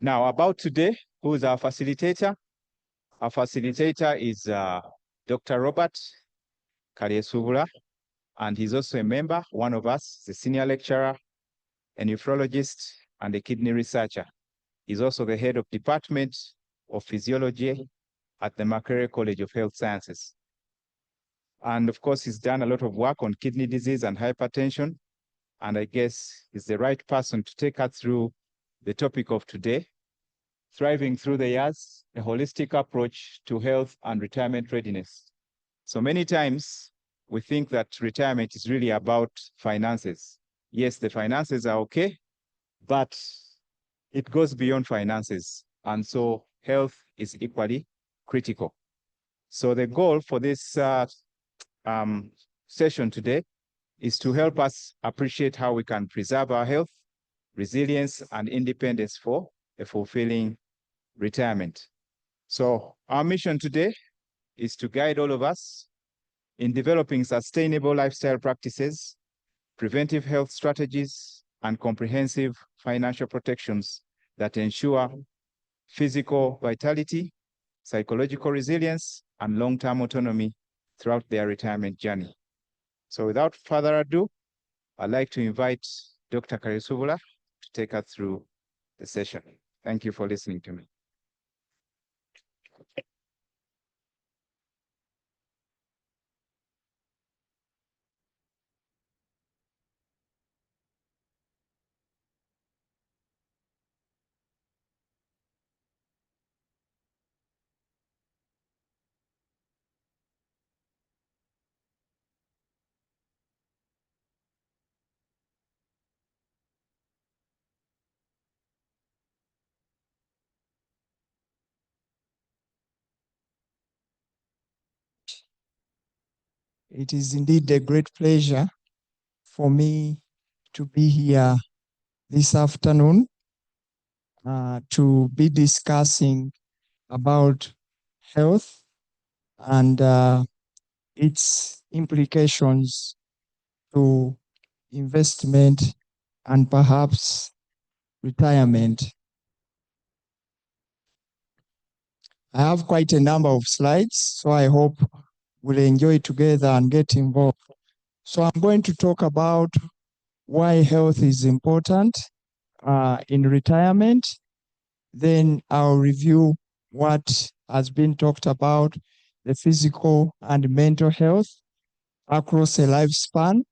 Now, about today, who is our facilitator? Our facilitator is Dr. Robert Kalyasumula, and he's also a member, one of us, the senior lecturer, a nephrologist, and a kidney researcher. He's also the head of Department of Physiology at the Makerere College of Health Sciences. And of course, he's done a lot of work on kidney disease and hypertension. And I guess he's the right person to take us through the topic of today, thriving through the years, a holistic approach to health and retirement readiness. So many times we think that retirement is really about finances. Yes, the finances are okay, but it goes beyond finances. And so health is equally critical. So the goal for this session today is to help us appreciate how we can preserve our health, resilience, and independence for a fulfilling retirement. So our mission today is to guide all of us in developing sustainable lifestyle practices, preventive health strategies, and comprehensive financial protections that ensure physical vitality, psychological resilience, and long-term autonomy throughout their retirement journey. So without further ado, I'd like to invite Dr. Kalyasumula to take us through the session. Thank you for listening to me. It is indeed a great pleasure for me to be here this afternoon to be discussing about health and its implications to investment and perhaps retirement. I have quite a number of slides, so I hope we'll enjoy together and get involved. So I'm going to talk about why health is important in retirement. Then I'll review what has been talked about, the physical and mental health across a lifespan.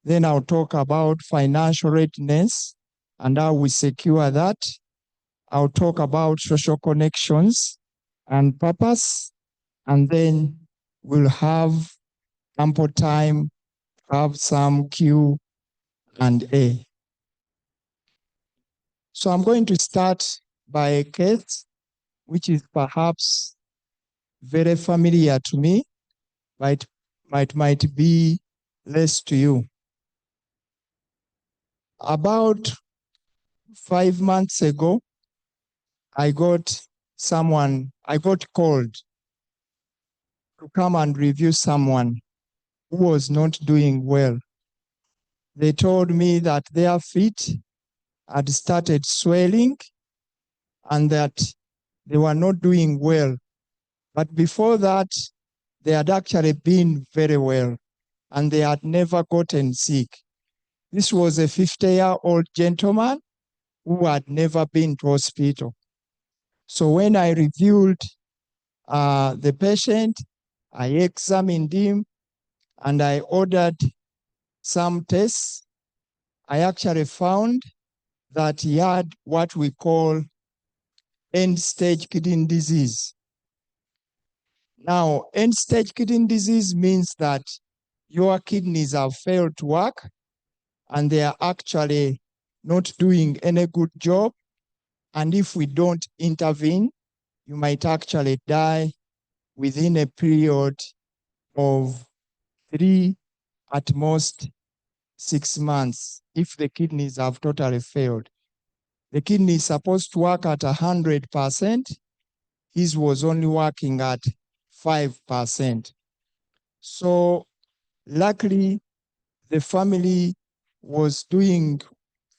Then I'll talk about financial readiness and how we secure that. I'll talk about social connections and purpose. And then we'll have ample time to have some Q&A. So I'm going to start by a case which is perhaps very familiar to me, but might be less to you. About 5 months ago, I got called to come and review someone who was not doing well. They told me that their feet had started swelling and that they were not doing well. But before that, they had actually been very well and they had never gotten sick. This was a 50-year-old gentleman who had never been to hospital. So when I reviewed the patient, I examined him and I ordered some tests. I actually found that he had what we call end-stage kidney disease. Now, end-stage kidney disease means that your kidneys have failed to work and they are actually not doing any good job. And if we don't intervene, you might actually die within a period of 3, at most 6 months, if the kidneys have totally failed. The kidney is supposed to work at 100%. His was only working at 5%. So luckily, the family was doing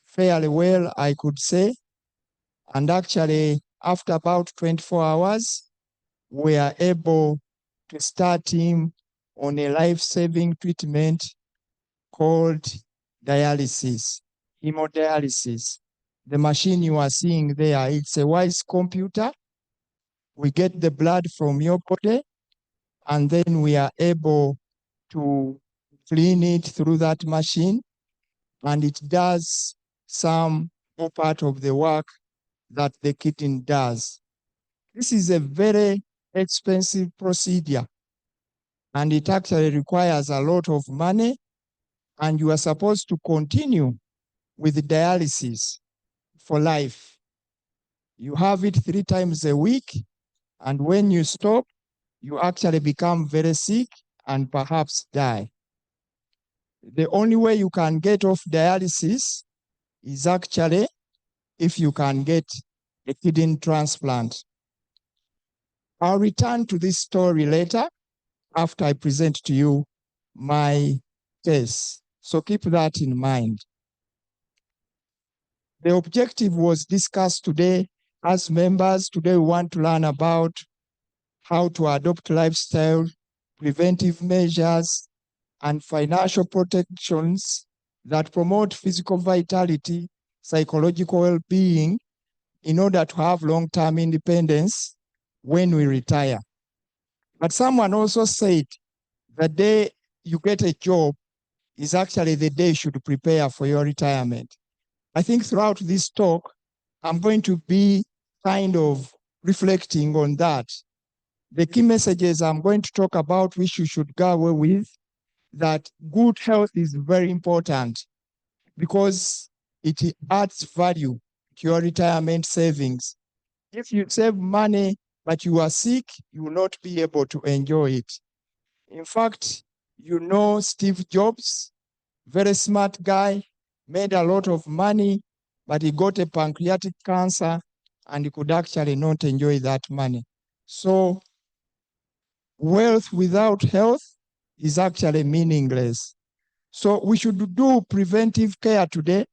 fairly well, I could say. And actually, after about 24 hours, we are able to start him on a life-saving treatment called dialysis, hemodialysis. The machine you are seeing there, it's a WISE computer. We get the blood from your body, and then we are able to clean it through that machine, and it does some part of the work that the kidney does. This is a very expensive procedure, and it actually requires a lot of money, and you are supposed to continue with dialysis for life. You have it 3 times a week, and when you stop, you actually become very sick and perhaps die. The only way you can get off dialysis is actually if you can get a kidney transplant. I'll return to this story later after I present to you my case. So keep that in mind. The objective was discussed today as members. Today we want to learn about how to adopt lifestyle, preventive measures, and financial protections that promote physical vitality, psychological well-being in order to have long-term independence when we retire. But someone also said the day you get a job is actually the day you should prepare for your retirement. I think throughout this talk, I'm going to be kind of reflecting on that. The key messages I'm going to talk about, which you should go away with, that good health is very important because it adds value to your retirement savings. If you save money but you are sick, you will not be able to enjoy it. In fact, you know Steve Jobs, very smart guy, made a lot of money, but he got a pancreatic cancer and he could actually not enjoy that money. So wealth without health is actually meaningless. So we should do preventive care today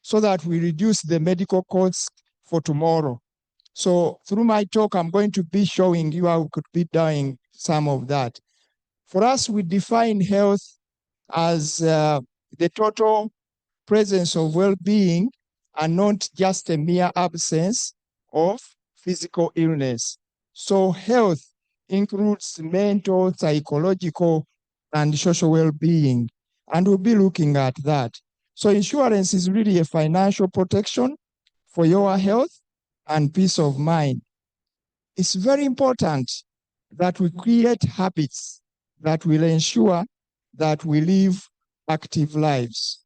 so that we reduce the medical costs for tomorrow. So through my talk, I'm going to be showing you how we could be doing some of that. For us, we define health as the total presence of well-being and not just a mere absence of physical illness. So health includes mental, psychological, and social well-being, and we'll be looking at that. So insurance is really a financial protection for your health and peace of mind. It's very important that we create habits that will ensure that we live active lives.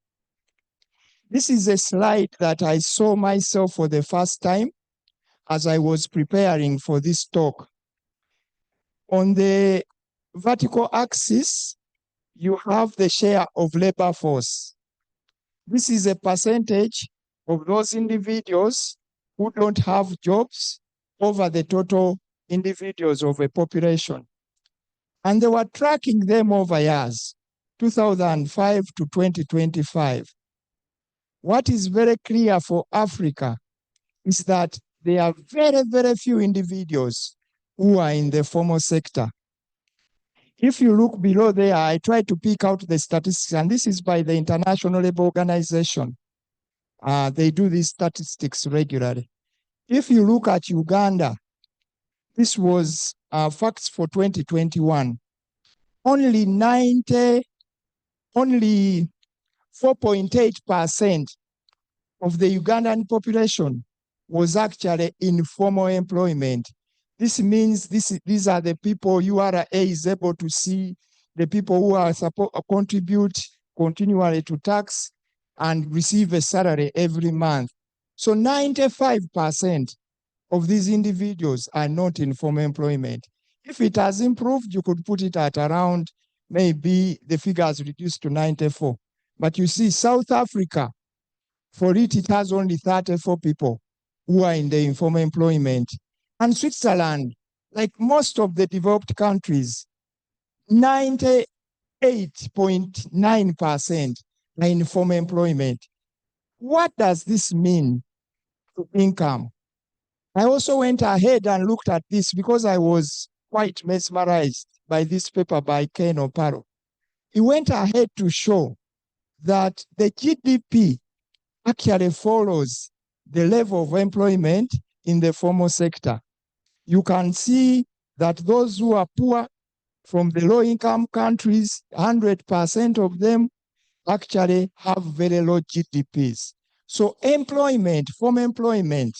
This is a slide that I saw myself for the first time as I was preparing for this talk. On the vertical axis, you have the share of labor force. This is a percentage of those individuals who don't have jobs over the total individuals of a population. And they were tracking them over years, 2005 to 2025. What is very clear for Africa is that there are very, very few individuals who are in the formal sector. If you look below there, I try to pick out the statistics, and this is by the International Labour Organization. They do these statistics regularly. If you look at Uganda, this was facts for 2021. Only 4.8% of the Ugandan population was actually in formal employment. This means these are the people URA is able to see, the people who are contribute continually to tax and receive a salary every month. So 95% of these individuals are not in formal employment. If it has improved, you could put it at around, maybe the figures reduced to 94. But you see, South Africa, for it has only 34 people who are in the informal employment. And Switzerland, like most of the developed countries, 98.9% are in formal employment. What does this mean to income? I also went ahead and looked at this because I was quite mesmerized by this paper by Ken Oparo. He went ahead to show that the GDP actually follows the level of employment in the formal sector. You can see that those who are poor from the low-income countries, 100% of them actually have very low GDPs. So employment, formal employment,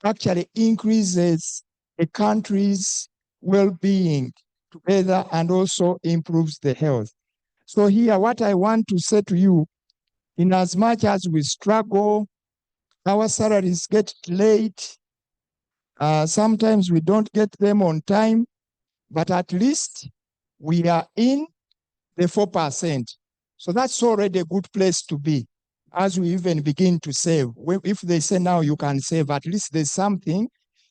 actually increases a country's well-being together and also improves the health. So here, what I want to say to you, in as much as we struggle, our salaries get late, sometimes we don't get them on time, but at least we are in the 4%. So that's already a good place to be as we even begin to save. If they say now you can save, at least there's something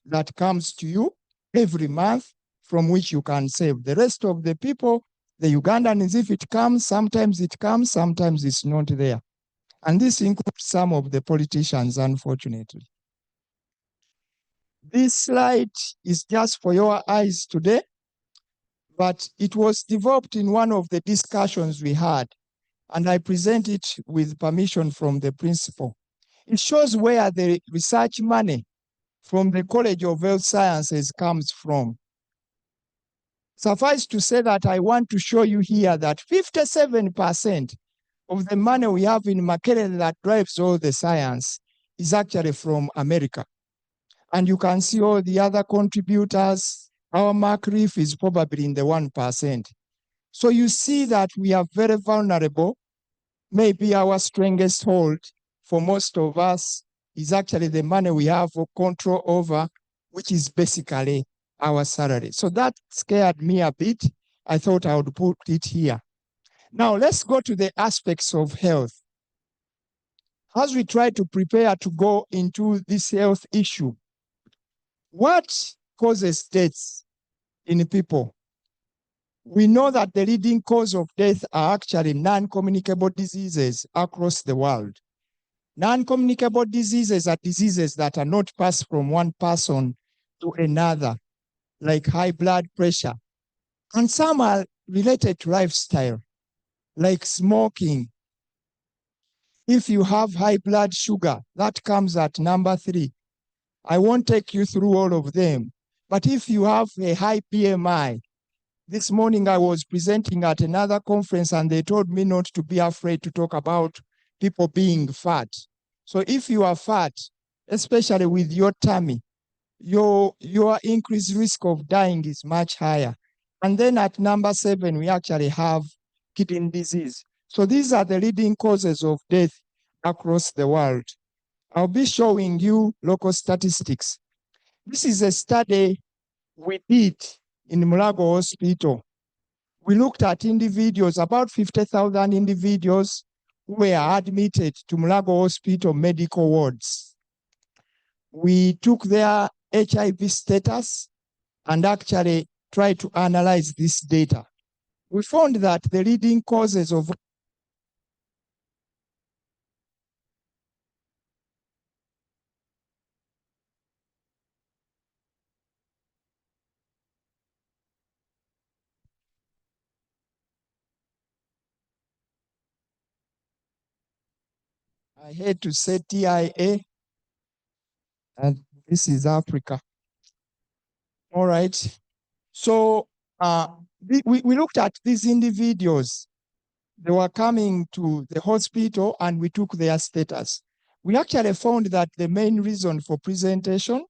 that comes to you every month from which you can save. The rest of the people, the Ugandans, if it comes, sometimes it's not there. And this includes some of the politicians, unfortunately. This slide is just for your eyes today, but it was developed in one of the discussions we had, and I present it with permission from the principal. It shows where the research money from the College of Health Sciences comes from. Suffice to say that I want to show you here that 57% of the money we have in Makerere that drives all the science is actually from America. And you can see all the other contributors. Our Makerere is probably in the 1%. So you see that we are very vulnerable. Maybe our strongest hold for most of us is actually the money we have control over, which is basically our salary. So that scared me a bit. I thought I would put it here. Now let's go to the aspects of health. As we try to prepare to go into this health issue, what causes deaths in people? We know that the leading cause of death are actually non-communicable diseases across the world. Non-communicable diseases are diseases that are not passed from one person to another, like high blood pressure. And some are related to lifestyle, like smoking. If you have high blood sugar, that comes at number 3. I won't take you through all of them. But if you have a high BMI, this morning I was presenting at another conference and they told me not to be afraid to talk about people being fat. So if you are fat, especially with your tummy, your increased risk of dying is much higher. And then at number 7, we actually have kidney disease. So these are the leading causes of death across the world. I'll be showing you local statistics. This is a study we did in Mulago Hospital. We looked at individuals, about 50,000 individuals who were admitted to Mulago Hospital medical wards. We took their HIV status and actually tried to analyze this data. We found that the leading causes of I hate to say TIA, and this is Africa. All right. So we looked at these individuals. They were coming to the hospital and we took their status. We actually found that the main reason for presentation,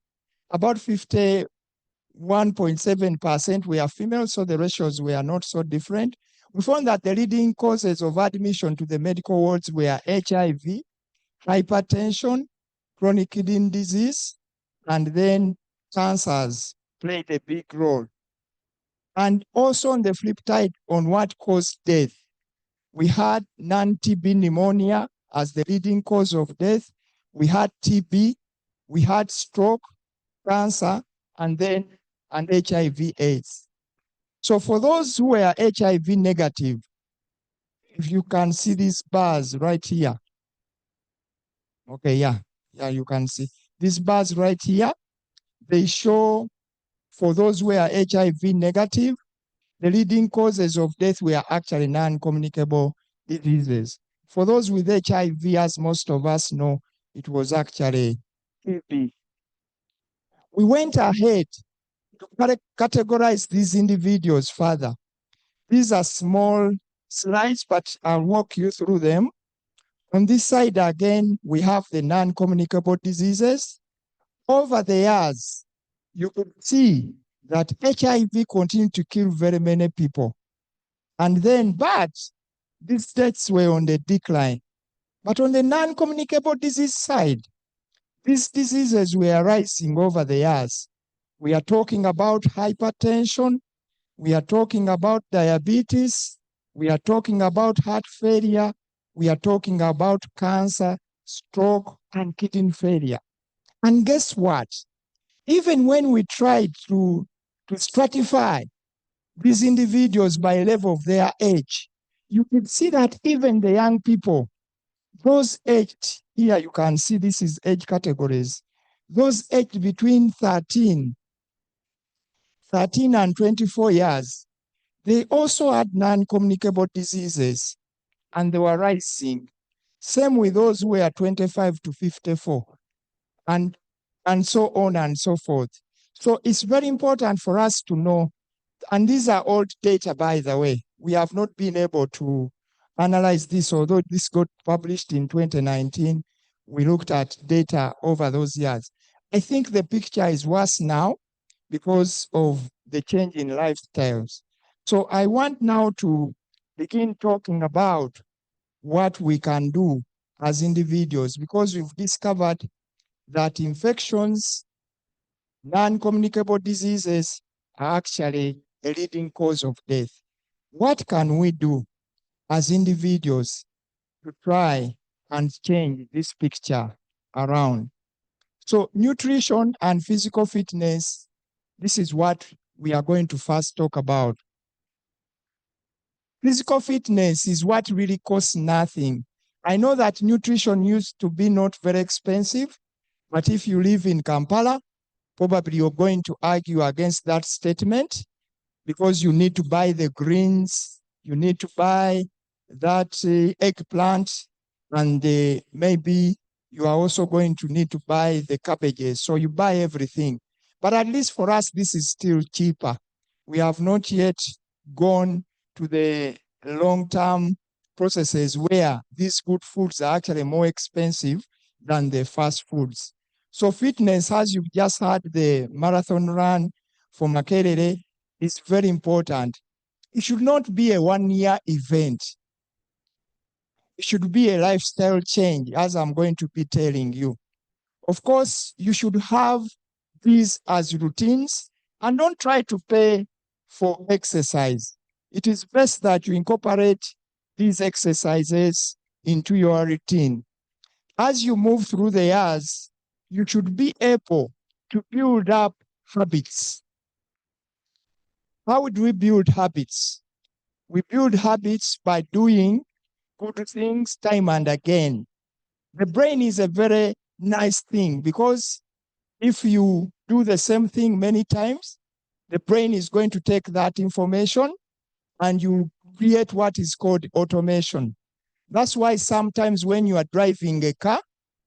about 51.7% were female, so the ratios were not so different. We found that the leading causes of admission to the medical wards were HIV, hypertension, chronic kidney disease, and then cancers played a big role. And also on the flip side, on what caused death, we had non-TB pneumonia as the leading cause of death. We had TB, we had stroke, cancer, and then HIV/AIDS. So for those who were HIV negative, if you can see these bars right here. Okay, yeah, you can see these bars right here. they show for those who are HIV negative, the leading causes of death were actually non-communicable diseases. For those with HIV, as most of us know, it was actually TB. We went ahead to categorize these individuals further. These are small slides, but I'll walk you through them. On this side, again, we have the non-communicable diseases. Over the years, you could see that HIV continued to kill very many people. And then, but these deaths were on the decline. But on the non-communicable disease side, these diseases were rising over the years. We are talking about hypertension. We are talking about diabetes. We are talking about heart failure. We are talking about cancer, stroke, and kidney failure. And guess what? Even when we tried to stratify these individuals by level of their age, you could see that even the young people, those aged, here you can see this is age categories, those aged between 13 and 24 years, they also had non-communicable diseases and they were rising. Same with those who were 25 to 54 and so on and so forth. So it's very important for us to know, and these are old data, by the way. We have not been able to analyze this, although this got published in 2019. We looked at data over those years. I think the picture is worse now because of the change in lifestyles. So I want now to begin talking about what we can do as individuals, because we've discovered that infections, non-communicable diseases are actually a leading cause of death. What can we do as individuals to try and change this picture around? So nutrition and physical fitness, this is what we are going to first talk about. Physical fitness is what really costs nothing. I know that nutrition used to be not very expensive, but if you live in Kampala, probably you're going to argue against that statement because you need to buy the greens, you need to buy that eggplant, and maybe you are also going to need to buy the cabbages. So you buy everything. But at least for us, this is still cheaper. We have not yet gone to the long-term processes where these good foods are actually more expensive than the fast foods. So fitness, as you've just had the marathon run for Makerere, is very important. It should not be a one-year event. It should be a lifestyle change, as I'm going to be telling you. Of course, you should have these as routines and don't try to pay for exercise. It is best that you incorporate these exercises into your routine. As you move through the years, you should be able to build up habits. How do we build habits? We build habits by doing good things time and again. The brain is a very nice thing because if you do the same thing many times, the brain is going to take that information and you create what is called automation. That's why sometimes when you are driving a car,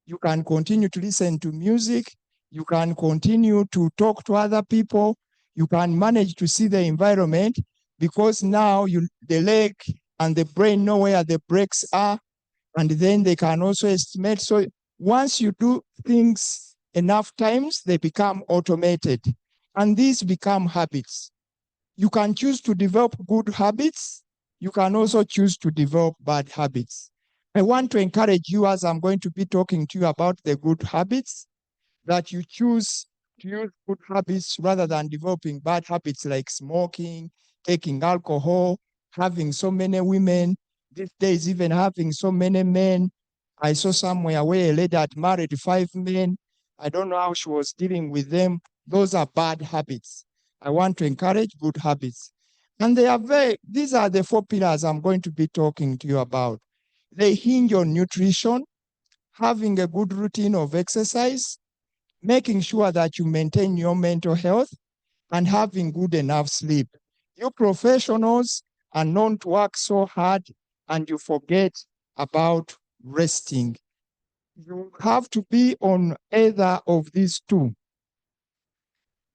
you can continue to listen to music, you can continue to talk to other people, you can manage to see the environment because now the leg and the brain know where the brakes are, and then they can also estimate. So once you do things enough times, they become automated, and these become habits. You can choose to develop good habits. You can also choose to develop bad habits. I want to encourage you, as I'm going to be talking to you about the good habits, that you choose to use good habits rather than developing bad habits like smoking, taking alcohol, having so many women, these days even having so many men. I saw somewhere where a lady had married 5 men. I don't know how she was dealing with them. Those are bad habits. I want to encourage good habits. And these are the 4 pillars I'm going to be talking to you about. They hinge on nutrition, having a good routine of exercise, making sure that you maintain your mental health and having good enough sleep. You professionals are known to work so hard and you forget about resting. You have to be on either of these two.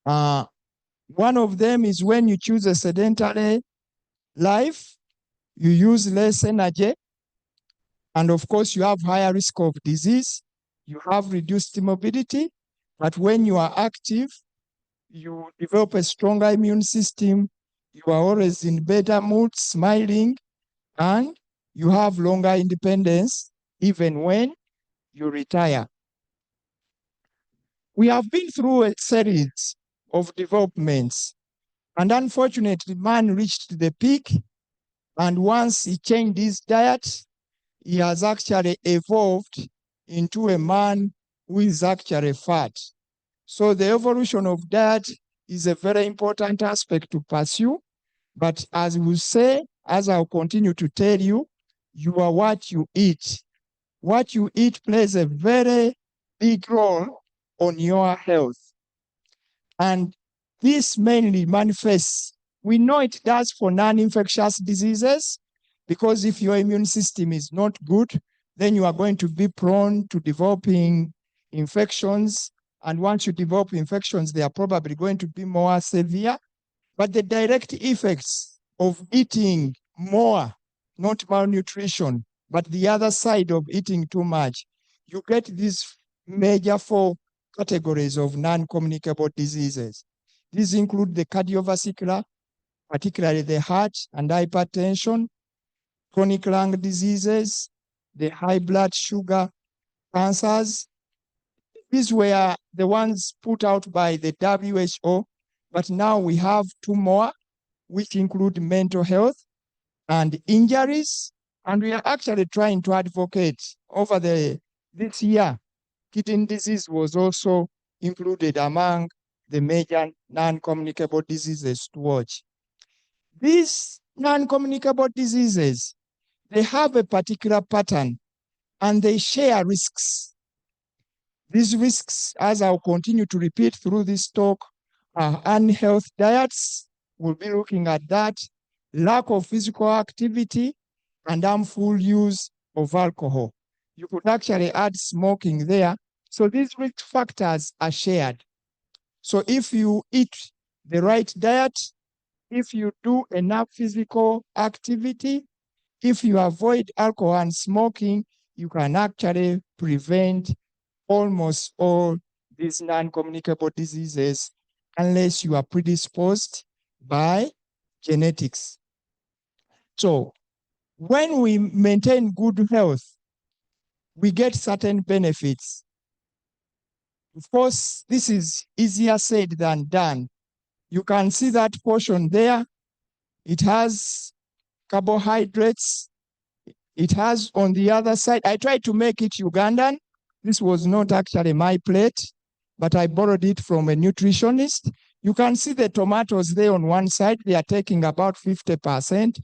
One of them is when you choose a sedentary life, you use less energy, and of course you have higher risk of disease, you have reduced mobility, but when you are active, you develop a stronger immune system, you are always in better mood, smiling, and you have longer independence even when you retire. We have been through a series of developments, and unfortunately, man reached the peak, and once he changed his diet, he has actually evolved into a man who is actually fat. So the evolution of diet is a very important aspect to pursue, but as we say, as I'll continue to tell you, you are what you eat. What you eat plays a very big role on your health. And this mainly manifests, we know it does for non-infectious diseases, because if your immune system is not good, then you are going to be prone to developing infections. And once you develop infections, they are probably going to be more severe. But the direct effects of eating more, not malnutrition, but the other side of eating too much, you get these major 4 categories of non-communicable diseases. These include the cardiovascular, particularly the heart and hypertension, chronic lung diseases, the high blood sugar, cancers. These were the ones put out by the WHO, but now we have 2 more, which include mental health and injuries. And we are actually trying to advocate over this year. Kidney disease was also included among the major non-communicable diseases to watch. These non-communicable diseases, they have a particular pattern and they share risks. These risks, as I'll continue to repeat through this talk, are unhealthy diets. We'll be looking at that, lack of physical activity, and harmful use of alcohol. You could actually add smoking there. So these risk factors are shared. So if you eat the right diet, if you do enough physical activity, if you avoid alcohol and smoking, you can actually prevent almost all these non-communicable diseases unless you are predisposed by genetics. So when we maintain good health, we get certain benefits. Of course, this is easier said than done. You can see that portion there. It has carbohydrates. It has on the other side, I tried to make it Ugandan. This was not actually my plate, but I borrowed it from a nutritionist. You can see the tomatoes there on one side. They are taking about 50%.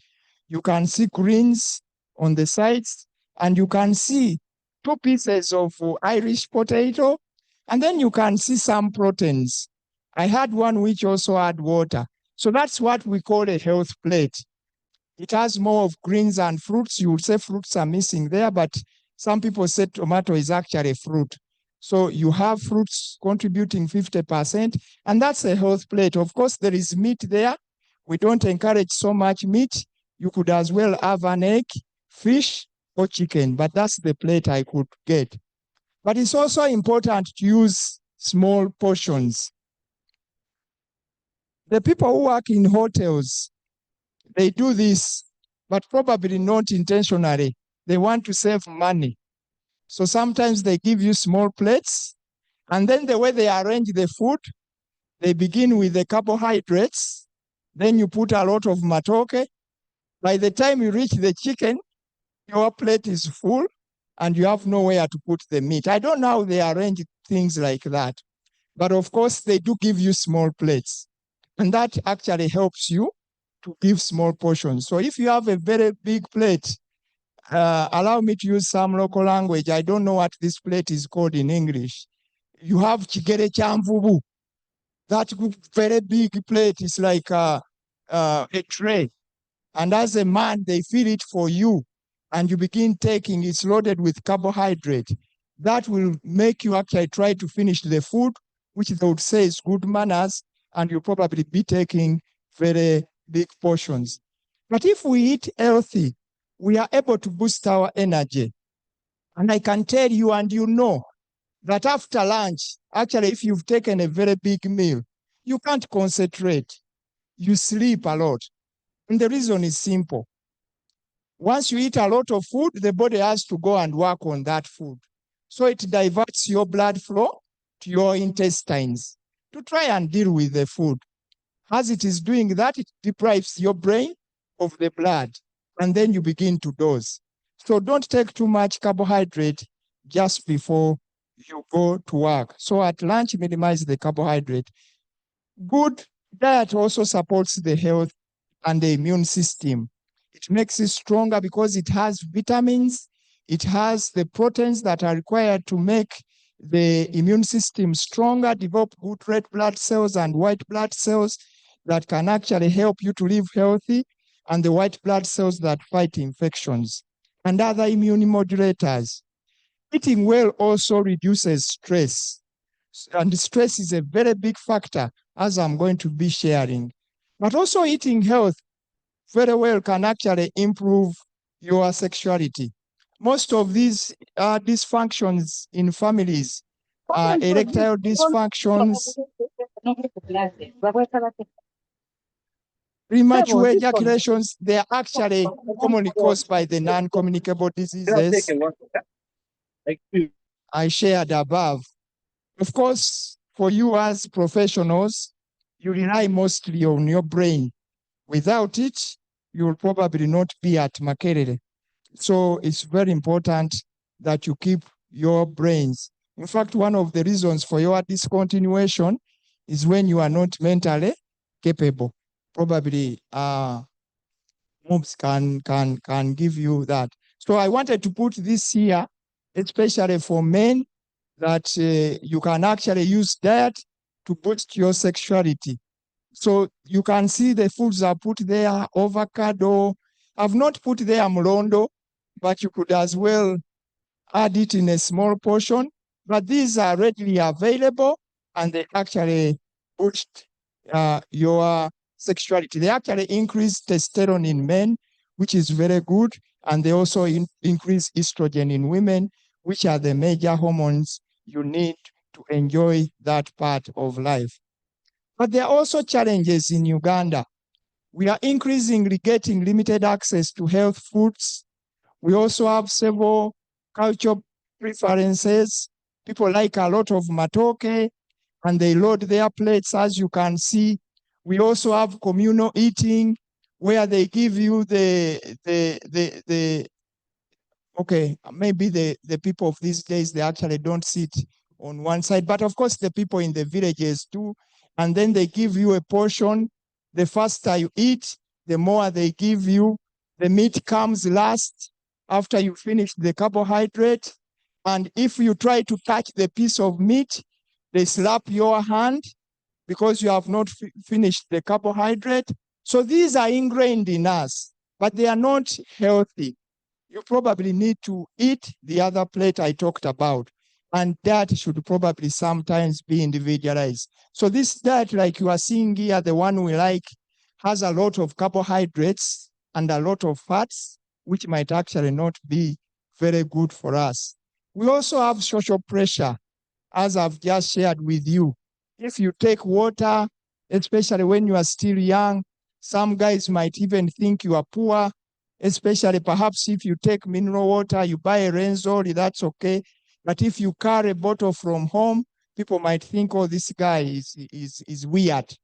You can see greens on the sides, and you can see 2 pieces of Irish potato, and then you can see some proteins. I had one which also had water. So that's what we call a health plate. It has more of greens and fruits. You would say fruits are missing there, but some people say tomato is actually fruit. So you have fruits contributing 50%, and that's a health plate. Of course, there is meat there. We don't encourage so much meat. You could as well have an egg, fish, or chicken, but that's the plate I could get. But it's also important to use small portions. The people who work in hotels, they do this, but probably not intentionally. They want to save money. So sometimes they give you small plates, and then the way they arrange the food, they begin with the carbohydrates, then you put a lot of matoke. By the time you reach the chicken, your plate is full and you have nowhere to put the meat. I don't know how they arrange things like that, but of course they do give you small plates, and that actually helps you to give small portions. So if you have a very big plate, allow me to use some local language. I don't know what this plate is called in English. you have chigere chamvubu. That very big plate is like a tray. And as a man, they fill it for you. And you begin taking, it's loaded with carbohydrate. That will make you actually try to finish the food, which they would say is good manners, and you'll probably be taking very big portions. But if we eat healthy, we are able to boost our energy. And I can tell you, and you know, that after lunch, actually, if you've taken a very big meal, you can't concentrate. You sleep a lot. And the reason is simple. Once you eat a lot of food, the body has to go and work on that food. So it diverts your blood flow to your intestines to try and deal with the food. As it is doing that, it deprives your brain of the blood, and then you begin to doze. So don't take too much carbohydrate just before you go to work. So at lunch, minimize the carbohydrate. Good diet also supports the health and the immune system. It makes it stronger because it has vitamins, it has the proteins that are required to make the immune system stronger, develop good red blood cells and white blood cells that can actually help you to live healthy, and the white blood cells that fight infections, and other immune modulators. Eating well also reduces stress. And stress is a very big factor, as I'm going to be sharing. But also eating health very well can actually improve your sexuality. Most of these dysfunctions in families are erectile dysfunctions, premature ejaculations. They are actually commonly caused by the non-communicable diseases I shared above. Of course, for you as professionals, you rely mostly on your brain. Without it, you will probably not be at Makerere. So it's very important that you keep your brains. In fact, one of the reasons for your discontinuation is when you are not mentally capable. Probably MURBS can give you that. So I wanted to put this here, especially for men, that you can actually use diet to boost your sexuality. So you can see the foods are put there, avocado. I've not put there mlondo, but you could as well add it in a small portion. But these are readily available, and they actually boost your sexuality. They actually increase testosterone in men, which is very good, and they also increase estrogen in women, which are the major hormones you need to enjoy that part of life. But there are also challenges in Uganda. We are increasingly getting limited access to health foods. We also have several cultural preferences. People like a lot of matoke, and they load their plates, as you can see. We also have communal eating, where they give you okay, maybe the people of these days, they actually don't sit on one side, but of course the people in the villages do. And then they give you a portion. The faster you eat, the more they give you. The meat comes last after you finish the carbohydrate. And if you try to touch the piece of meat, they slap your hand because you have not finished the carbohydrate. So these are ingrained in us, but they are not healthy. You probably need to eat the other plate I talked about, and that should probably sometimes be individualized. So this diet, like you are seeing here, the one we like, has a lot of carbohydrates and a lot of fats, which might actually not be very good for us. We also have social pressure, as I've just shared with you. If you take water, especially when you are still young, some guys might even think you are poor, especially perhaps if you take mineral water, you buy a Renzori, that's okay. But if you carry a bottle from home, people might think, oh, this guy is weird.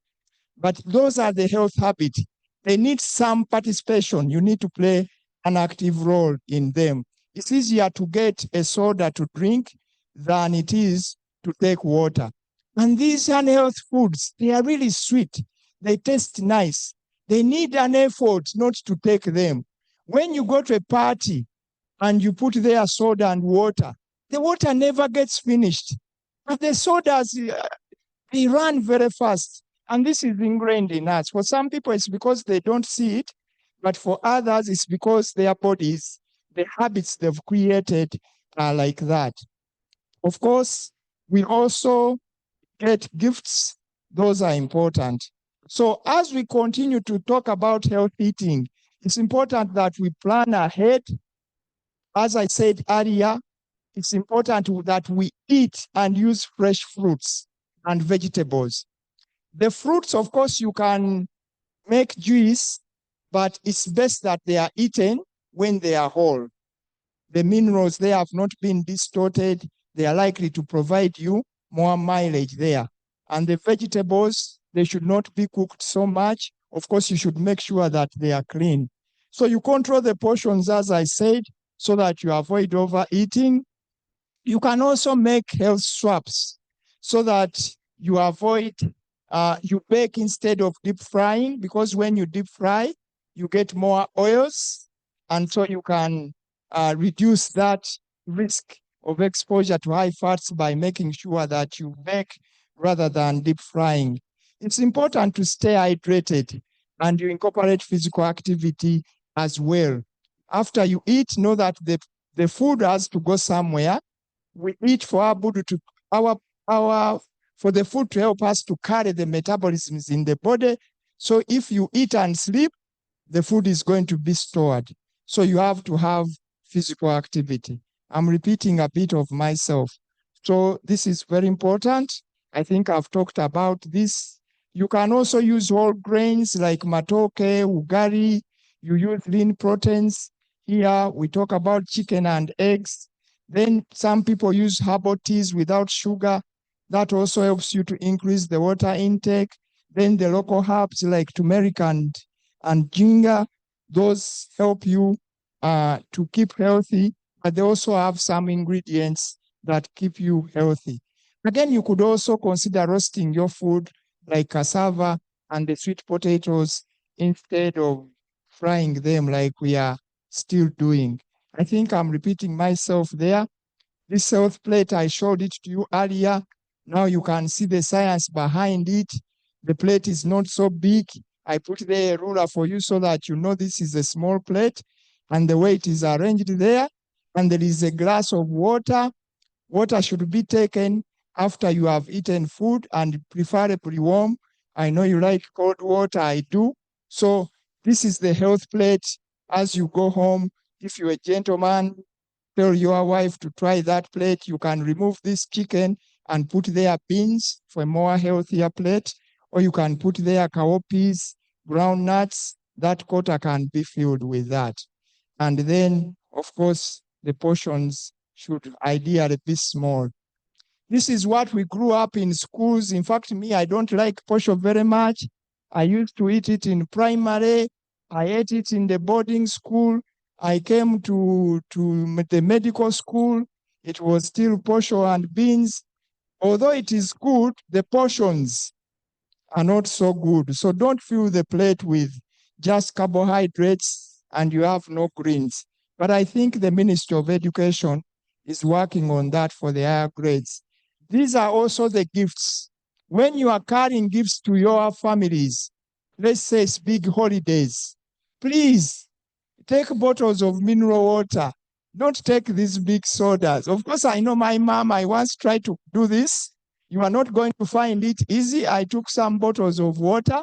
But those are the health habits. They need some participation. You need to play an active role in them. It's easier to get a soda to drink than it is to take water. And these unhealthy foods, they are really sweet. They taste nice. They need an effort not to take them. When you go to a party and you put there soda and water, the water never gets finished. But the sodas, they run very fast. And this is ingrained in us. For some people, it's because they don't see it. But for others, it's because their bodies, the habits they've created are like that. Of course, we also get gifts. Those are important. So as we continue to talk about health eating, it's important that we plan ahead. As I said earlier, it's important that we eat and use fresh fruits and vegetables. The fruits, of course, you can make juice, but it's best that they are eaten when they are whole. The minerals, they have not been distorted. They are likely to provide you more mileage there. And the vegetables, they should not be cooked so much. Of course, you should make sure that they are clean. So you control the portions, as I said, so that you avoid overeating. You can also make health swaps so that you avoid, you bake instead of deep frying, because when you deep fry, you get more oils. And so you can reduce that risk of exposure to high fats by making sure that you bake rather than deep frying. It's important to stay hydrated and you incorporate physical activity as well. After you eat, know that the food has to go somewhere. We eat for our body to for the food to help us to carry the metabolisms in the body. So if you eat and sleep, the food is going to be stored. So you have to have physical activity. I'm repeating a bit of myself. So this is very important. I think I've talked about this. You can also use whole grains like matoke, ugari. You use lean proteins. Here we talk about chicken and eggs. Then some people use herbal teas without sugar. That also helps you to increase the water intake. Then the local herbs like turmeric and ginger, those help you to keep healthy, but they also have some ingredients that keep you healthy. Again, you could also consider roasting your food like cassava and the sweet potatoes instead of frying them like we are still doing. I think I'm repeating myself there. This health plate, I showed it to you earlier. Now you can see the science behind it. The plate is not so big. I put there a ruler for you so that you know this is a small plate and the way it is arranged there. And there is a glass of water. Water should be taken after you have eaten food and preferably warm. I know you like cold water, I do. So this is the health plate. As you go home, if you're a gentleman, tell your wife to try that plate. You can remove this chicken and put there beans for a more healthier plate, or you can put there cowpeas, ground nuts. That quota can be filled with that. And then, of course, the portions should ideally be small. This is what we grew up in schools. In fact, me, I don't like posho very much. I used to eat it in primary. I ate it in the boarding school. I came to the medical school. It was still posho and beans. Although it is good, the portions are not so good. So don't fill the plate with just carbohydrates and you have no greens. But I think the Ministry of Education is working on that for the higher grades. These are also the gifts. When you are carrying gifts to your families, let's say it's big holidays, please take bottles of mineral water. Don't take these big sodas. Of course, I know my mom, I once tried to do this. You are not going to find it easy. I took some bottles of water.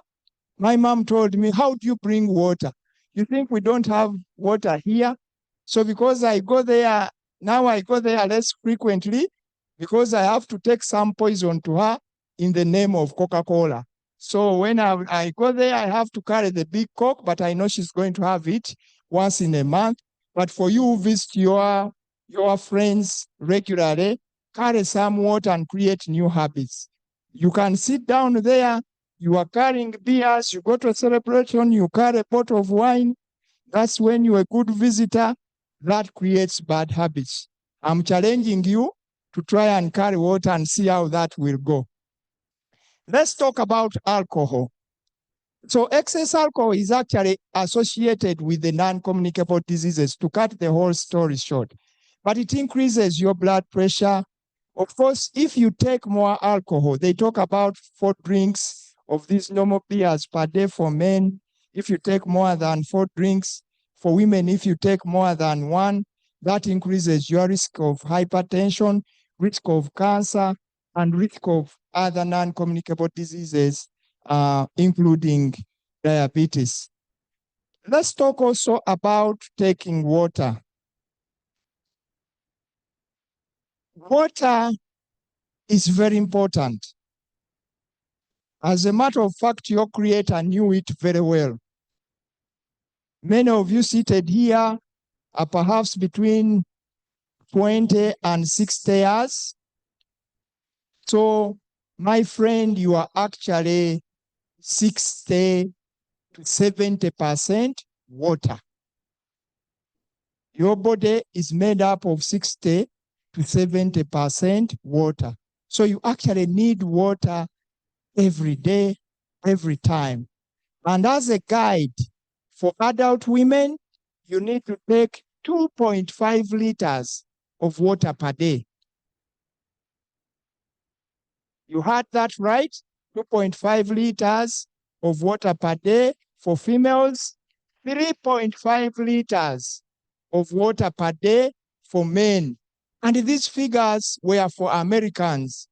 My mom told me, how do you bring water? You think we don't have water here? So because I go there, now I go there less frequently because I have to take some poison to her in the name of Coca-Cola. So when I go there, I have to carry the big Coke, but I know she's going to have it once in a month. But for you who visit your friends regularly, carry some water and create new habits. You can sit down there, you are carrying beers, you go to a celebration, you carry a bottle of wine. That's when you're a good visitor. That creates bad habits. I'm challenging you to try and carry water and see how that will go. Let's talk about alcohol. So excess alcohol is actually associated with the non-communicable diseases, to cut the whole story short. But it increases your blood pressure, Of course, if you take more alcohol, they talk about 4 drinks of these normal beers per day for men. If you take more than 4 drinks, for women, if you take more than 1, that increases your risk of hypertension, risk of cancer, and risk of other non-communicable diseases, including diabetes. Let's talk also about taking water. Water is very important. As a matter of fact, your creator knew it very well. Many of you seated here are perhaps between 20 and 60 years. So, my friend, you are actually 60 to 70% water. Your body is made up of 60 to 70% water. So you actually need water every day, every time. And as a guide for adult women, you need to take 2.5 liters of water per day. You heard that right? 2.5 liters of water per day for females, 3.5 liters of water per day for men. And these figures were for Americans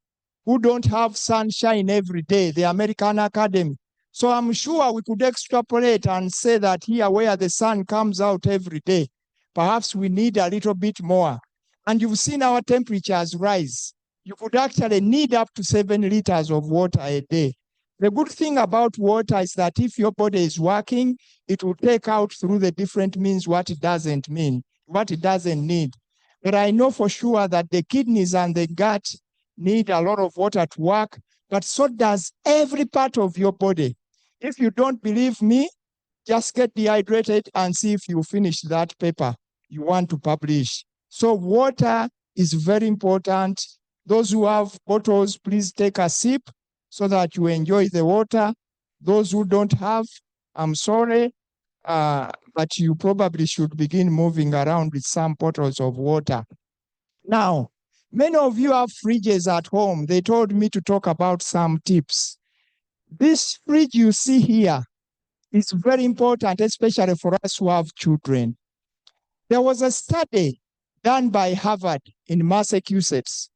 who don't have sunshine every day, the American Academy. So I'm sure we could extrapolate and say that here where the sun comes out every day, perhaps we need a little bit more. And you've seen our temperatures rise. You could actually need up to 7 liters of water a day. The good thing about water is that if your body is working, it will take out through the different means what it doesn't need. But I know for sure that the kidneys and the gut need a lot of water to work, but so does every part of your body. If you don't believe me, just get dehydrated and see if you finish that paper you want to publish. So water is very important. Those who have bottles, please take a sip so that you enjoy the water. Those who don't have, I'm sorry, but you probably should begin moving around with some bottles of water. Now, many of you have fridges at home. They told me to talk about some tips. This fridge you see here is very important, especially for us who have children. There was a study done by Harvard in Massachusetts.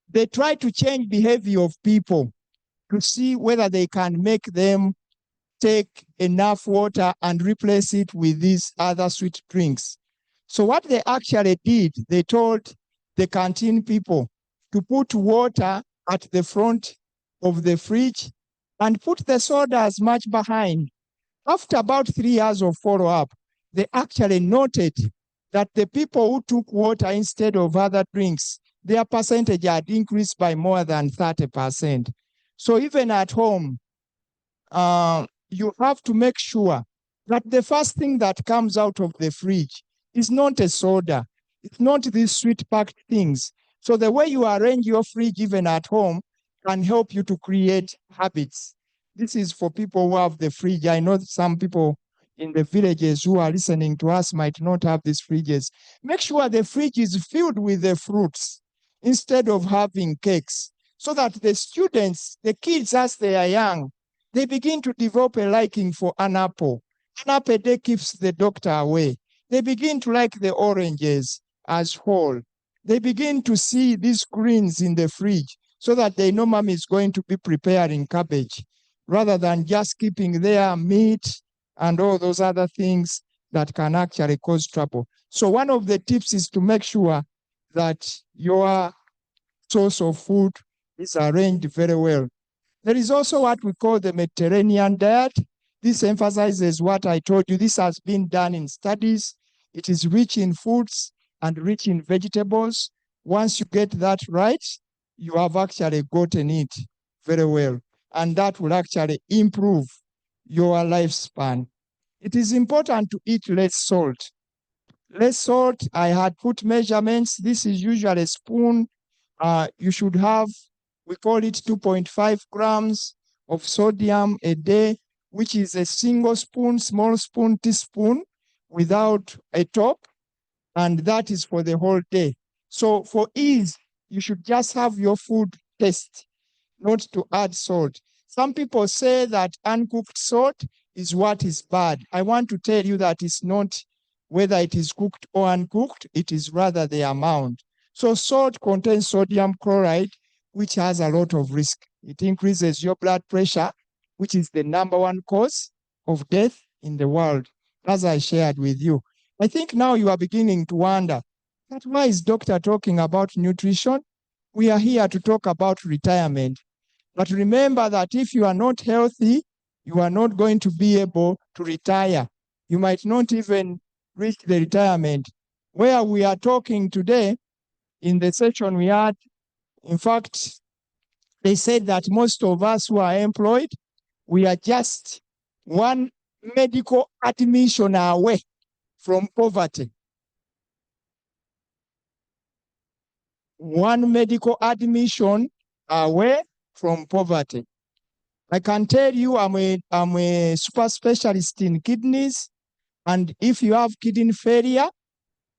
They tried to change behavior of people to see whether they can make them take enough water and replace it with these other sweet drinks. So what they actually did, they told the canteen people to put water at the front of the fridge and put the sodas much behind. After about 3 years of follow-up, they actually noted that the people who took water instead of other drinks, their percentage had increased by more than 30%. So even at home, you have to make sure that the first thing that comes out of the fridge is not a soda. It's not these sweet packed things. So the way you arrange your fridge even at home can help you to create habits. This is for people who have the fridge. I know some people in the villages who are listening to us might not have these fridges. Make sure the fridge is filled with the fruits instead of having cakes, so that the students, the kids as they are young, they begin to develop a liking for an apple. An apple a day keeps the doctor away. They begin to like the oranges as whole. They begin to see these greens in the fridge so that they know mom is going to be preparing cabbage rather than just keeping their meat and all those other things that can actually cause trouble. So one of the tips is to make sure that your source of food is arranged very well. There is also what we call the Mediterranean diet. This emphasizes what I told you. This has been done in studies. It is rich in foods and rich in vegetables. Once you get that right, you have actually gotten it very well. And that will actually improve your lifespan. It is important to eat less salt. Less salt, I had put measurements. This is usually a spoon. You should have, we call it 2.5 grams of sodium a day, which is a single spoon, small spoon, teaspoon without a top. And that is for the whole day. So for ease, You should just have your food taste, not to add salt. Some people say that uncooked salt is what is bad. I want to tell you that it's not whether it is cooked or uncooked, it is rather the amount. So salt contains sodium chloride, which has a lot of risk. It increases your blood pressure, which is the #1 cause of death in the world, as I shared with you. I think now you are beginning to wonder, that why is doctor talking about nutrition? We are here to talk about retirement. But remember that if you are not healthy, you are not going to be able to retire. You might not even reach the retirement. Where we are talking today, in the session we had, in fact, they said that most of us who are employed, we are just one medical admission away from poverty. One medical admission away from poverty. I can tell you I'm a super specialist in kidneys, and if you have kidney failure,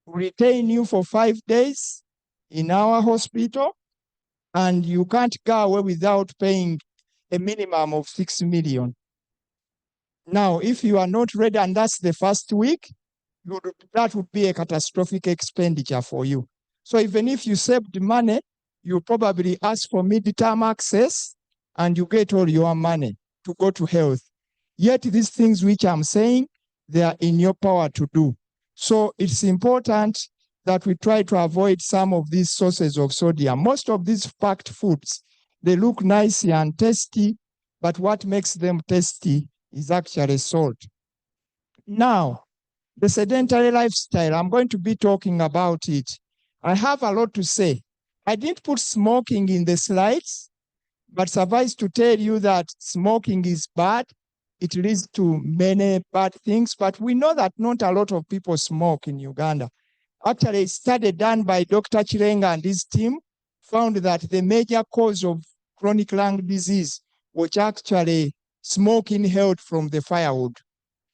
we retain you for 5 days in our hospital, and you can't go away without paying a minimum of 6 million. Now, if you are not ready, and that's the first week, that would be a catastrophic expenditure for you. So even if you saved money, you probably ask for mid-term access and you get all your money to go to health. Yet these things which I'm saying, they are in your power to do. So it's important that we try to avoid some of these sources of sodium. Most of these packed foods, they look nice and tasty, but what makes them tasty is actually salt. Now, the sedentary lifestyle, I'm going to be talking about it. I have a lot to say. I didn't put smoking in the slides, but suffice to tell you that smoking is bad. It leads to many bad things, but we know that not a lot of people smoke in Uganda. Actually, a study done by Dr. Chirenga and his team found that the major cause of chronic lung disease was actually smoking held from the firewood.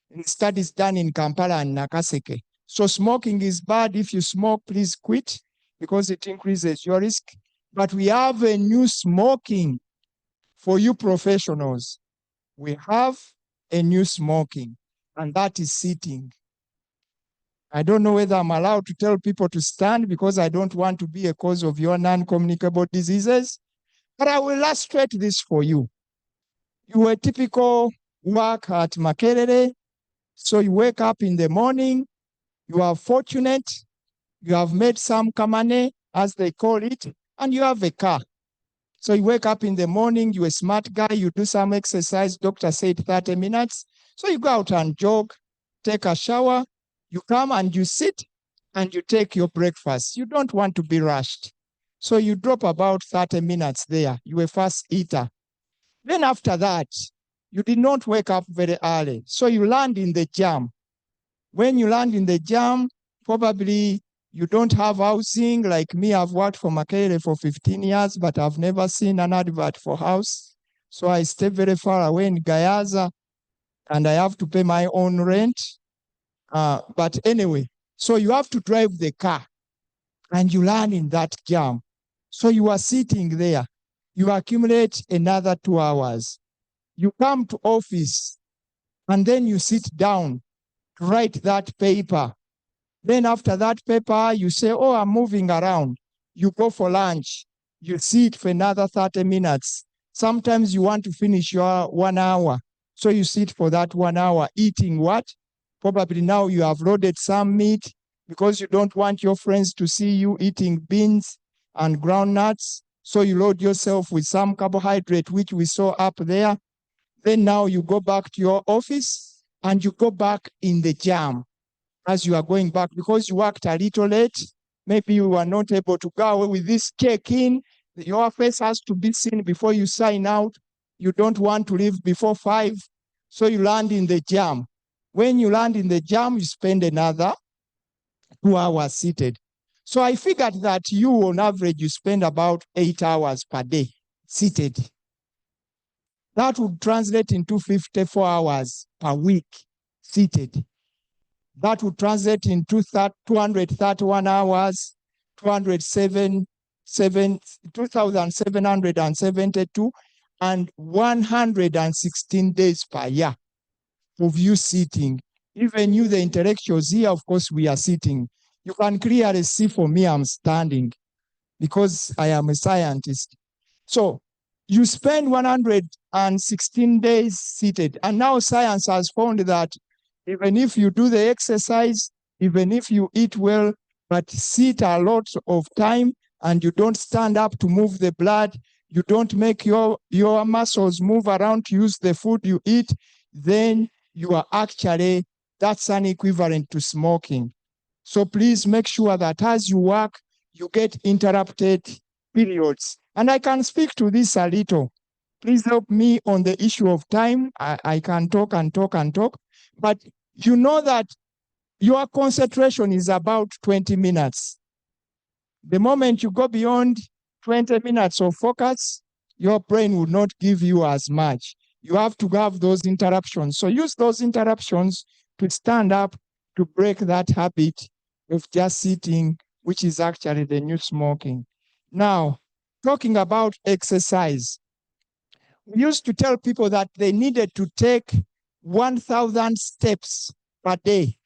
In studies done in Kampala and Nakaseke. So smoking is bad. If you smoke, please quit because it increases your risk. But we have a new smoking for you professionals. We have a new smoking, and that is sitting. I don't know whether I'm allowed to tell people to stand because I don't want to be a cause of your non-communicable diseases, but I will illustrate this for you. You a typical work at Makerere. So you wake up in the morning, you are fortunate, you have made some kamane, as they call it, and you have a car. So you wake up in the morning, you're a smart guy, you do some exercise, doctor said 30 minutes. So you go out and jog, take a shower, you come and you sit and you take your breakfast. You don't want to be rushed. So you drop about 30 minutes there, you're a fast eater. Then after that, you did not wake up very early. So you land in the jam. When you land in the jam, probably you don't have housing. Like me, I've worked for Makerere for 15 years, but I've never seen an advert for house. So I stay very far away in Gayaza, and I have to pay my own rent. But anyway, so you have to drive the car, and you land in that jam. So you are sitting there. You accumulate another 2 hours. You come to office and then you sit down to write that paper. Then after that paper, you say, oh, I'm moving around. You go for lunch. You sit for another 30 minutes. Sometimes you want to finish your 1 hour. So you sit for that 1 hour eating what? Probably now you have loaded some meat because you don't want your friends to see you eating beans and groundnuts. So you load yourself with some carbohydrate, which we saw up there. Then now you go back to your office and you go back in the jam as you are going back because you worked a little late. Maybe you were not able to go away with this check-in. Your face has to be seen before you sign out. You don't want to leave before 5. So you land in the jam. When you land in the jam, you spend another 2 hours seated. So I figured that you, on average, you spend about 8 hours per day seated. That would translate into 54 hours per week seated. That would translate into 231 hours, 207 2,772 and 116 days per year of you sitting. Even you, the intellectuals here, of course, we are sitting. You can clearly see for me, I'm standing because I am a scientist. So you spend 116 days seated. And now science has found that even if you do the exercise, even if you eat well, but sit a lot of time and you don't stand up to move the blood, you don't make your muscles move around to use the food you eat, then you are actually, that's an equivalent to smoking. So please make sure that as you work, you get interrupted periods. And I can speak to this a little. Please help me on the issue of time. I can talk and talk and talk, but you know that your concentration is about 20 minutes. The moment you go beyond 20 minutes of focus, your brain will not give you as much. You have to have those interruptions. So use those interruptions to stand up to break that habit of just sitting, which is actually the new smoking. Now, talking about exercise, we used to tell people that they needed to take 1,000 steps per day.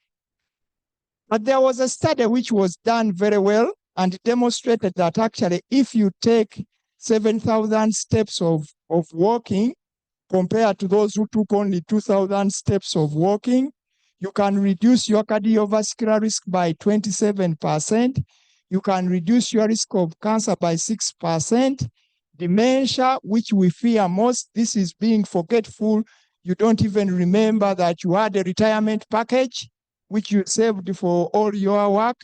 But there was a study which was done very well and demonstrated that actually if you take 7,000 steps of walking compared to those who took only 2,000 steps of walking, you can reduce your cardiovascular risk by 27%. You can reduce your risk of cancer by 6%. Dementia, which we fear most, this is being forgetful. You don't even remember that you had a retirement package, which you saved for all your work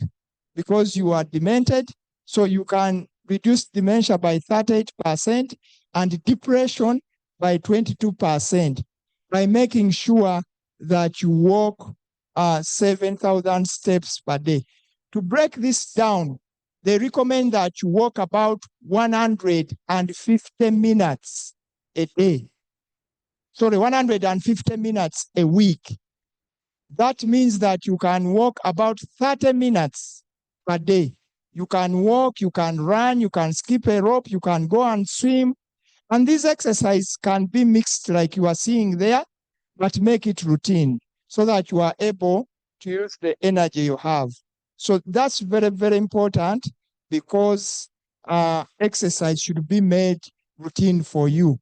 because you are demented. So you can reduce dementia by 38% and depression by 22% by making sure that you walk 7,000 steps per day. To break this down, they recommend that you walk about 150 minutes a day. Sorry, 150 minutes a week. That means that you can walk about 30 minutes per day. You can walk, you can run, you can skip a rope, you can go and swim. And this exercise can be mixed like you are seeing there, but make it routine so that you are able to use the energy you have. So that's very, very important because exercise should be made routine for you.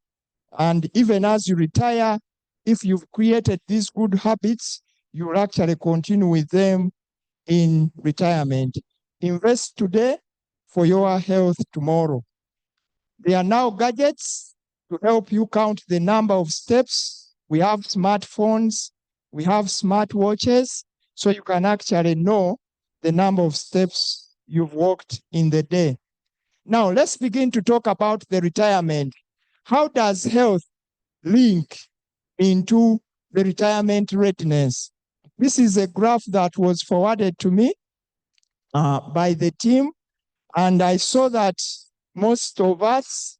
And even as you retire, if you've created these good habits, you will actually continue with them in retirement. Invest today for your health tomorrow. There are now gadgets to help you count the number of steps. We have smartphones, we have smartwatches, so you can actually know the number of steps you've walked in the day. Now, let's begin to talk about the retirement. How does health link into the retirement readiness? This is a graph that was forwarded to me by the team, and I saw that most of us,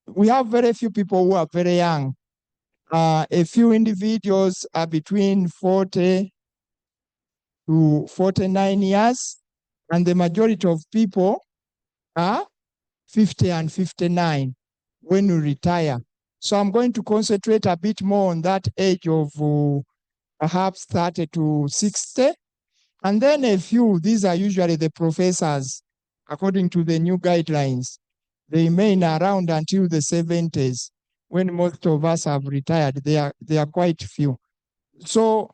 we have very few people who are very young. A few individuals are between 40 to 49 years, and the majority of people are 50 and 59 when you retire. So I'm going to concentrate a bit more on that age of perhaps 30 to 60. And then a few, these are usually the professors, according to the new guidelines. They remain around until the 70s, when most of us have retired. They are quite few. So,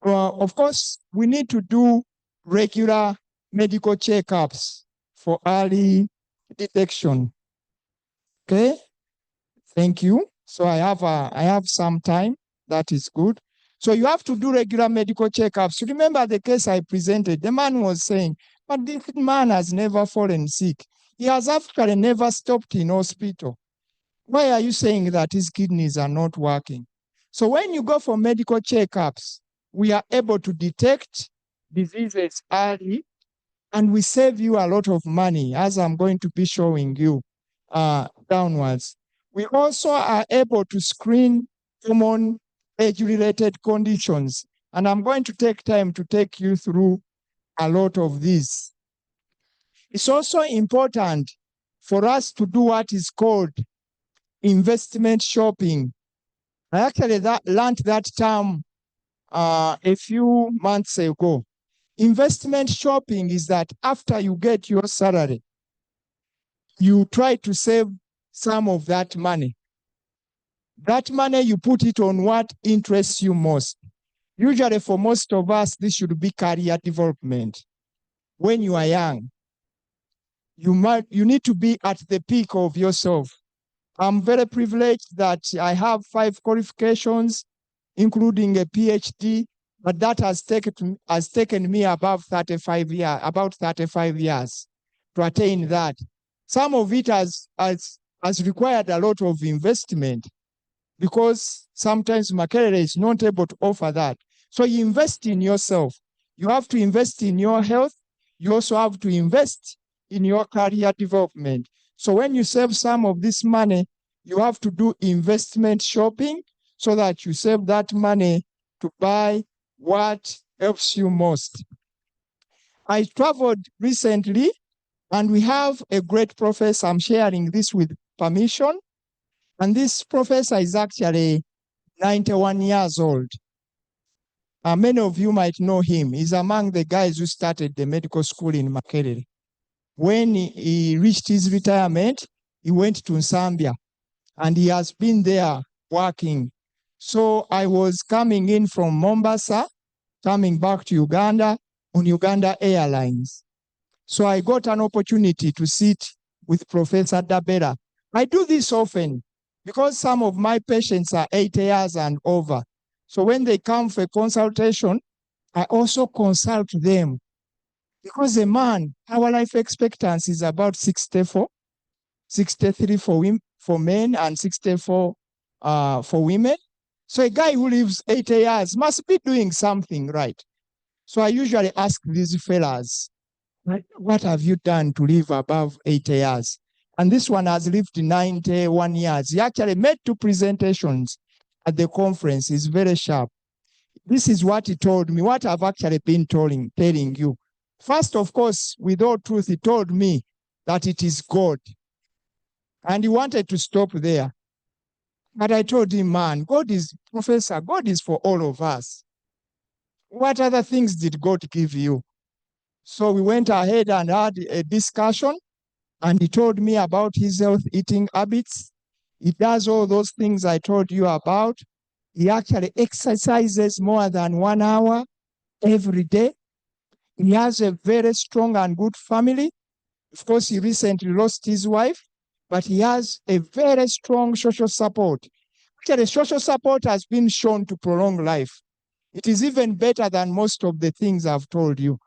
of course, we need to do regular medical checkups for early detection. Okay, thank you. So I have some time. That is good. So you have to do regular medical checkups. Remember the case I presented. The man was saying, but this man has never fallen sick. He has actually never stopped in hospital. Why are you saying that his kidneys are not working? So when you go for medical checkups, we are able to detect diseases early, and we save you a lot of money, as I'm going to be showing you downwards. We also are able to screen common age-related conditions, and I'm going to take time to take you through a lot of these. It's also important for us to do what is called investment shopping. I actually learned that term a few months ago. Investment shopping is that after you get your salary, you try to save some of that money. That money, you put it on what interests you most. Usually for most of us, this should be career development. When you are young, you need to be at the peak of yourself. I'm very privileged that I have 5 qualifications, including a PhD, but that has taken me about 35 years to attain that. Some of it has required a lot of investment because sometimes Makerere is not able to offer that. So you invest in yourself. You have to invest in your health. You also have to invest in your career development. So when you save some of this money, you have to do investment shopping so that you save that money to buy what helps you most. I traveled recently and we have a great professor. I'm sharing this with permission. And this professor is actually 91 years old. Many of you might know him. He's among the guys who started the medical school in Makerere. When he reached his retirement, he went to Zambia and he has been there working. So I was coming in from Mombasa, coming back to Uganda on Uganda Airlines. So I got an opportunity to sit with Professor Dabera. I do this often because some of my patients are 80 years and over. So when they come for a consultation, I also consult them. Because a man, our life expectancy is about 64, 63 for men and 64 for women. So a guy who lives 80 years must be doing something right. So I usually ask these fellas, what have you done to live above 80 years? And this one has lived 91 years. He actually made 2 presentations at the conference. He's very sharp. This is what he told me, what I've actually been telling you. First, of course, with all truth, he told me that it is God. And he wanted to stop there. But I told him, man, Professor, God is for all of us. What other things did God give you? So we went ahead and had a discussion, and he told me about his health eating habits. He does all those things I told you about. He actually exercises more than 1 hour every day. He has a very strong and good family. Of course, he recently lost his wife, but he has a very strong social support. Actually, social support has been shown to prolong life. It is even better than most of the things I've told you.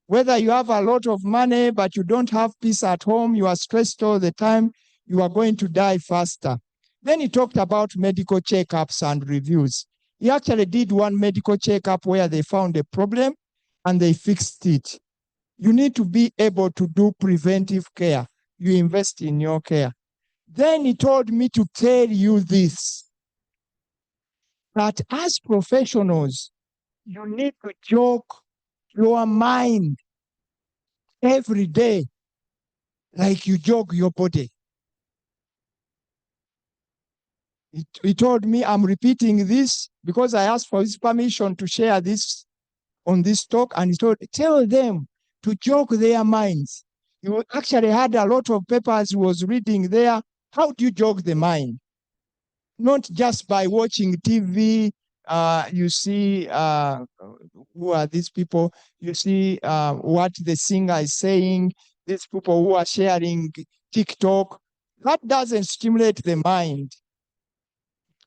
Whether you have a lot of money, but you don't have peace at home, you are stressed all the time, you are going to die faster. Then he talked about medical checkups and reviews. He actually did 1 medical checkup where they found a problem and they fixed it. You need to be able to do preventive care. You invest in your care. Then he told me to tell you this, that as professionals, you need to jog your mind every day like you jog your body. He told me, I'm repeating this because I asked for his permission to share this on this talk, and he told, tell them to jog their minds. You actually had a lot of papers he was reading there. How do you jog the mind? Not just by watching TV. You see, who are these people? You see what the singer is saying. These people who are sharing TikTok. That doesn't stimulate the mind.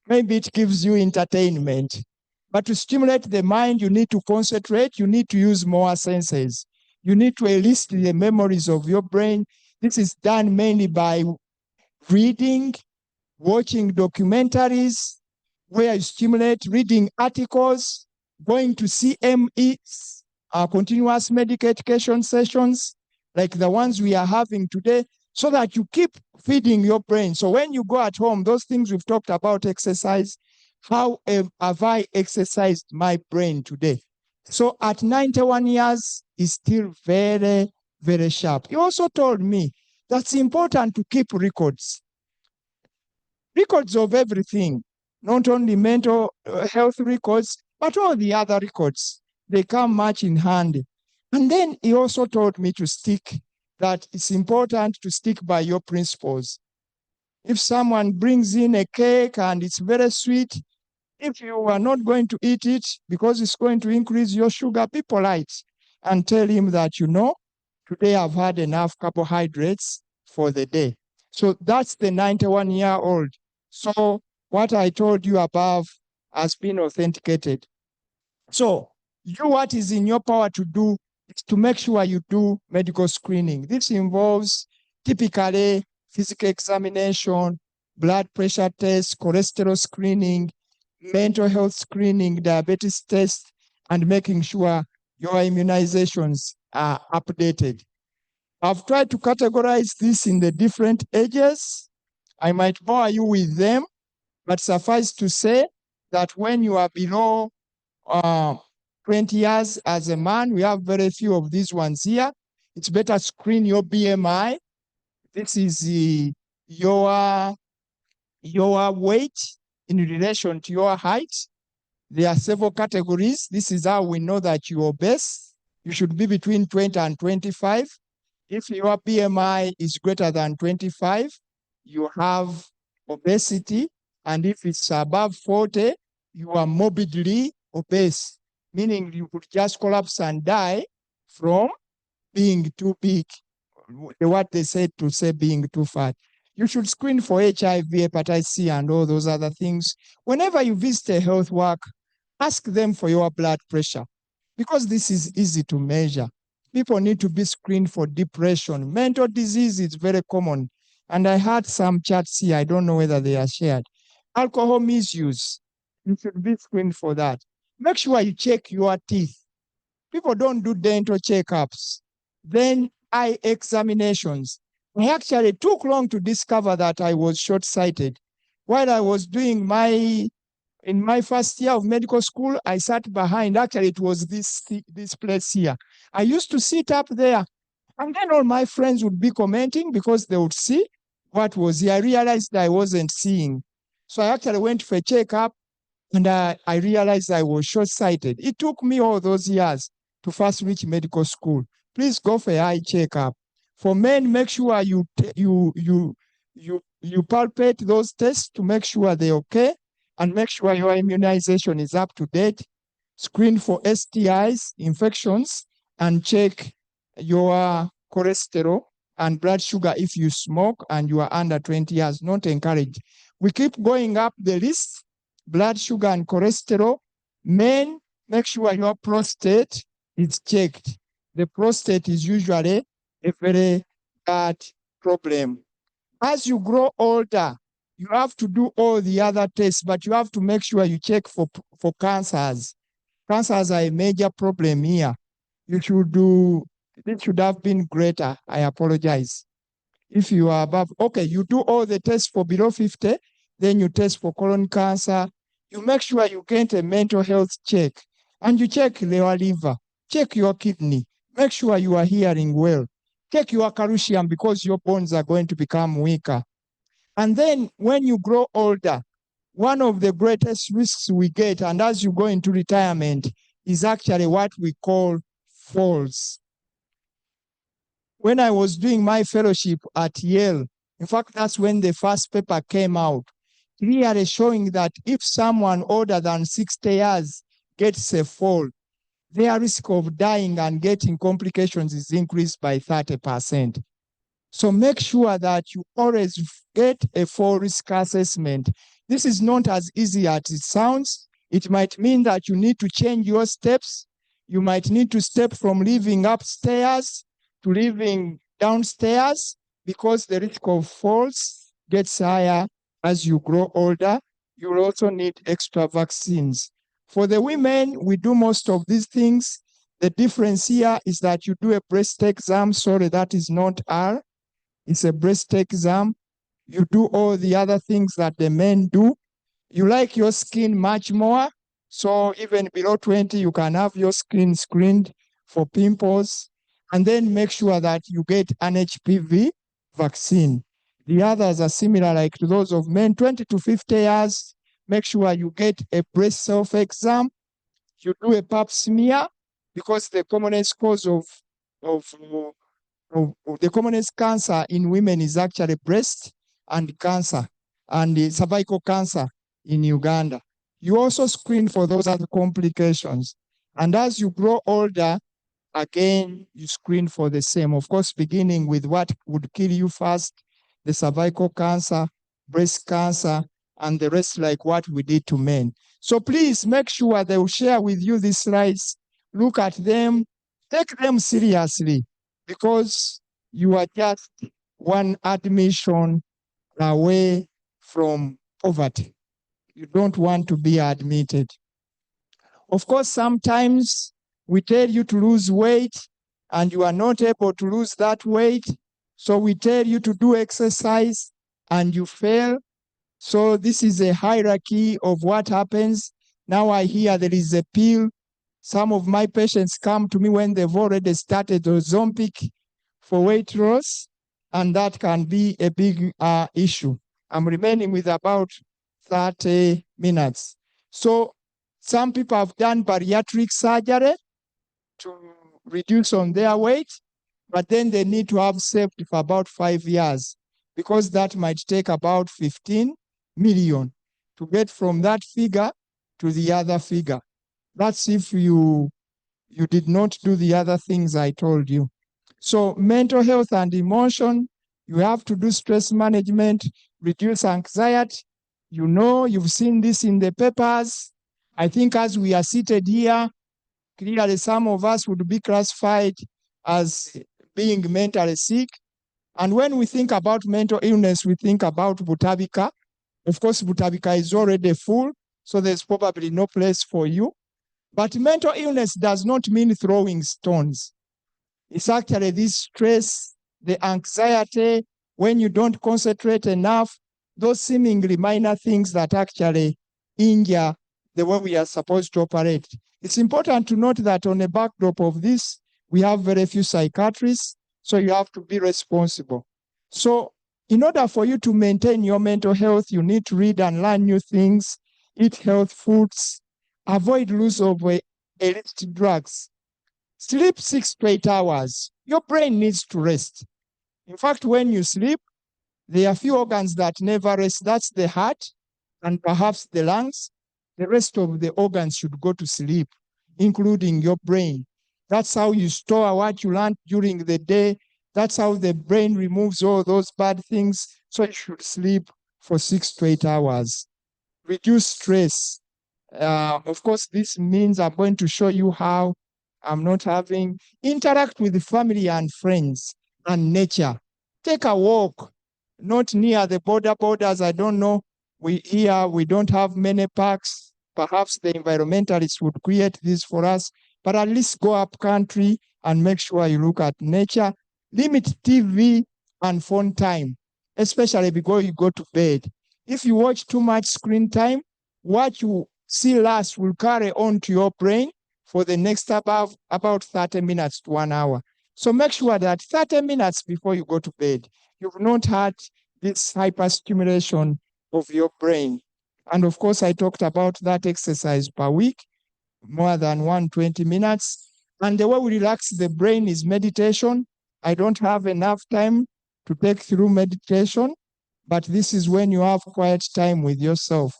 Maybe it gives you entertainment. But to stimulate the mind, you need to concentrate. You need to use more senses. You need to elicit the memories of your brain. This is done mainly by reading, watching documentaries, where you stimulate, reading articles, going to CMEs, continuous medical education sessions, like the ones we are having today, so that you keep feeding your brain. So when you go at home, those things we've talked about, exercise, how have I exercised my brain today? So at 91 years, is still very, very sharp. He also told me that's important to keep records of everything, not only mental health records, but all the other records. They come much in handy. And then he also told me to stick, that it's important to stick by your principles. If someone brings in a cake and it's very sweet, if you are not going to eat it because it's going to increase your sugar, be polite and tell him that, you know, today I've had enough carbohydrates for the day. So that's the 91-year-old. So what I told you above has been authenticated. So what is in your power to do is to make sure you do medical screening. This involves typically physical examination, blood pressure tests, cholesterol screening, mental health screening, diabetes test, and making sure your immunizations are updated. I've tried to categorize this in the different ages. I might bore you with them, but suffice to say that when you are below 20 years as a man, we have very few of these ones here. It's better screen your BMI. This is your weight in relation to your height. There are several categories. This is how we know that you're obese. You should be between 20 and 25. If your BMI is greater than 25, you have obesity. And if it's above 40, you are morbidly obese, meaning you could just collapse and die from being too big, what they said to say being too fat. You should screen for HIV, hepatitis C, and all those other things. Whenever you visit a health worker, ask them for your blood pressure, because this is easy to measure. People need to be screened for depression. Mental disease is very common. And I had some charts here. I don't know whether they are shared. Alcohol misuse. You should be screened for that. Make sure you check your teeth. People don't do dental checkups. Then eye examinations. I actually took long to discover that I was short-sighted. While I was doing in my first year of medical school, I sat behind. Actually, it was this place here. I used to sit up there, and then all my friends would be commenting because they would see what was here. I realized I wasn't seeing. So I actually went for a checkup, and I realized I was short-sighted. It took me all those years to first reach medical school. Please go for an eye checkup. For men, make sure you palpate those tests to make sure they're okay, and make sure your immunization is up to date. Screen for STIs, infections, and check your cholesterol and blood sugar if you smoke and you are under 20 years. Not encouraged. We keep going up the list. Blood sugar and cholesterol. Men, make sure your prostate is checked. The prostate is usually a very bad problem. As you grow older, you have to do all the other tests, but you have to make sure you check for cancers. Cancers are a major problem here. This should have been greater. I apologize. If you are above, okay, you do all the tests for below 50, then you test for colon cancer. You make sure you get a mental health check, and you check your liver, check your kidney, make sure you are hearing well, check your calcium because your bones are going to become weaker. And then when you grow older, one of the greatest risks we get, and as you go into retirement, is actually what we call falls. When I was doing my fellowship at Yale, in fact, that's when the first paper came out, clearly showing that if someone older than 60 years gets a fall, their risk of dying and getting complications is increased by 30%. So make sure that you always get a fall risk assessment. This is not as easy as it sounds. It might mean that you need to change your steps. You might need to step from living upstairs to living downstairs because the risk of falls gets higher as you grow older. You will also need extra vaccines. For the women, we do most of these things. The difference here is that you do a breast exam. Sorry, that is not R. It's a breast exam. You do all the other things that the men do. You like your skin much more. So even below 20, you can have your skin screened for pimples. and then make sure that you get an HPV vaccine. The others are similar, like to those of men 20 to 50 years. Make sure you get a breast self-exam. You do a pap smear, because the commonest cause of the commonest cancer in women is actually breast and cancer and cervical cancer in Uganda. You also screen for those other complications. And as you grow older, again, you screen for the same. Of course, beginning with what would kill you first, the cervical cancer, breast cancer, and the rest, like what we did to men. So please make sure they will share with you these slides. Look at them, take them seriously, because you are just one admission away from poverty. You don't want to be admitted. Of course, sometimes we tell you to lose weight and you are not able to lose that weight. So we tell you to do exercise and you fail. So this is a hierarchy of what happens. Now I hear there is a pill. Some of my patients come to me when they've already started Ozempic for weight loss, and that can be a big issue. I'm remaining with about 30 minutes. So some people have done bariatric surgery to reduce on their weight, but then they need to have saved for about 5 years, because that might take about 15 million to get from that figure to the other figure. That's if you did not do the other things I told you. So mental health and emotion, you have to do stress management, reduce anxiety. You know, you've seen this in the papers. I think as we are seated here, clearly some of us would be classified as being mentally sick. And when we think about mental illness, we think about Butabika. Of course, Butabika is already full, so there's probably no place for you. But mental illness does not mean throwing stones. It's actually this stress, the anxiety, when you don't concentrate enough, those seemingly minor things that actually injure the way we are supposed to operate. It's important to note that on the backdrop of this, we have very few psychiatrists, so you have to be responsible. So in order for you to maintain your mental health, you need to read and learn new things, eat health foods, avoid use of illicit drugs. Sleep 6 to 8 hours. Your brain needs to rest. In fact, when you sleep, there are few organs that never rest. That's the heart and perhaps the lungs. The rest of the organs should go to sleep, including your brain. That's how you store what you learned during the day. That's how the brain removes all those bad things. So you should sleep for 6 to 8 hours. Reduce stress. Of course, this means I'm going to show you how I'm not having. Interact with the family and friends and nature. Take a walk, not near the borders. I don't know. We don't have many parks. Perhaps the environmentalists would create this for us, but at least go up country and make sure you look at nature. Limit TV and phone time, especially before you go to bed. If you watch too much screen time, what you see last will carry on to your brain for the next about 30 minutes to 1 hour. So make sure that 30 minutes before you go to bed, you've not had this hyperstimulation of your brain. And of course, I talked about that exercise per week, more than 120 minutes. And the way we relax the brain is meditation. I don't have enough time to take through meditation, but this is when you have quiet time with yourself.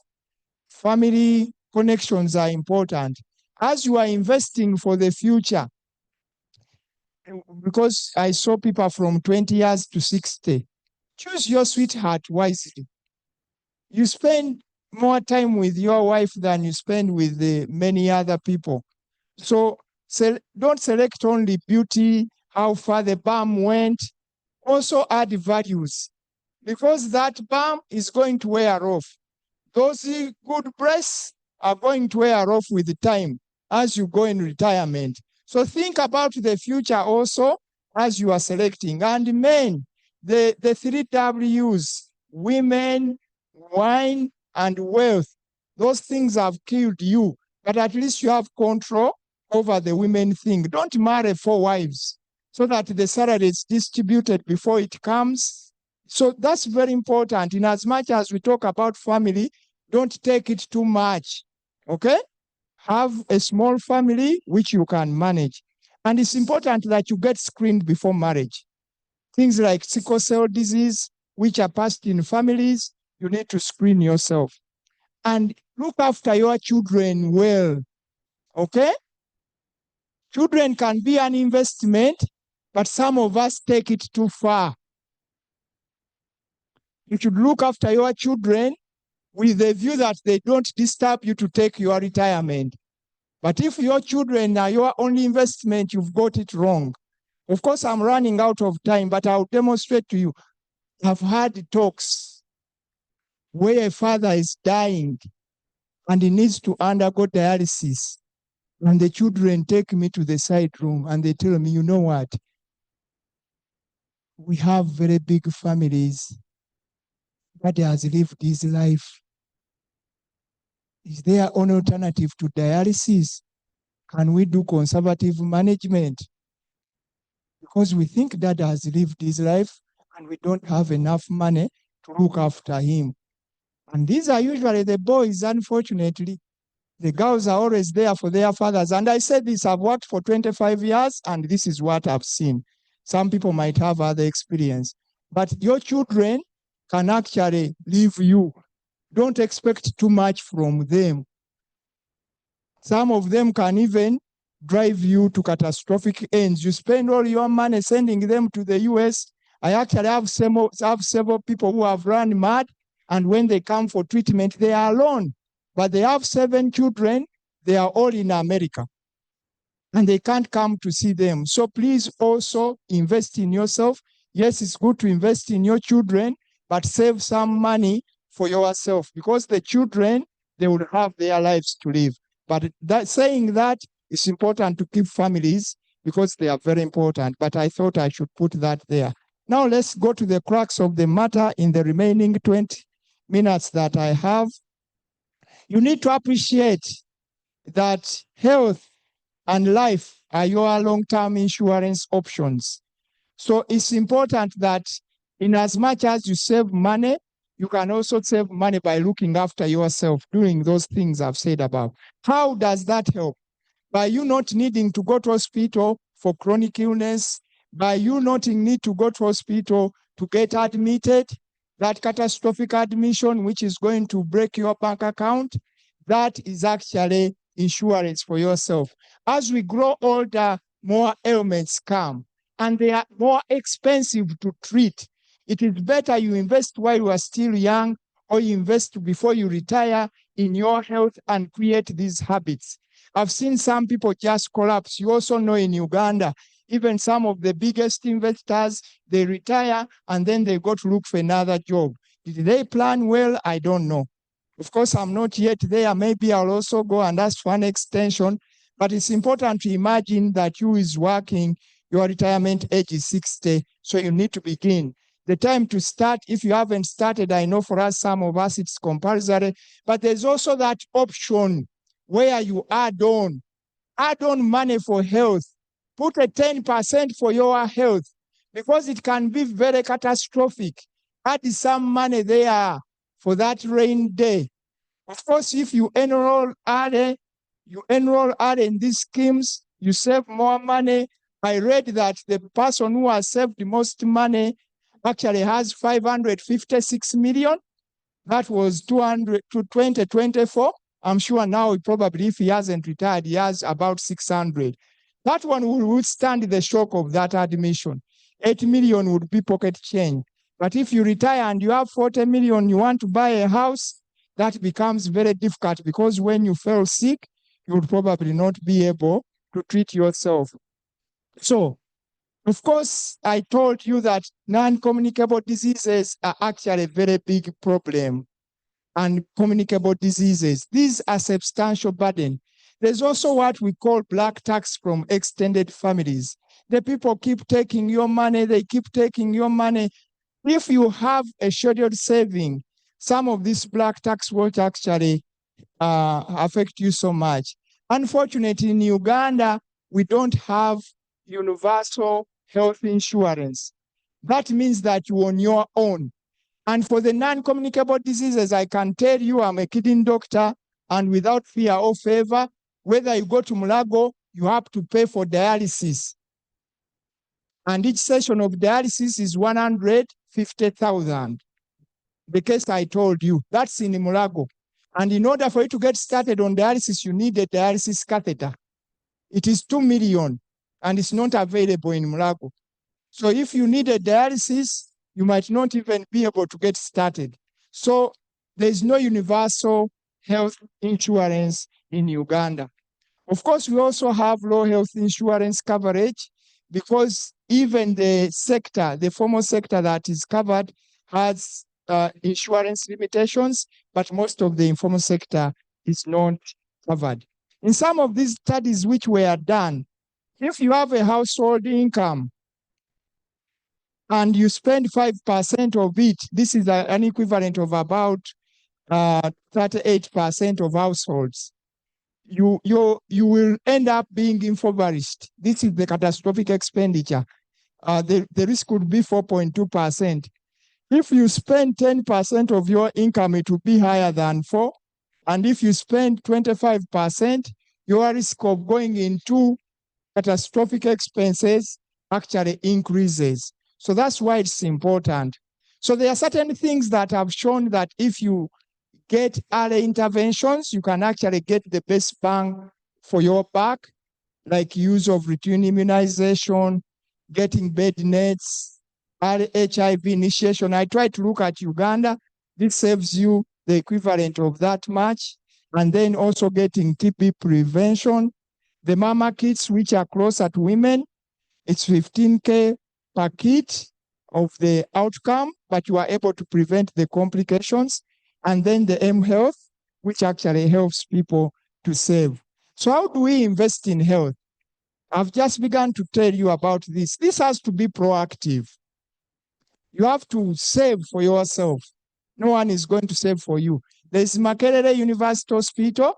Family connections are important. As you are investing for the future, because I saw people from 20 years to 60, choose your sweetheart wisely. You spend more time with your wife than you spend with the many other people. So don't select only beauty, how far the bum went. Also add values, because that bum is going to wear off. Those good breasts are going to wear off with the time as you go in retirement. So think about the future also as you are selecting. And men, the 3 W's, women, wine, and wealth. Those things have killed you, but at least you have control over the women thing. Don't marry 4 wives. so that the salary is distributed before it comes. So that's very important. In as much as we talk about family, don't take it too much, okay? Have a small family which you can manage. And it's important that you get screened before marriage. Things like sickle cell disease, which are passed in families, you need to screen yourself. And look after your children well, okay? Children can be an investment, but some of us take it too far. You should look after your children with the view that they don't disturb you to take your retirement. But if your children are your only investment, you've got it wrong. Of course, I'm running out of time, but I'll demonstrate to you. I've had talks where a father is dying and he needs to undergo dialysis. And the children take me to the side room and they tell me, you know what? We have very big families. Daddy has lived his life. Is there an alternative to dialysis? Can we do conservative management? Because we think Dad has lived his life and we don't have enough money to look after him. And these are usually the boys, unfortunately. The girls are always there for their fathers. And I said this, I've worked for 25 years and this is what I've seen. Some people might have other experience. But your children can actually leave you. Don't expect too much from them. Some of them can even drive you to catastrophic ends. You spend all your money sending them to the US. I actually have several people who have run mad, and when they come for treatment, they are alone. But they have 7 children. They are all in America, and they can't come to see them. So please also invest in yourself. Yes, it's good to invest in your children, but save some money for yourself, because the children, they will have their lives to live. But saying that, it's important to keep families because they are very important. But I thought I should put that there. Now let's go to the crux of the matter in the remaining 20 minutes that I have. You need to appreciate that health and life are your long-term insurance options. So it's important that in as much as you save money, you can also save money by looking after yourself, doing those things I've said about. How does that help? By you not needing to go to hospital for chronic illness, by you not need to go to hospital to get admitted, that catastrophic admission, which is going to break your bank account, that is actually insurance for yourself. As we grow older, more ailments come, and they are more expensive to treat. It is better you invest while you are still young, or you invest before you retire in your health and create these habits. I've seen some people just collapse. You also know in Uganda, even some of the biggest investors, they retire and then they go to look for another job. Did they plan well? I don't know. Of course, I'm not yet there. Maybe I'll also go and ask for an extension. But it's important to imagine that you is working, your retirement age is 60, so you need to begin. The time to start, if you haven't started, I know for us, some of us, it's compulsory, but there's also that option where you add on money for health. Put a 10% for your health, because it can be very catastrophic. Add some money there for that rain day. Of course, if you enroll early in these schemes, you save more money. I read that the person who has saved the most money actually has 556 million. That was 2024. I'm sure now probably if he hasn't retired, he has about 600. That one will withstand the shock of that admission. 8 million would be pocket change. But if you retire and you have 40 million, you want to buy a house, that becomes very difficult, because when you fell sick, you would probably not be able to treat yourself. So, of course, I told you that non-communicable diseases are actually a very big problem. And communicable diseases, these are substantial burden. There's also what we call black tax from extended families. The people keep taking your money, they keep taking your money. If you have a scheduled saving, some of this black tax won't actually affect you so much. Unfortunately, in Uganda, we don't have universal health insurance. That means that you're on your own. And for the non-communicable diseases, I can tell you I'm a kidney doctor, and without fear or favor, whether you go to Mulago, you have to pay for dialysis. And each session of dialysis is 150,000. The case I told you, that's in Mulago. And in order for you to get started on dialysis, you need a dialysis catheter. It is 2 million, and it's not available in Mulago. So if you need a dialysis, you might not even be able to get started. So there's no universal health insurance in Uganda. Of course, we also have low health insurance coverage, because even the sector, the formal sector that is covered, has insurance limitations, but most of the informal sector is not covered. In some of these studies which were done, if you have a household income and you spend 5% of it, this is an equivalent of about 38% of households, you will end up being impoverished. This is the catastrophic expenditure. The risk could be 4.2%. If you spend 10% of your income, it will be higher than 4. And if you spend 25%, your risk of going into catastrophic expenses actually increases. So that's why it's important. So there are certain things that have shown that if you get early interventions, you can actually get the best bang for your buck, like use of routine immunization, getting bed nets, early HIV initiation. I try to look at Uganda. This saves you the equivalent of that much. And then also getting TB prevention. The mama kits, which are closer to women, it's 15K per kit of the outcome, but you are able to prevent the complications. And then the M Health, which actually helps people to save. So how do we invest in health? I've just begun to tell you about this. This has to be proactive. You have to save for yourself. No one is going to save for you. There's Makerere University Hospital,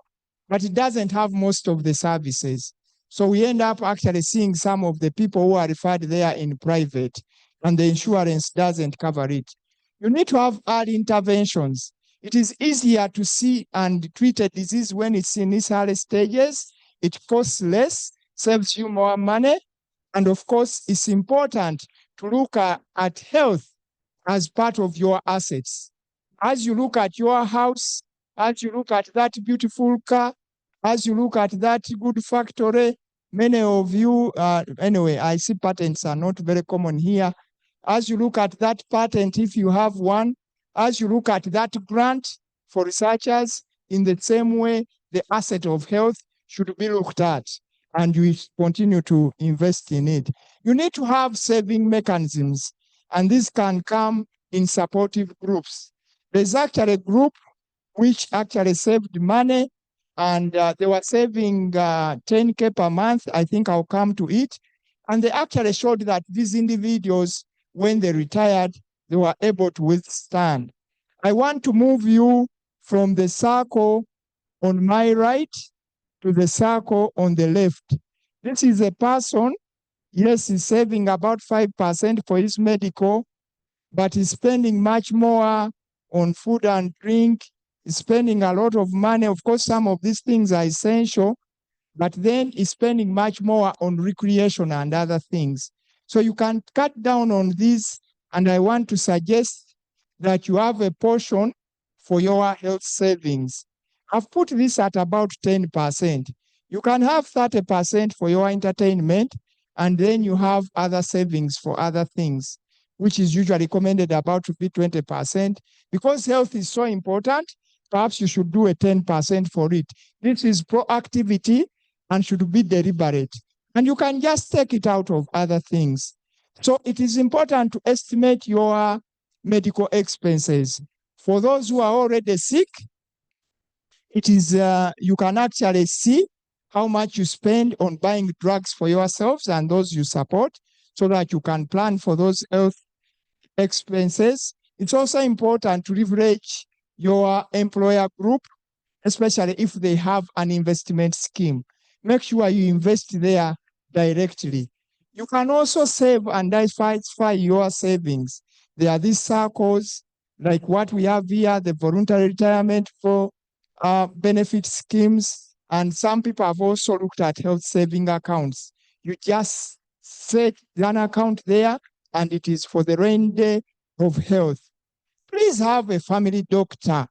but it doesn't have most of the services. So we end up actually seeing some of the people who are referred there in private, and the insurance doesn't cover it. You need to have early interventions. It is easier to see and treat a disease when it's in its early stages. It costs less, saves you more money. And of course, it's important to look at health as part of your assets. As you look at your house, as you look at that beautiful car, as you look at that good factory, many of you, anyway, I see patents are not very common here. As you look at that patent, if you have one, as you look at that grant for researchers, in the same way, the asset of health should be looked at, and you continue to invest in it. You need to have saving mechanisms, and this can come in supportive groups. There's actually a group which actually saved money, and they were saving 10K per month. I think I'll come to it. And they actually showed that these individuals, when they retired, they were able to withstand. I want to move you from the circle on my right to the circle on the left. This is a person, yes, he's saving about 5% for his medical, but he's spending much more on food and drink. He's spending a lot of money. Of course, some of these things are essential, but then he's spending much more on recreation and other things. So you can cut down on this, and I want to suggest that you have a portion for your health savings. I've put this at about 10%. You can have 30% for your entertainment, and then you have other savings for other things, which is usually recommended about to be 20%. Because health is so important, perhaps you should do a 10% for it. This is proactivity and should be deliberate. And you can just take it out of other things. So it is important to estimate your medical expenses. For those who are already sick, it is you can actually see how much you spend on buying drugs for yourselves and those you support, so that you can plan for those health expenses. It's also important to leverage your employer group, especially if they have an investment scheme. Make sure you invest there directly. You can also save and diversify your savings. There are these circles like what we have here, the voluntary retirement for benefit schemes. And some people have also looked at health saving accounts. You just set an account there and it is for the rainy day of health. Please have a family doctor.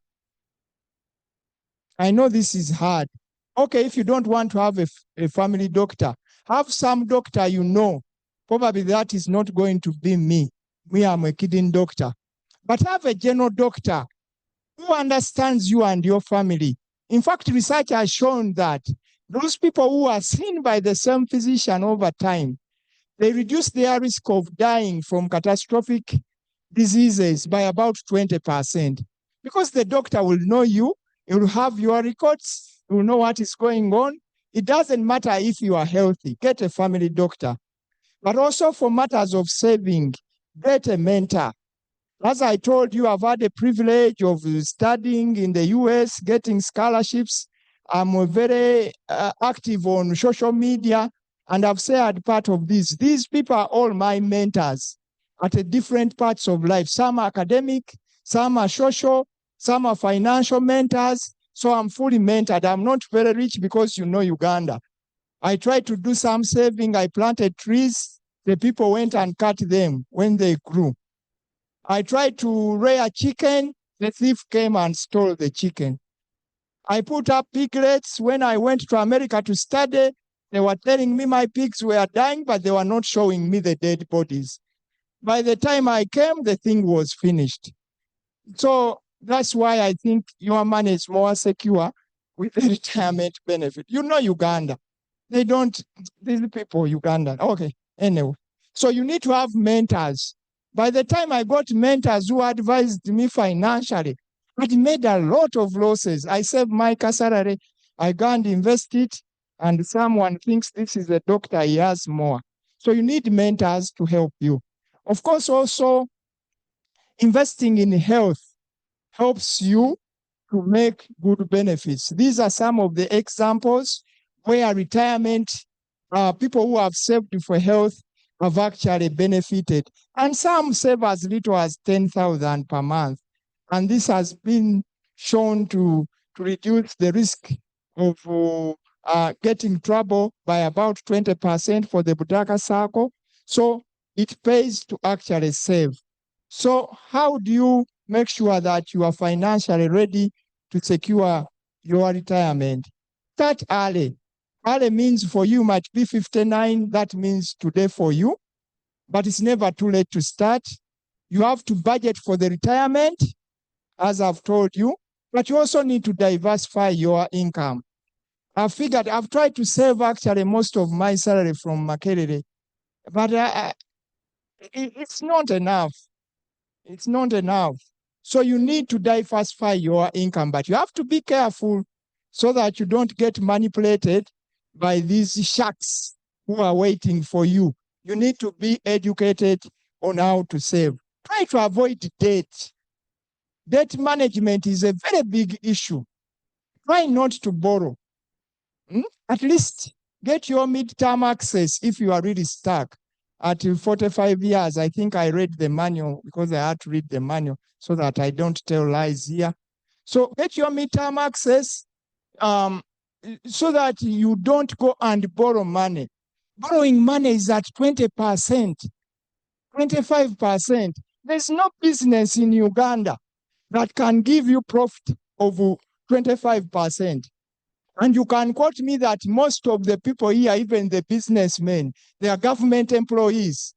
I know this is hard. Okay, if you don't want to have a family doctor, have some doctor you know. Probably that is not going to be me. Me, I'm a kidney doctor. But have a general doctor who understands you and your family. In fact, research has shown that those people who are seen by the same physician over time, they reduce their risk of dying from catastrophic diseases by about 20%. Because the doctor will know you, he will have your records, he will know what is going on. It doesn't matter if you are healthy, get a family doctor. But also for matters of saving, get a mentor. As I told you, I've had the privilege of studying in the US, getting scholarships. I'm very active on social media, and I've shared part of this. These people are all my mentors at different parts of life. Some are academic, some are social, some are financial mentors. So I'm fully mentored. I'm not very rich because you know Uganda. I tried to do some saving. I planted trees. The people went and cut them when they grew. I tried to rear chicken. The thief came and stole the chicken. I put up piglets. When I went to America to study, they were telling me my pigs were dying, but they were not showing me the dead bodies. By the time I came, the thing was finished. So that's why I think your money is more secure with the retirement benefit. You know Uganda. They don't, these people, Uganda. Okay, anyway. So you need to have mentors. By the time I got mentors who advised me financially, I made a lot of losses. I saved my salary, I go and invest it, and someone thinks this is a doctor, he has more. So you need mentors to help you. Of course, also investing in health helps you to make good benefits. These are some of the examples where retirement, people who have saved for health have actually benefited. And some save as little as 10,000 per month. And this has been shown to reduce the risk of getting trouble by about 20% for the Budaka circle. So it pays to actually save. So how do you make sure that you are financially ready to secure your retirement? Start early. Early means for you might be 59. That means today for you. But it's never too late to start. You have to budget for the retirement, as I've told you, but you also need to diversify your income. I've tried to save actually most of my salary from Makerere, but it's not enough. It's not enough. So you need to diversify your income, but you have to be careful so that you don't get manipulated by these sharks who are waiting for you. You need to be educated on how to save. Try to avoid debt. Debt management is a very big issue. Try not to borrow. At least get your midterm access if you are really stuck. At 45 years, I think I read the manual because I had to read the manual so that I don't tell lies here. So get your midterm access so that you don't go and borrow money. Borrowing money is at 20%, 25%. There's no business in Uganda that can give you profit of 25%. And you can quote me that most of the people here, even the businessmen, they are government employees.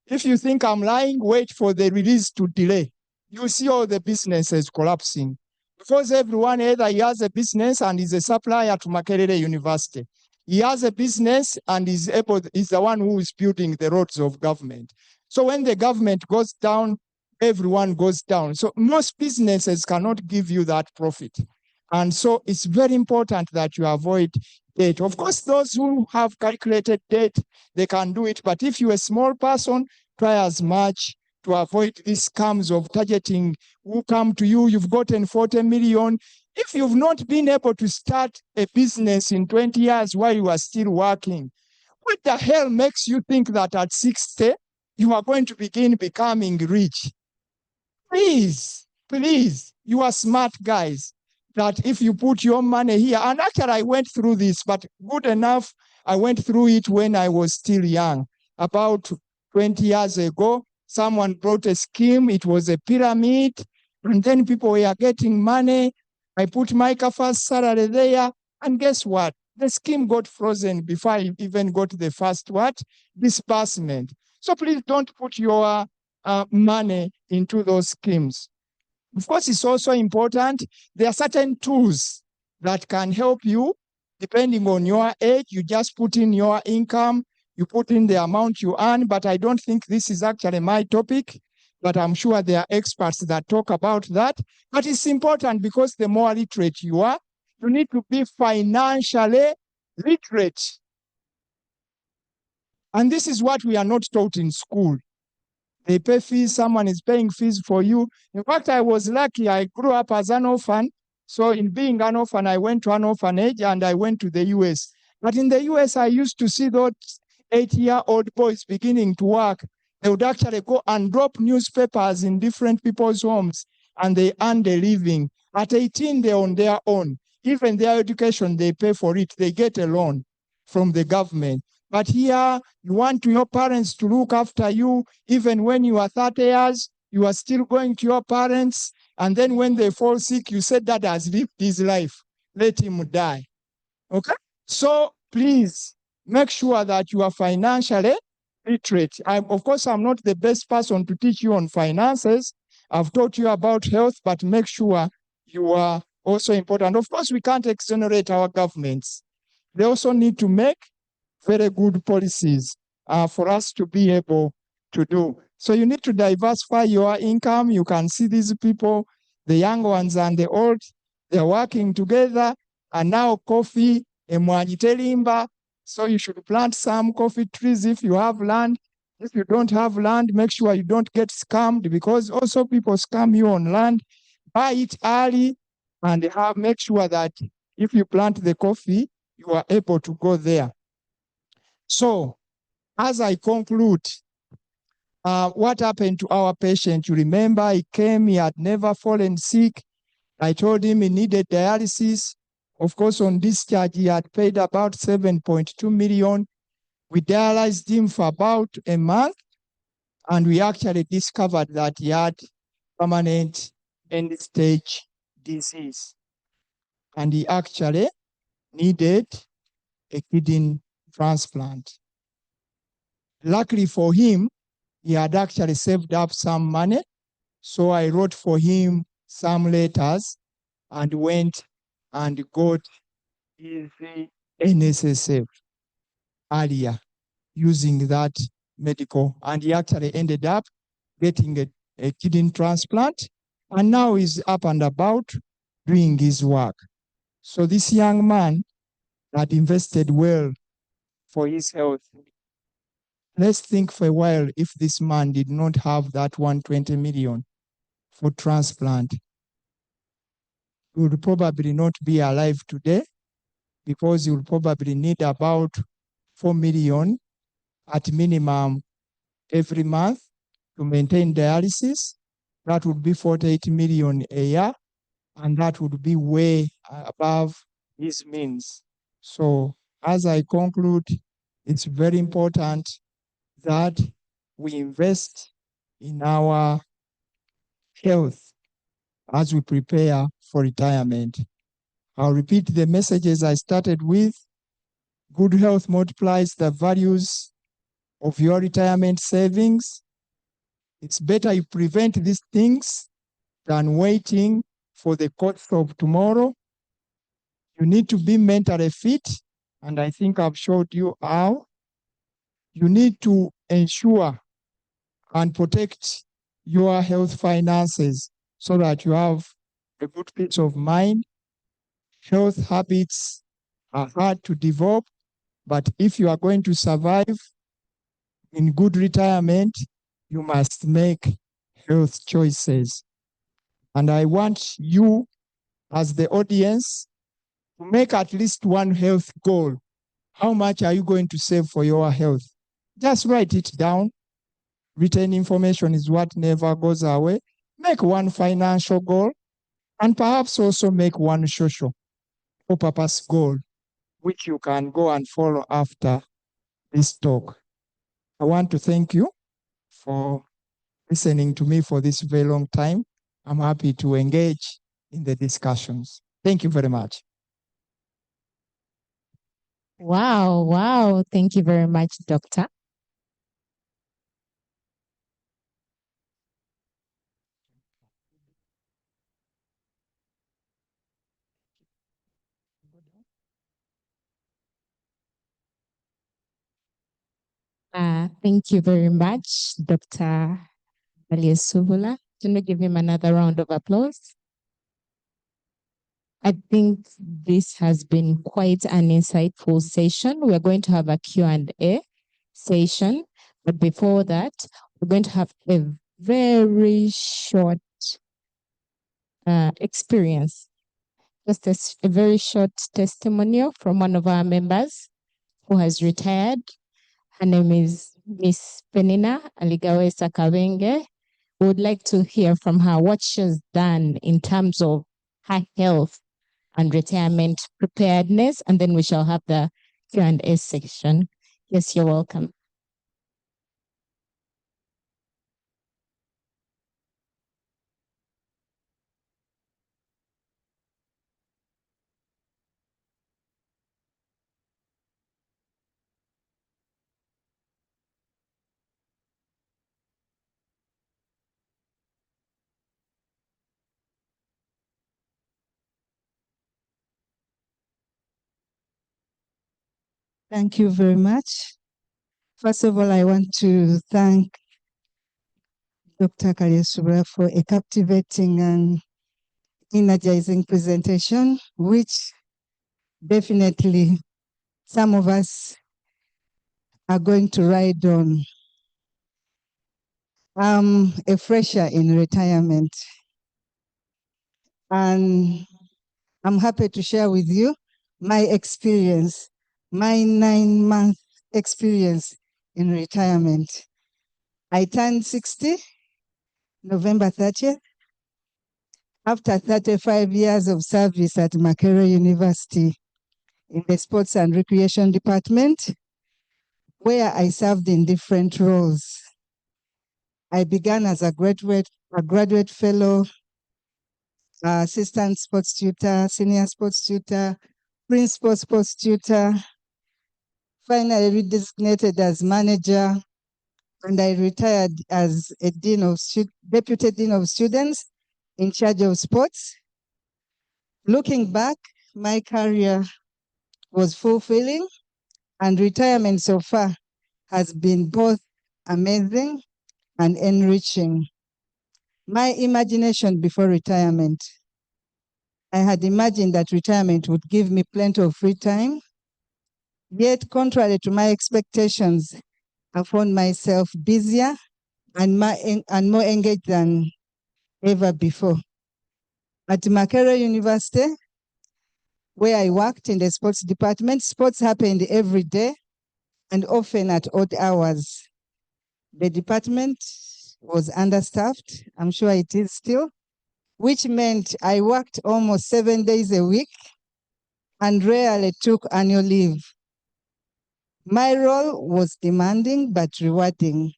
If you think I'm lying, wait for the release to delay. You see all the businesses collapsing. Because everyone either he has a business and is a supplier to Makerere University. He has a business and is the one who is building the roads of government. So when the government goes down, everyone goes down. So most businesses cannot give you that profit. And so it's very important that you avoid debt. Of course, those who have calculated debt, they can do it. But if you're a small person, try as much to avoid these scams of targeting who come to you. You've gotten 40 million. If you've not been able to start a business in 20 years while you are still working, What the hell makes you think that at 60, you are going to begin becoming rich? Please, please, you are smart guys, that if you put your money here, and actually I went through this, but good enough, I went through it when I was still young. About 20 years ago, someone brought a scheme. It was a pyramid, and then people were getting money. I put my first salary there, and guess what? The scheme got frozen before I even got the first what? Disbursement. So please don't put your money into those schemes. Of course, it's also important. There are certain tools that can help you depending on your age. You just put in your income, you put in the amount you earn, but I don't think this is actually my topic, but I'm sure there are experts that talk about that. But it's important because the more literate you are, you need to be financially literate. And this is what we are not taught in school. They pay fees, someone is paying fees for you. In fact, I was lucky. I grew up as an orphan. So in being an orphan, I went to an orphanage and I went to the US. But in the US, I used to see those 8-year-old boys beginning to work. They would actually go and drop newspapers in different people's homes and they earn a living. At 18, they're on their own. Even their education, they pay for it. They get a loan from the government. But here, you want your parents to look after you. Even when you are 30 years, you are still going to your parents. And then when they fall sick, you say, Dad has lived his life. Let him die. Okay? So please, make sure that you are financially literate. Of course, I'm not the best person to teach you on finances. I've taught you about health, but make sure you are also important. Of course, we can't exonerate our governments. They also need to make very good policies for us to be able to do. So you need to diversify your income. You can see these people, the young ones and the old, they're working together. And now coffee, emwanyitelimba. So you should plant some coffee trees if you have land. If you don't have land, make sure you don't get scammed, because also people scam you on land. Buy it early and make sure that if you plant the coffee, you are able to go there. So, as I conclude, what happened to our patient? You remember, he came, he had never fallen sick. I told him he needed dialysis. Of course, on discharge, he had paid about 7.2 million. We dialyzed him for about a month, and we actually discovered that he had permanent end-stage disease. And he actually needed a kidney transplant. Luckily for him, he had actually saved up some money. So I wrote for him some letters and went and got his NSSF earlier using that medical. And he actually ended up getting a kidney transplant. And now he's up and about doing his work. So this young man had invested well for his health. Let's think for a while, if this man did not have that 120 million for transplant, he would probably not be alive today, because he would probably need about 4 million at minimum every month to maintain dialysis. That would be 48 million a year, and that would be way above his means. So as I conclude, it's very important that we invest in our health as we prepare for retirement. I'll repeat the messages I started with. Good health multiplies the values of your retirement savings. It's better you prevent these things than waiting for the cost of tomorrow. You need to be mentally fit, and I think I've showed you how. You need to ensure and protect your health finances so that you have a good peace of mind. Health habits are hard to develop, but if you are going to survive in good retirement, you must make health choices. And I want you, as the audience, to make at least one health goal How much are you going to save for your health? Just write it down. Written information is what never goes away. Make one financial goal and perhaps also make one social or purpose goal, which you can go and follow after this talk. I want to thank you for listening to me for this very long time. I'm happy to engage in the discussions. Thank you very much. Wow, wow. Thank you very much, Doctor. Thank you very much, Dr. Kalyasumula. Can we give him another round of applause? I think this has been quite an insightful session. We're going to have a Q&A session, but before that, we're going to have a very short experience, just a very short testimonial from one of our members who has retired. Her name is Miss Peninnah Aligaweesa Kabenge. We would like to hear from her what she's done in terms of her health and retirement preparedness, and then we shall have the Q&A section. Yes, you're welcome. Thank you very much. First of all, I want to thank Dr. Kalyasumula for a captivating and energizing presentation, which definitely some of us are going to ride on. I'm a fresher in retirement, and I'm happy to share with you my experience, my 9-month experience in retirement. I turned 60, November 30th, after 35 years of service at Makerere University in the Sports and Recreation Department, where I served in different roles. I began as a graduate fellow, assistant sports tutor, senior sports tutor, principal sports tutor, finally designated as manager, and I retired as a deputy dean of students in charge of sports. Looking back, my career was fulfilling, and retirement so far has been both amazing and enriching. My imagination before retirement, I had imagined that retirement would give me plenty of free time. Yet, contrary to my expectations, I found myself busier and more engaged than ever before. At Makerere University, where I worked in the sports department, sports happened every day and often at odd hours. The department was understaffed, I'm sure it is still, which meant I worked almost 7 days a week and rarely took annual leave. My role was demanding but rewarding,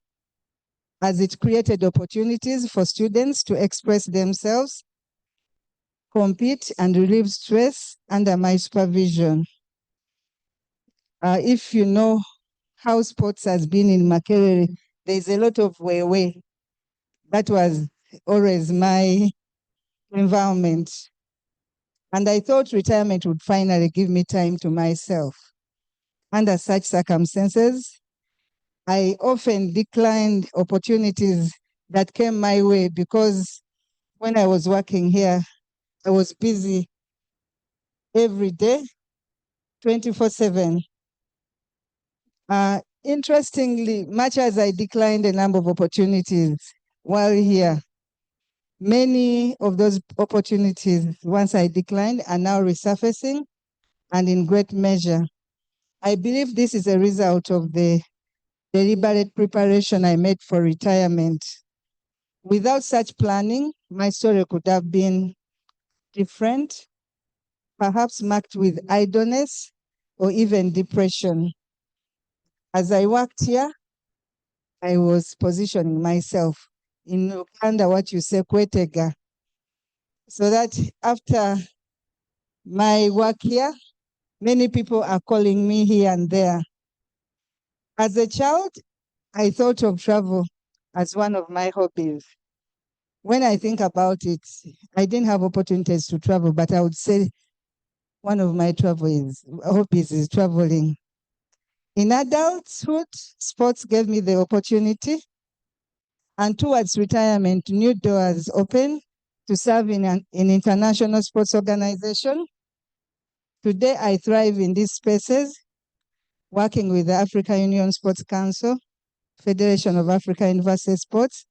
as it created opportunities for students to express themselves, compete, and relieve stress under my supervision. If you know how sports has been in Makerere, there's a lot of way. That was always my environment. And I thought retirement would finally give me time to myself. Under such circumstances, I often declined opportunities that came my way because when I was working here, I was busy every day, 24/7. Interestingly, much as I declined a number of opportunities while here, many of those opportunities, once I declined, are now resurfacing, and in great measure, I believe this is a result of the deliberate preparation I made for retirement. Without such planning, my story could have been different, perhaps marked with idleness or even depression. As I worked here, I was positioning myself in Uganda, what you say, kwetega, so that after my work here, many people are calling me here and there. As a child, I thought of travel as one of my hobbies. When I think about it, I didn't have opportunities to travel, but I would say one of my hobbies is traveling. In adulthood, sports gave me the opportunity, and towards retirement, new doors open to serve in an international sports organization. Today, I thrive in these spaces, working with the African Union Sports Council, Federation of African University Sports,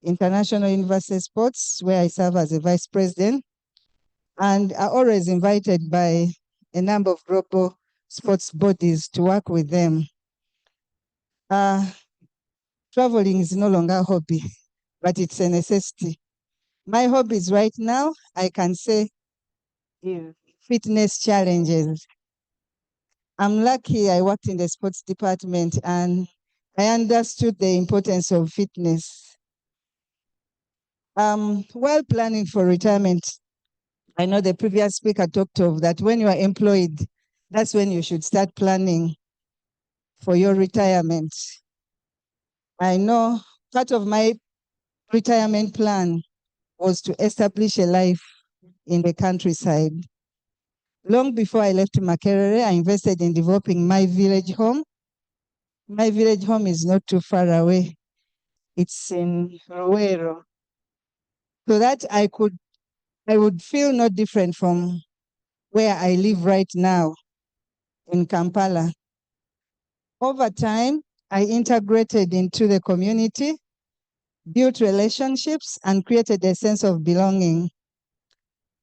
International University Sports, where I serve as a vice president, and are always invited by a number of global sports bodies to work with them. Traveling is no longer a hobby, but it's a necessity. My hobbies right now, I can say, is fitness challenges. I'm lucky I worked in the sports department and I understood the importance of fitness. While planning for retirement, I know the previous speaker talked of that when you are employed, that's when you should start planning for your retirement. I know part of my retirement plan was to establish a life in the countryside. Long before I left Makerere, I invested in developing my village home. My village home is not too far away. It's in Ruero. So that I would feel no different from where I live right now in Kampala. Over time, I integrated into the community, built relationships, and created a sense of belonging.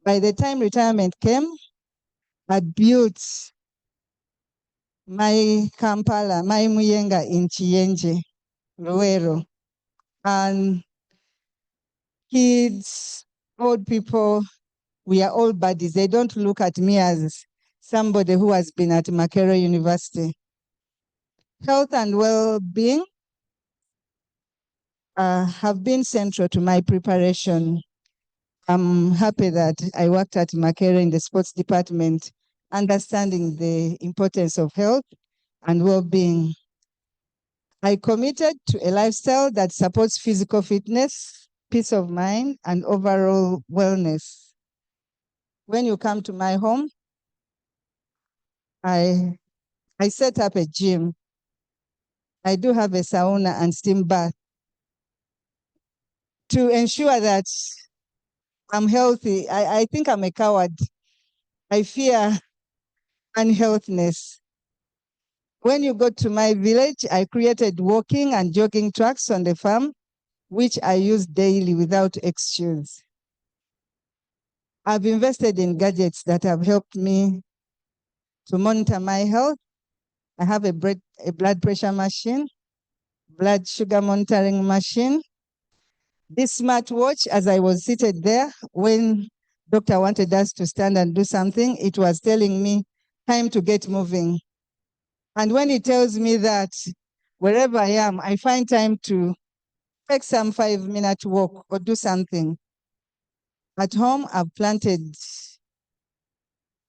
By the time retirement came, I built my Kampala, my Muyenga in Chiyenje, Ruero. And kids, old people, we are all buddies. They don't look at me as somebody who has been at Makerere University. Health and well-being have been central to my preparation. I'm happy that I worked at Makerere in the sports department, understanding the importance of health and well-being. I committed to a lifestyle that supports physical fitness, peace of mind, and overall wellness. When you come to my home, I set up a gym. I do have a sauna and steam bath to ensure that I'm healthy. I think I'm a coward. I fear unhealthiness. When you go to my village, I created walking and jogging tracks on the farm, which I use daily without excuse. I've invested in gadgets that have helped me to monitor my health. I have a blood pressure machine, blood sugar monitoring machine. This smartwatch, as I was seated there, when doctor wanted us to stand and do something, it was telling me time to get moving. And when it tells me that wherever I am, I find time to take some 5-minute walk or do something. At home, I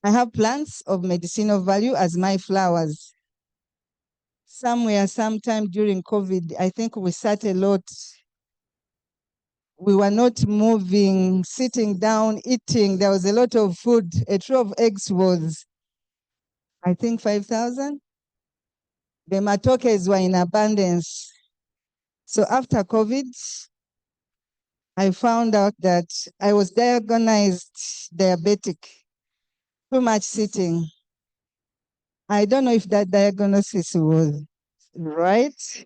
have plants of medicinal value as my flowers. Sometime during COVID, I think we sat a lot. We were not moving, sitting down, eating. There was a lot of food. A tray of eggs was, I think, 5,000. The matokes were in abundance. So after COVID, I found out that I was diagnosed diabetic, too much sitting. I don't know if that diagnosis was right,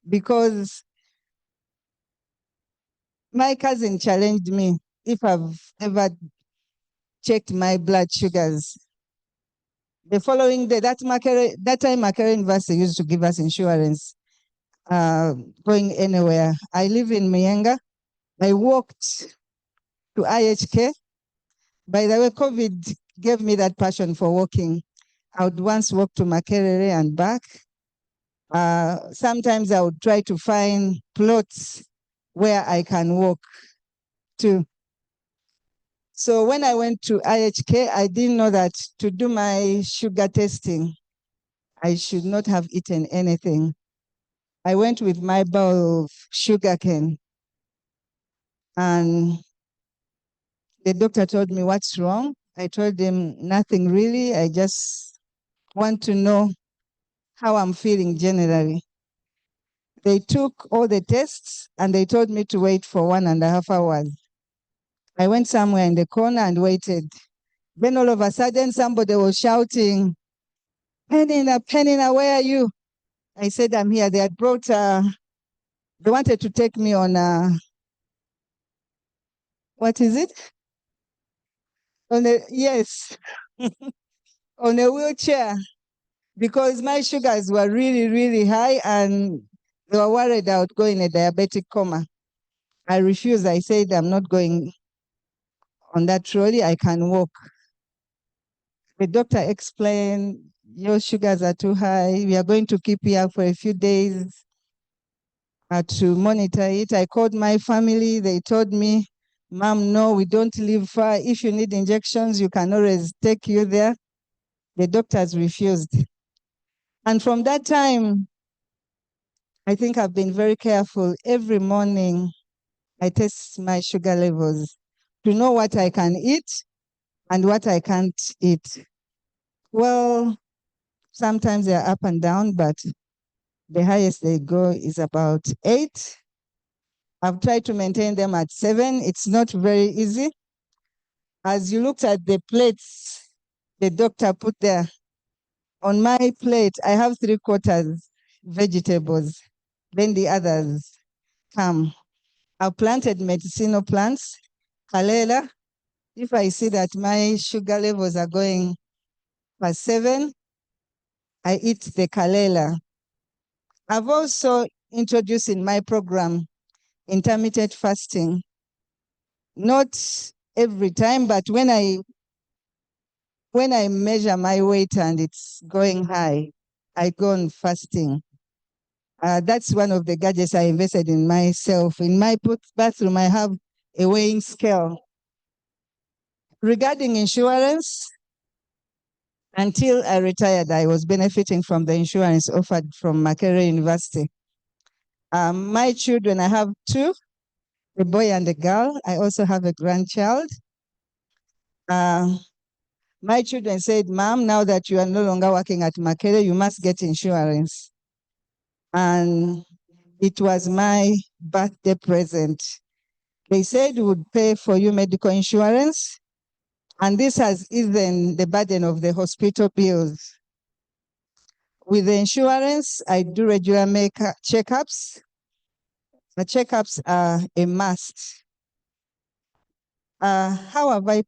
because my cousin challenged me if I've ever checked my blood sugars. The following day, that time Makerere University used to give us insurance going anywhere. I live in Mienga. I walked to IHK. By the way, COVID gave me that passion for walking. I would once walk to Makerere and back. Sometimes I would try to find plots where I can walk to. So when I went to IHK, I didn't know that to do my sugar testing, I should not have eaten anything. I went with my bowl of sugarcane, and the doctor told me, what's wrong? I told him, nothing really. I just want to know how I'm feeling generally. They took all the tests and they told me to wait for 1.5 hours. I went somewhere in the corner and waited. Then all of a sudden, somebody was shouting, Peninnah, Peninnah, where are you? I said, I'm here. They had brought, they wanted to take me on what is it? Yes, on a wheelchair, because my sugars were really, really high and they were worried I would go in a diabetic coma. I refused. I said, I'm not going on that trolley. I can walk. The doctor explained, your sugars are too high. We are going to keep you up for a few days to monitor it. I called my family. They told me, Mom, no, we don't live far. If you need injections, you can always take you there. The doctors refused. And from that time, I think I've been very careful. Every morning, I test my sugar levels to know what I can eat and what I can't eat. Well, sometimes they're up and down, but the highest they go is about 8. I've tried to maintain them at 7. It's not very easy. As you looked at the plates the doctor put there, on my plate, I have 3/4 vegetables, then the others come. I've planted medicinal plants, kalela. If I see that my sugar levels are going past 7, I eat the kalela. I've also introduced in my program intermittent fasting. Not every time, but when I measure my weight and it's going high, I go on fasting. That's one of the gadgets I invested in myself. In my bathroom, I have a weighing scale. Regarding insurance, until I retired, I was benefiting from the insurance offered from Makerere University. My children, I have 2, a boy and a girl. I also have a grandchild. My children said, Mom, now that you are no longer working at Makerere, you must get insurance. And it was my birthday present. They said we would pay for you medical insurance, and this has eased the burden of the hospital bills. With the insurance, I do regular checkups. The checkups are a must. How have I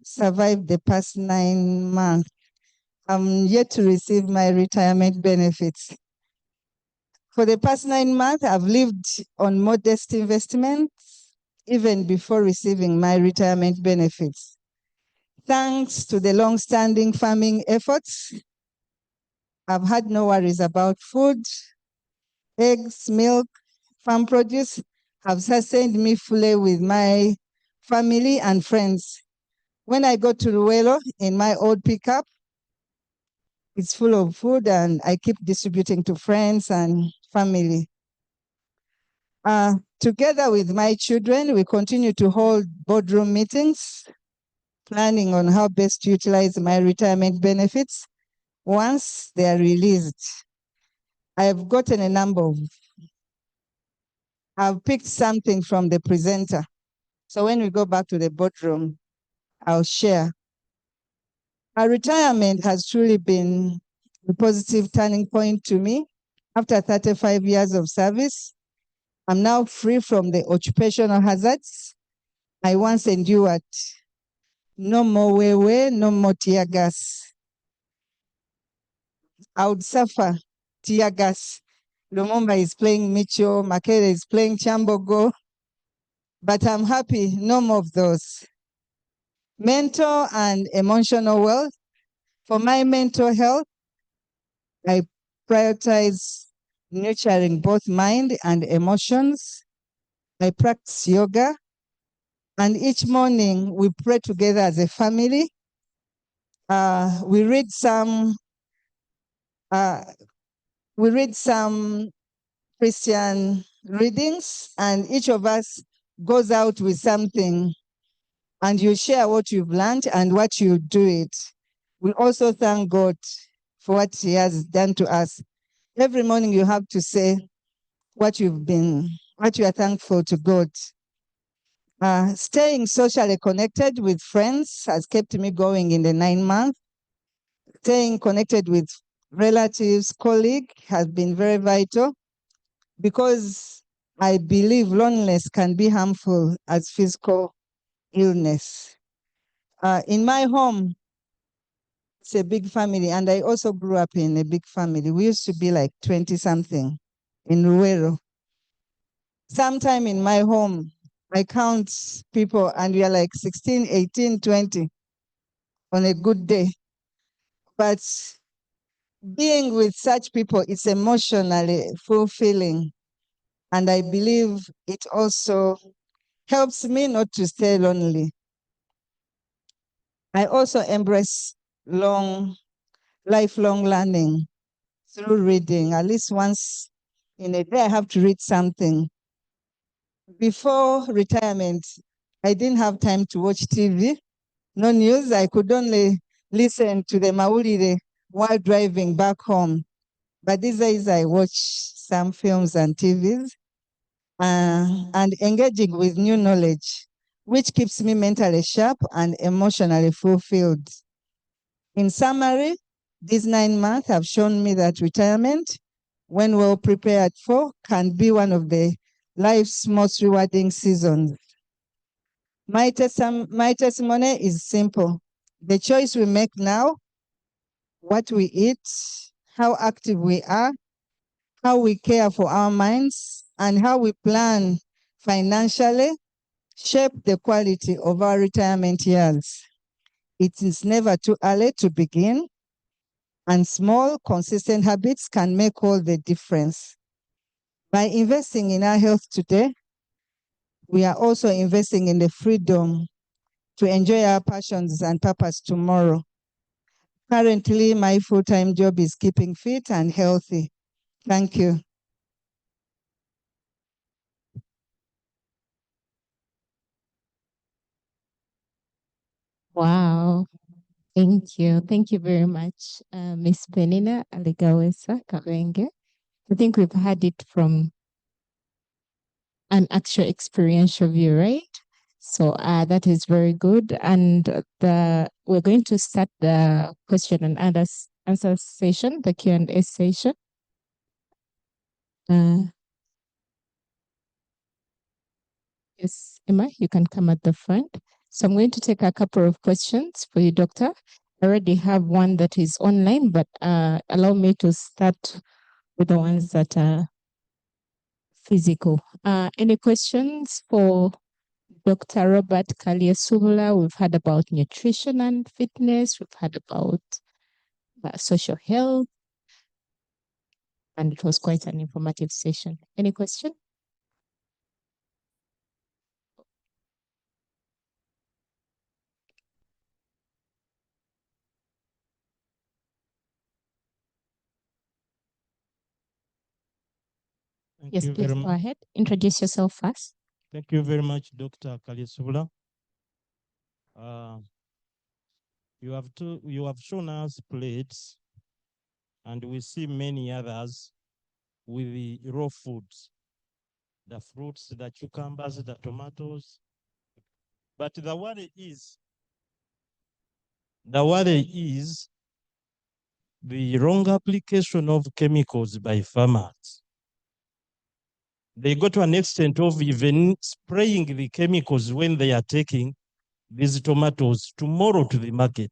survived the past 9 months? I'm yet to receive my retirement benefits. For the past 9 months, I've lived on modest investments, even before receiving my retirement benefits. Thanks to the long-standing farming efforts, I've had no worries about food. Eggs, milk, farm produce have sustained me fully with my family and friends. When I go to Ruelo in my old pickup, it's full of food and I keep distributing to friends and family. Together with my children, we continue to hold boardroom meetings, planning on how best to utilize my retirement benefits once they are released. I've gotten a number of, I've picked something from the presenter. So when we go back to the boardroom, I'll share. Our retirement has truly been a positive turning point to me. After 35 years of service, I'm now free from the occupational hazards I once endured. No more wewe, no more tear gas. I would suffer tear gas. Lumumba is playing Micho, Makerere is playing Chambogo, but I'm happy, no more of those. Mental and emotional wealth. For my mental health, I prioritize nurturing both mind and emotions. I practice yoga, and each morning we pray together as a family. We read some Christian readings, and each of us goes out with something, and you share what you've learned and what you do it. We also thank God for what He has done to us. Every morning you have to say what you are thankful to God. Staying socially connected with friends has kept me going in the 9 months. Staying connected with relatives, colleagues has been very vital, because I believe loneliness can be harmful as physical illness. In my home, it's a big family, and I also grew up in a big family. We used to be like 20-something in Ruero. Sometime in my home, I count people and we are like 16, 18, 20 on a good day. But being with such people, it's emotionally fulfilling. And I believe it also helps me not to stay lonely. I also embrace lifelong learning through reading. At least once in a day, I have to read something. Before retirement, I didn't have time to watch TV, no news. I could only listen to the Maurire while driving back home. But these days I watch some films and TVs and engaging with new knowledge, which keeps me mentally sharp and emotionally fulfilled. In summary, these 9 months have shown me that retirement, when well prepared for, can be one of the life's most rewarding seasons. My testimony is simple. The choice we make now, what we eat, how active we are, how we care for our minds, and how we plan financially, shape the quality of our retirement years. It is never too early to begin, and small, consistent habits can make all the difference. By investing in our health today, we are also investing in the freedom to enjoy our passions and purpose tomorrow. Currently, my full-time job is keeping fit and healthy. Thank you. Wow. Thank you. Thank you very much, Miss Peninnah Aligaweesa Kabenge. I think we've had it from an actual experiential view, right? So that is very good. And we're going to start the question and answer session, the Q&A session. Yes, Emma, you can come at the front. So I'm going to take a couple of questions for you, Doctor. I already have one that is online, but allow me to start with the ones that are physical. Any questions for Dr. Robert Kalyasumula? We've heard about nutrition and fitness. We've heard about social health, and it was quite an informative session. Any question? Yes, please go ahead. Introduce yourself first. Thank you very much, Dr. Kalyasumula. You have shown us plates, and we see many others with the raw foods, the fruits, the cucumbers, the tomatoes. But the worry is the wrong application of chemicals by farmers. They go to an extent of even spraying the chemicals when they are taking these tomatoes tomorrow to the market.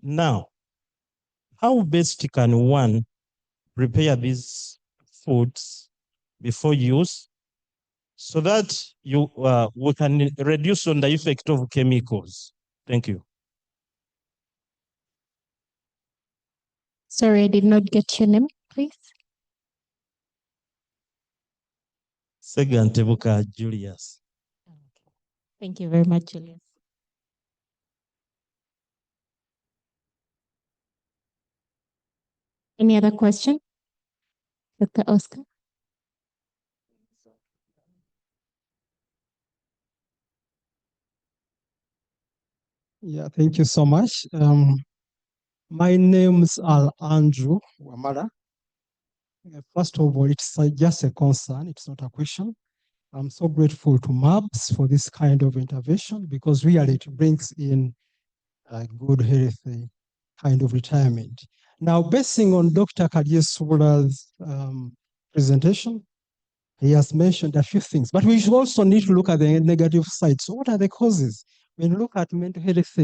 Now, how best can one prepare these foods before use so that we can reduce on the effect of chemicals? Thank you. Sorry, I did not get your name, please. Segantebuka Julius. Thank you very much, Julius. Any other question? Dr. Oscar? Yeah, thank you so much. My name's Andrew Wamala. First of all, it's just a concern. It's not a question. I'm so grateful to MURBS for this kind of intervention because really it brings in a good, healthy kind of retirement. Now, basing on Dr. Kalyasumula's presentation, he has mentioned a few things, but we should also need to look at the negative side. So what are the causes? When you look at mental health,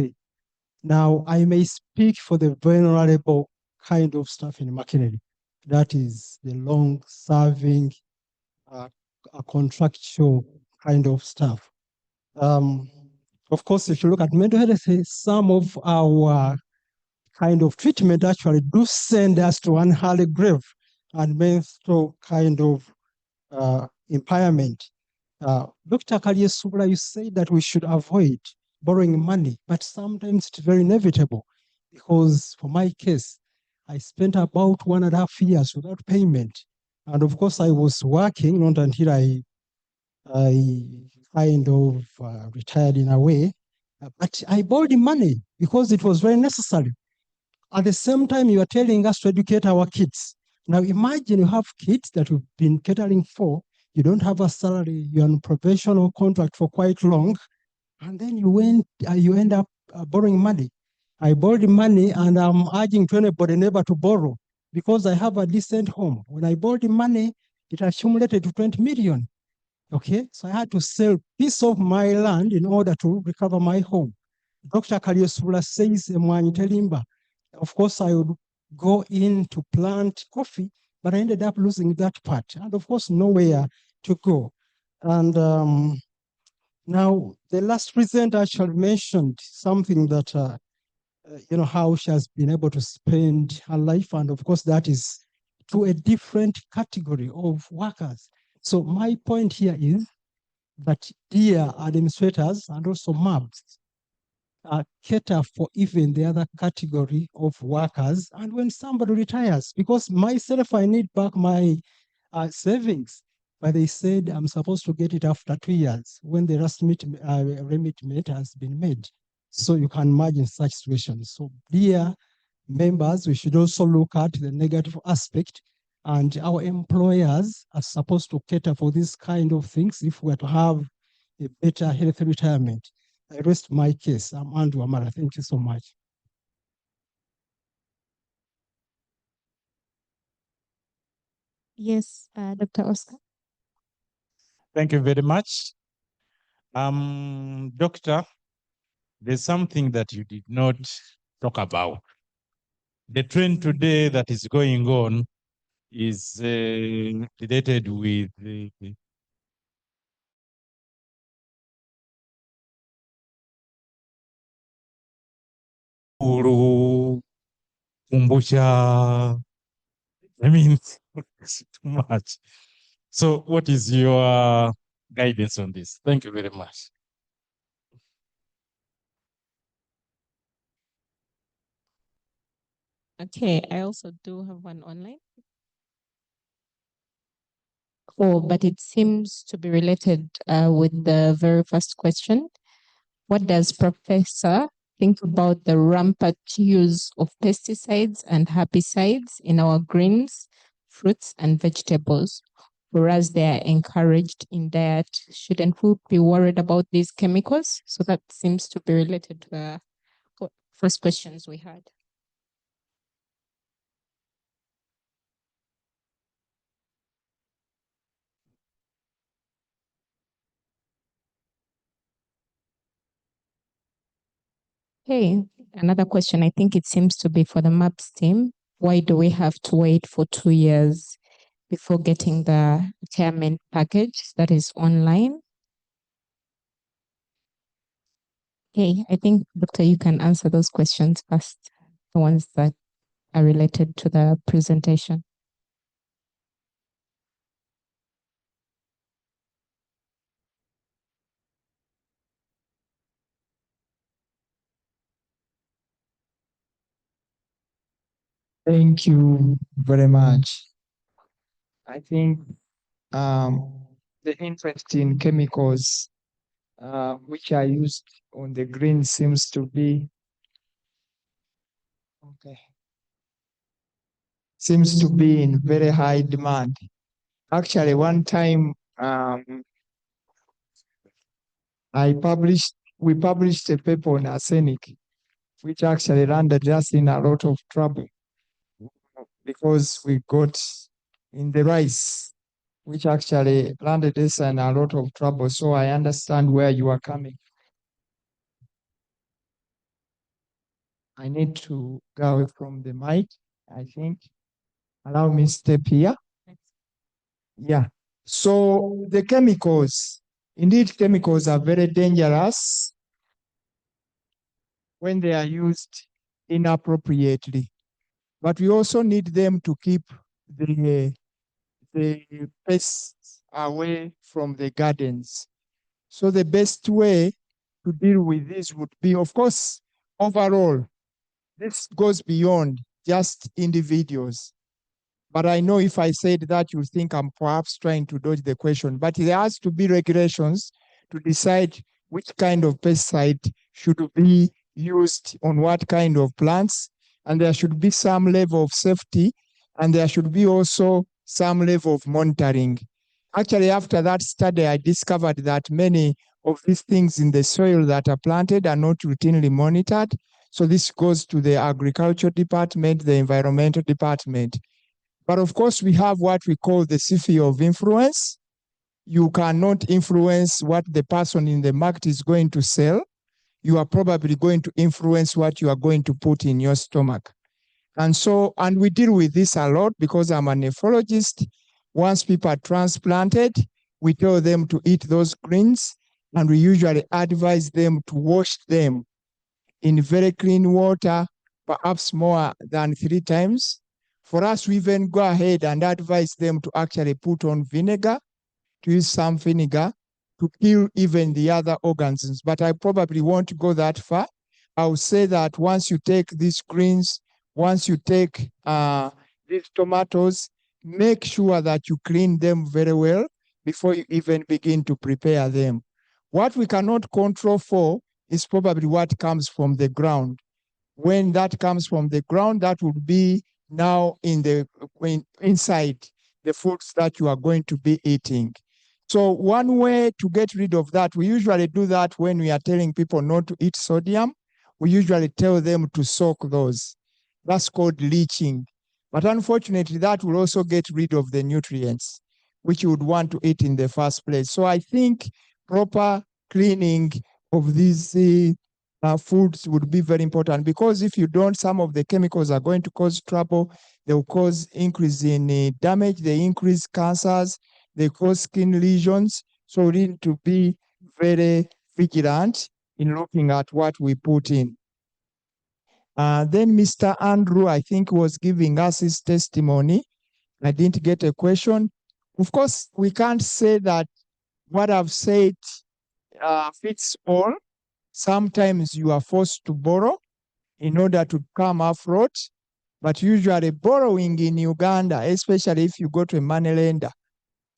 now I may speak for the vulnerable kind of stuff in Makerere. That is the long-serving, a contractual kind of stuff. Of course, if you look at mental health, some of our kind of treatment actually do send us to unholy grave and mental kind of impairment. Dr. Kalyasumula, you say that we should avoid borrowing money, but sometimes it's very inevitable because for my case, I spent about 1.5 years without payment. And of course, I was working not until I kind of retired in a way, but I borrowed money because it was very necessary. At the same time, you are telling us to educate our kids. Now imagine you have kids that you've been catering for, you don't have a salary, you're on professional contract for quite long, and then you end up borrowing money. I borrowed money and I'm urging to anybody never to borrow because I have a decent home. When I borrowed money, it accumulated to 20 million. Okay, so I had to sell piece of my land in order to recover my home. Dr. Kalyasumula says, Telimba, of course, I would go in to plant coffee, but I ended up losing that part. And of course, nowhere to go. And now the last presenter actually mentioned something that, how she has been able to spend her life. And of course, that is to a different category of workers. So my point here is that dear administrators and also MURBS, cater for even the other category of workers. And when somebody retires, because myself, I need back my savings, but they said I'm supposed to get it after 2 years when the last remittance has been made. So you can imagine such situations. So dear members, we should also look at the negative aspect, and our employers are supposed to cater for these kind of things if we're to have a better healthy retirement. I rest my case. I'm Andrew Amara. Thank you so much. Yes, Dr. Oscar. Thank you very much. Doctor, there's something that you did not talk about. The trend today that is going on is related with Kumbusha. I mean, it's too much. So what is your guidance on this? Thank you very much. Okay, I also do have one online. Oh, but it seems to be related with the very first question. What does Professor think about the rampant use of pesticides and herbicides in our greens, fruits, and vegetables? Whereas they are encouraged in diet, shouldn't we be worried about these chemicals? So that seems to be related to the first questions we had. Okay, another question, I think it seems to be for the MURBS team. Why do we have to wait for 2 years before getting the retirement package that is online? Okay, I think, Doctor, you can answer those questions first, the ones that are related to the presentation. Thank you very much. I think the interest in chemicals which are used on the green seems to be in very high demand. Actually, one time we published a paper on arsenic, which actually landed us in a lot of trouble because we got in the rice, which actually landed us in a lot of trouble. So I understand where you are coming. I need to go away from the mic, I think. Allow me step here. Yeah. So the chemicals, indeed, chemicals are very dangerous when they are used inappropriately. But we also need them to keep the pests away from the gardens. So the best way to deal with this would be, of course, overall, this goes beyond just individuals. But I know if I said that, you think I'm perhaps trying to dodge the question. But there has to be regulations to decide which kind of pesticide should be used on what kind of plants. And there should be some level of safety. And there should be also some level of monitoring. Actually, after that study, I discovered that many of these things in the soil that are planted are not routinely monitored. So this goes to the agriculture department, the environmental department. But of course, we have what we call the sphere of influence. You cannot influence what the person in the market is going to sell. You are probably going to influence what you are going to put in your stomach. And we deal with this a lot because I'm a nephrologist. Once people are transplanted, we tell them to eat those greens, and we usually advise them to wash them in very clean water, perhaps more than 3 times. For us, we even go ahead and advise them to actually put on vinegar, to use some vinegar to kill even the other organisms. But I probably won't go that far. I will say that once you take these greens, once you take these tomatoes, make sure that you clean them very well before you even begin to prepare them. What we cannot control for is probably what comes from the ground. When that comes from the ground, that would be now inside the foods that you are going to be eating. So one way to get rid of that, we usually do that when we are telling people not to eat sodium. We usually tell them to soak those. That's called leaching. But unfortunately, that will also get rid of the nutrients which you would want to eat in the first place. So I think proper cleaning of these foods would be very important, because if you don't, some of the chemicals are going to cause trouble. They will cause increase in damage. They increase cancers. They cause skin lesions. So we need to be very vigilant in looking at what we put in. Then Mr. Andrew, I think, was giving us his testimony. I didn't get a question. Of course, we can't say that what I've said fits all. Sometimes you are forced to borrow in order to come afloat. But usually borrowing in Uganda, especially if you go to a money lender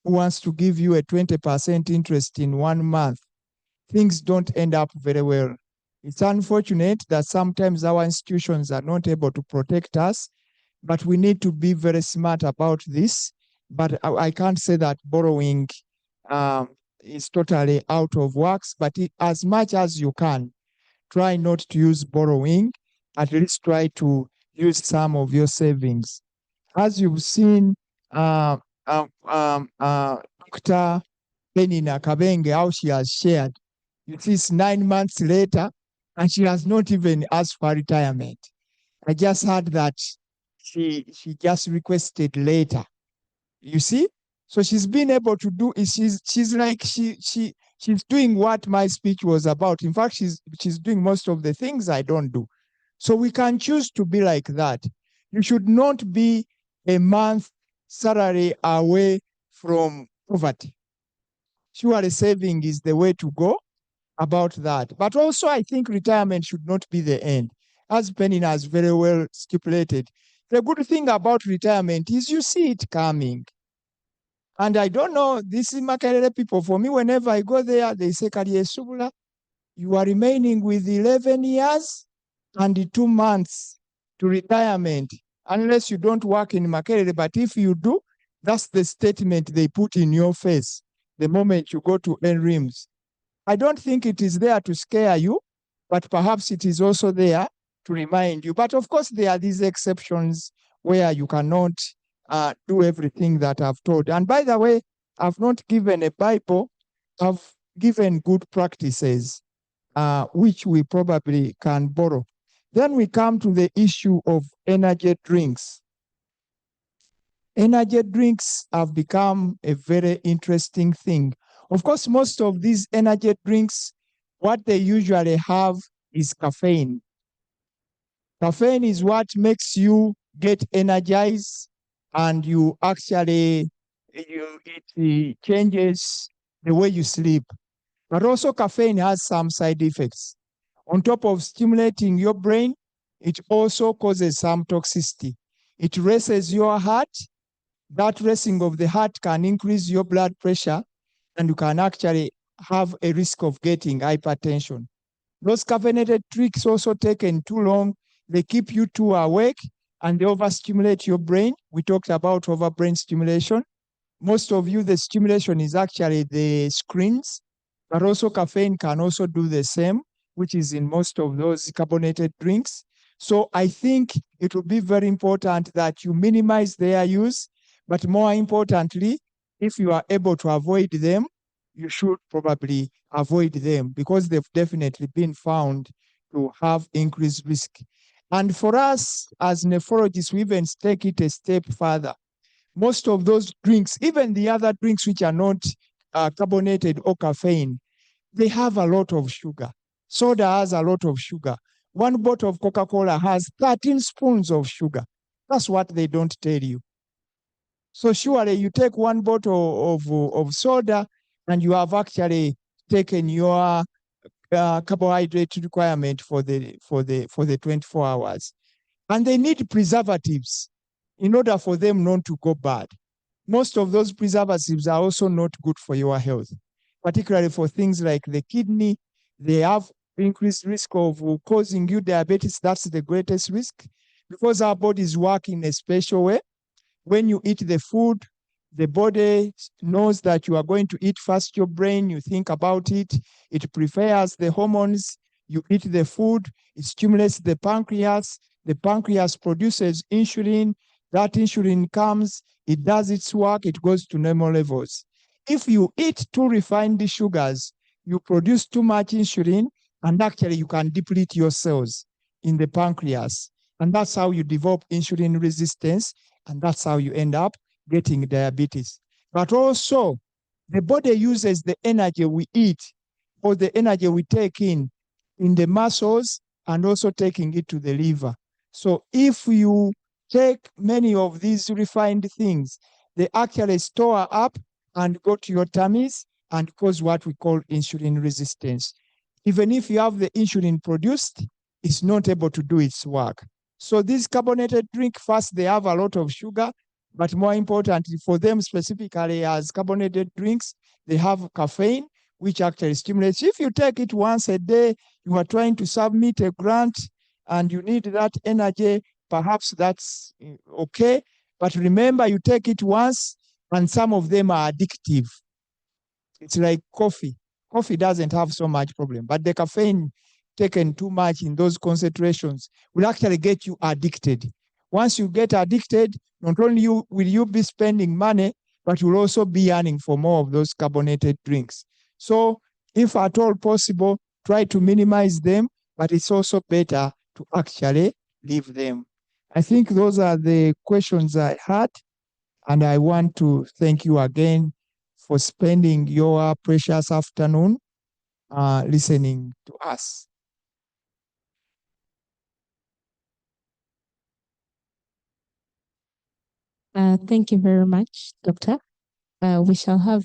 who wants to give you a 20% interest in 1 month, things don't end up very well. It's unfortunate that sometimes our institutions are not able to protect us, but we need to be very smart about this. But I can't say that borrowing is totally out of works, but as much as you can, try not to use borrowing. At least try to use some of your savings. As you've seen, Dr. Peninnah Kabenge, how she has shared, it is 9 months later, and she has not even asked for retirement. I just heard that she just requested later. You see? So she's been able to do it. She's doing what my speech was about. In fact, she's doing most of the things I don't do. So we can choose to be like that. You should not be a month salary away from poverty. Surely saving is the way to go about that. But also I think retirement should not be the end. As Peninnah has very well stipulated, the good thing about retirement is you see it coming. And I don't know, this is Makerere people. For me, whenever I go there, they say, Kalyasumula, you are remaining with 11 years and 2 months to retirement, unless you don't work in Makerere. But if you do, that's the statement they put in your face the moment you go to MURBS. I don't think it is there to scare you, but perhaps it is also there to remind you. But of course, there are these exceptions where you cannot do everything that I've told. And by the way, I've not given a Bible, I've given good practices, which we probably can borrow. Then we come to the issue of energy drinks. Energy drinks have become a very interesting thing. Of course, most of these energy drinks, what they usually have is caffeine. Caffeine is what makes you get energized, and you actually, it changes the way you sleep. But also caffeine has some side effects. On top of stimulating your brain, it also causes some toxicity. It races your heart. That racing of the heart can increase your blood pressure, and you can actually have a risk of getting hypertension. Those caffeinated drinks also taken too long, they keep you too awake, and they overstimulate your brain. We talked about overbrain stimulation. Most of you, the stimulation is actually the screens, but also caffeine can also do the same, which is in most of those carbonated drinks. So I think it will be very important that you minimize their use, but more importantly, if you are able to avoid them, you should probably avoid them, because they've definitely been found to have increased risk. And for us as nephrologists, we even take it a step further. Most of those drinks, even the other drinks which are not carbonated or caffeine, they have a lot of sugar. Soda has a lot of sugar. One bottle of Coca-Cola has 13 spoons of sugar. That's what they don't tell you. So surely you take one bottle of soda and you have actually taken your carbohydrate requirement for the 24 hours. And they need preservatives in order for them not to go bad. Most of those preservatives are also not good for your health, particularly for things like the kidney. They have increased risk of causing you diabetes. That's the greatest risk, because our bodies work in a special way. When you eat the food, the body knows that you are going to eat first your brain. You think about it. It prepares the hormones. You eat the food. It stimulates the pancreas. The pancreas produces insulin. That insulin comes. It does its work. It goes to normal levels. If you eat too refined sugars, you produce too much insulin, and actually you can deplete your cells in the pancreas. And that's how you develop insulin resistance. And that's how you end up getting diabetes. But also, the body uses the energy we eat or the energy we take in the muscles, and also taking it to the liver. So if you take many of these refined things, they actually store up and go to your tummies and cause what we call insulin resistance. Even if you have the insulin produced, it's not able to do its work. So this carbonated drink, first, they have a lot of sugar, but more importantly for them specifically as carbonated drinks, they have caffeine, which actually stimulates. If you take it once a day, you are trying to submit a grant and you need that energy, perhaps that's okay. But remember, you take it once, and some of them are addictive. It's like coffee. Coffee doesn't have so much problem, but the caffeine taken too much in those concentrations will actually get you addicted. Once you get addicted, not only will you be spending money, but you'll also be yearning for more of those carbonated drinks. So if at all possible, try to minimize them. but it's also better to actually leave them. I think those are the questions I had, and I want to thank you again for spending your precious afternoon listening to us. Thank you very much, Doctor. We shall have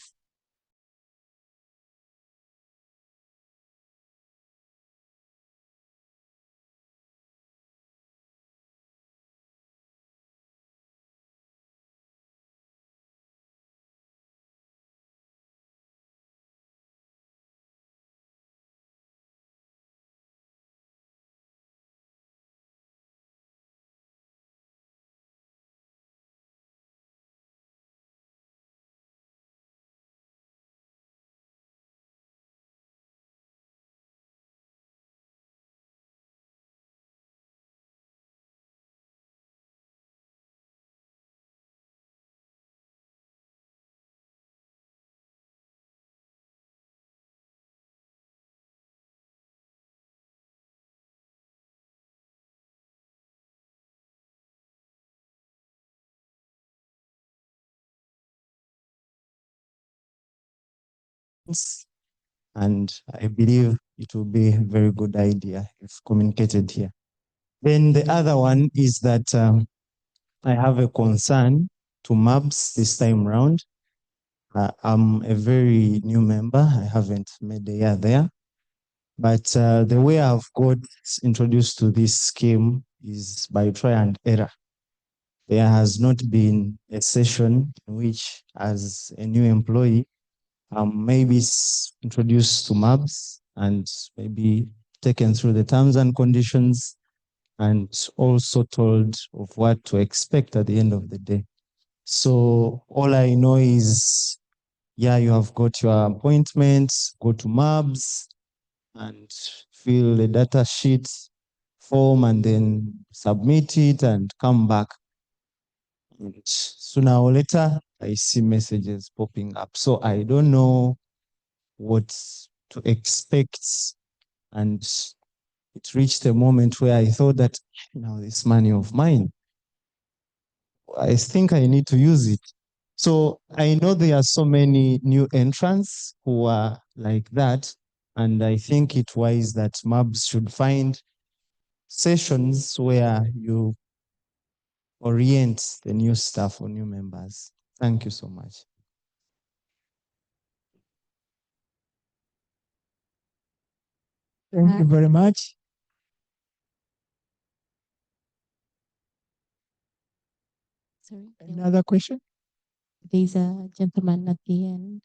and I believe it will be a very good idea if communicated here. Then the other one is that I have a concern to MURBS this time round. I'm a very new member. I haven't made a year there. But the way I've got introduced to this scheme is by try and error. There has not been a session in which, as a new employee, I'm maybe introduced to MURBS and maybe taken through the terms and conditions and also told of what to expect at the end of the day. So all I know is, yeah, you have got your appointments, go to MURBS and fill the data sheet form and then submit it and come back. And sooner or later, I see messages popping up. So I don't know what to expect. And it reached a moment where I thought that, this money of mine, I think I need to use it. So I know there are so many new entrants who are like that. And I think it's wise that MURBS should find sessions where you orient the new staff or new members. Thank you so much. Thank you very much. sorry. Another question? There's a gentleman at the end.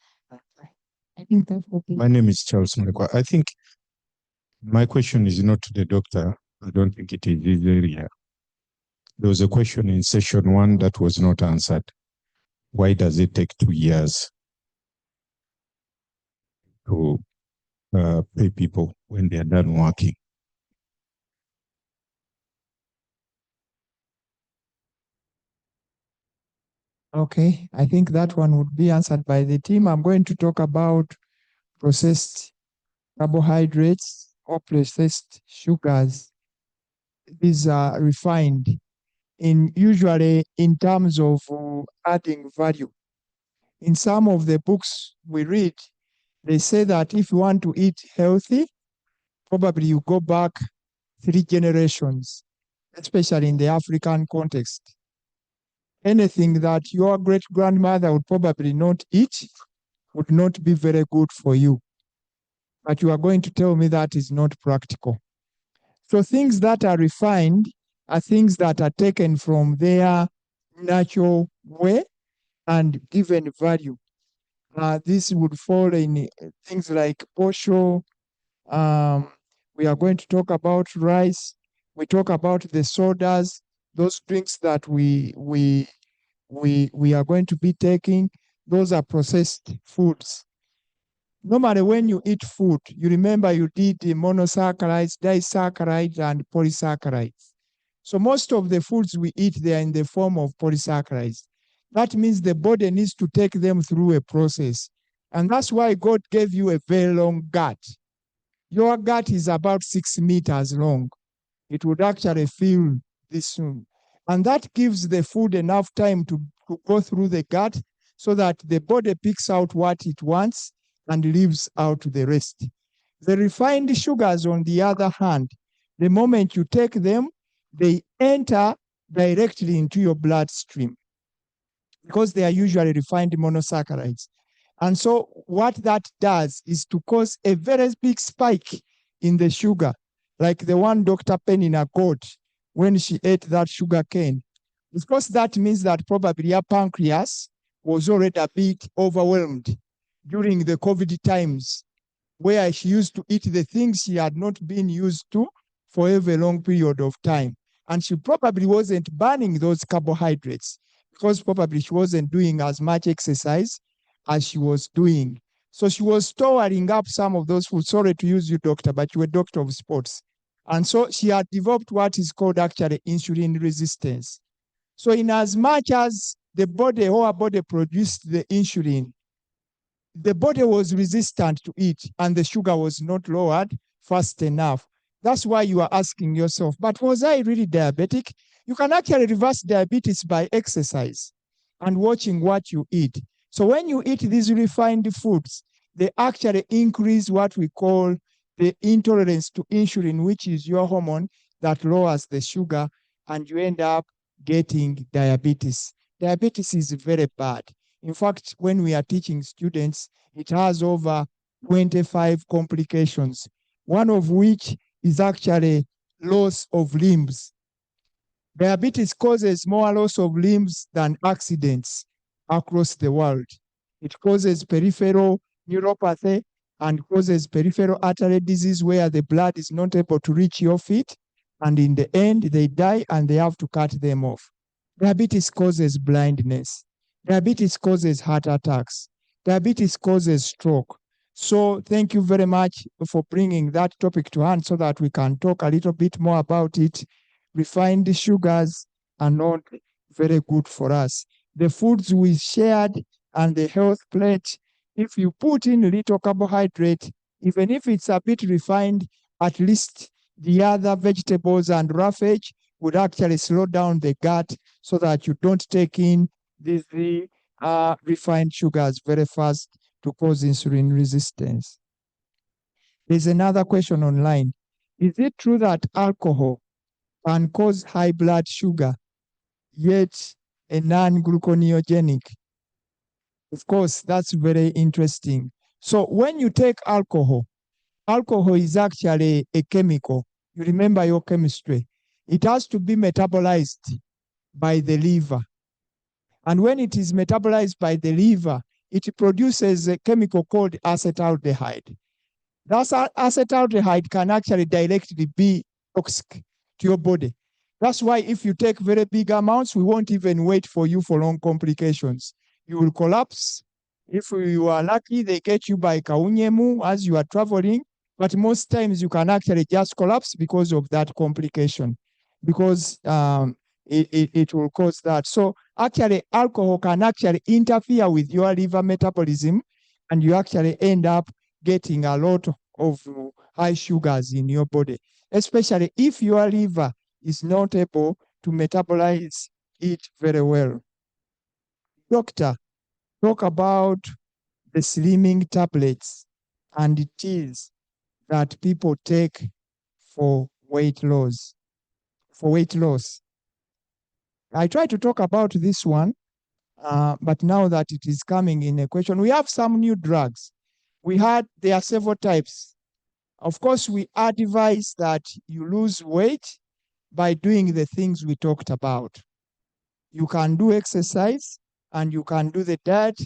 I think that will be. My name is Charles Mulekwa. I think my question is not to the doctor. I don't think it is his area. There was a question in session 1 that was not answered. Why does it take 2 years to pay people when they are done working? Okay, I think that one would be answered by the team. I'm going to talk about processed carbohydrates or processed sugars. These are refined usually in terms of adding value. In some of the books we read, they say that if you want to eat healthy, probably you go back 3 generations, especially in the African context. Anything that your great-grandmother would probably not eat would not be very good for you. But you are going to tell me that is not practical. So things that are refined are things that are taken from their natural way and given value. This would fall in things like posho. We are going to talk about rice. We talk about the sodas, those drinks that we are going to be taking. Those are processed foods. Normally, when you eat food, you remember you did the monosaccharides, disaccharides, and polysaccharides. So most of the foods we eat, they are in the form of polysaccharides. That means the body needs to take them through a process. And that's why God gave you a very long gut. Your gut is about 6 meters long. It would actually fill this soon. And that gives the food enough time to go through the gut so that the body picks out what it wants and leaves out the rest. The refined sugars, on the other hand, the moment you take them, they enter directly into your bloodstream because they are usually refined monosaccharides. And so what that does is to cause a very big spike in the sugar, like the one Dr. Peninnah got when she ate that sugar cane. Of course, that means that probably her pancreas was already a bit overwhelmed during the COVID times, where she used to eat the things she had not been used to for a very long period of time. And she probably wasn't burning those carbohydrates because probably she wasn't doing as much exercise as she was doing. So she was storing up some of those foods. Sorry to use you, doctor, but you were a doctor of sports. And so she had developed what is called actually insulin resistance. So in as much as the body, our body produced the insulin, the body was resistant to it and the sugar was not lowered fast enough. That's why you are asking yourself, but was I really diabetic? You can actually reverse diabetes by exercise and watching what you eat. So when you eat these refined foods, they actually increase what we call the intolerance to insulin, which is your hormone that lowers the sugar, and you end up getting diabetes. Diabetes is very bad. In fact, when we are teaching students, it has over 25 complications, one of which is actually loss of limbs. Diabetes causes more loss of limbs than accidents across the world. It causes peripheral neuropathy and causes peripheral artery disease where the blood is not able to reach your feet, and in the end, they die and they have to cut them off. Diabetes causes blindness. Diabetes causes heart attacks. Diabetes causes stroke. So thank you very much for bringing that topic to hand so that we can talk a little bit more about it. Refined sugars are not very good for us. The foods we shared and the health plate, if you put in little carbohydrate, even if it's a bit refined, at least the other vegetables and roughage would actually slow down the gut so that you don't take in these refined sugars very fast to cause insulin resistance. There's another question online. Is it true that alcohol can cause high blood sugar, yet a non-gluconeogenic? Of course, that's very interesting. So when you take alcohol, alcohol is actually a chemical. You remember your chemistry. It has to be metabolized by the liver. And when it is metabolized by the liver, it produces a chemical called acetaldehyde. That acetaldehyde can actually directly be toxic to your body. That's why if you take very big amounts, we won't even wait for you for long complications. You will collapse. If you are lucky, they get you by kaunyemu as you are traveling, but most times you can actually just collapse because of that complication, because it will cause that. So actually alcohol can actually interfere with your liver metabolism, and you actually end up getting a lot of high sugars in your body, especially if your liver is not able to metabolize it very well. Doctor, talk about the slimming tablets and teas that people take for weight loss. I tried to talk about this one, but now that it is coming in a question, we have some new drugs. There are several types. Of course, we advise that you lose weight by doing the things we talked about. You can do exercise and you can do the diet.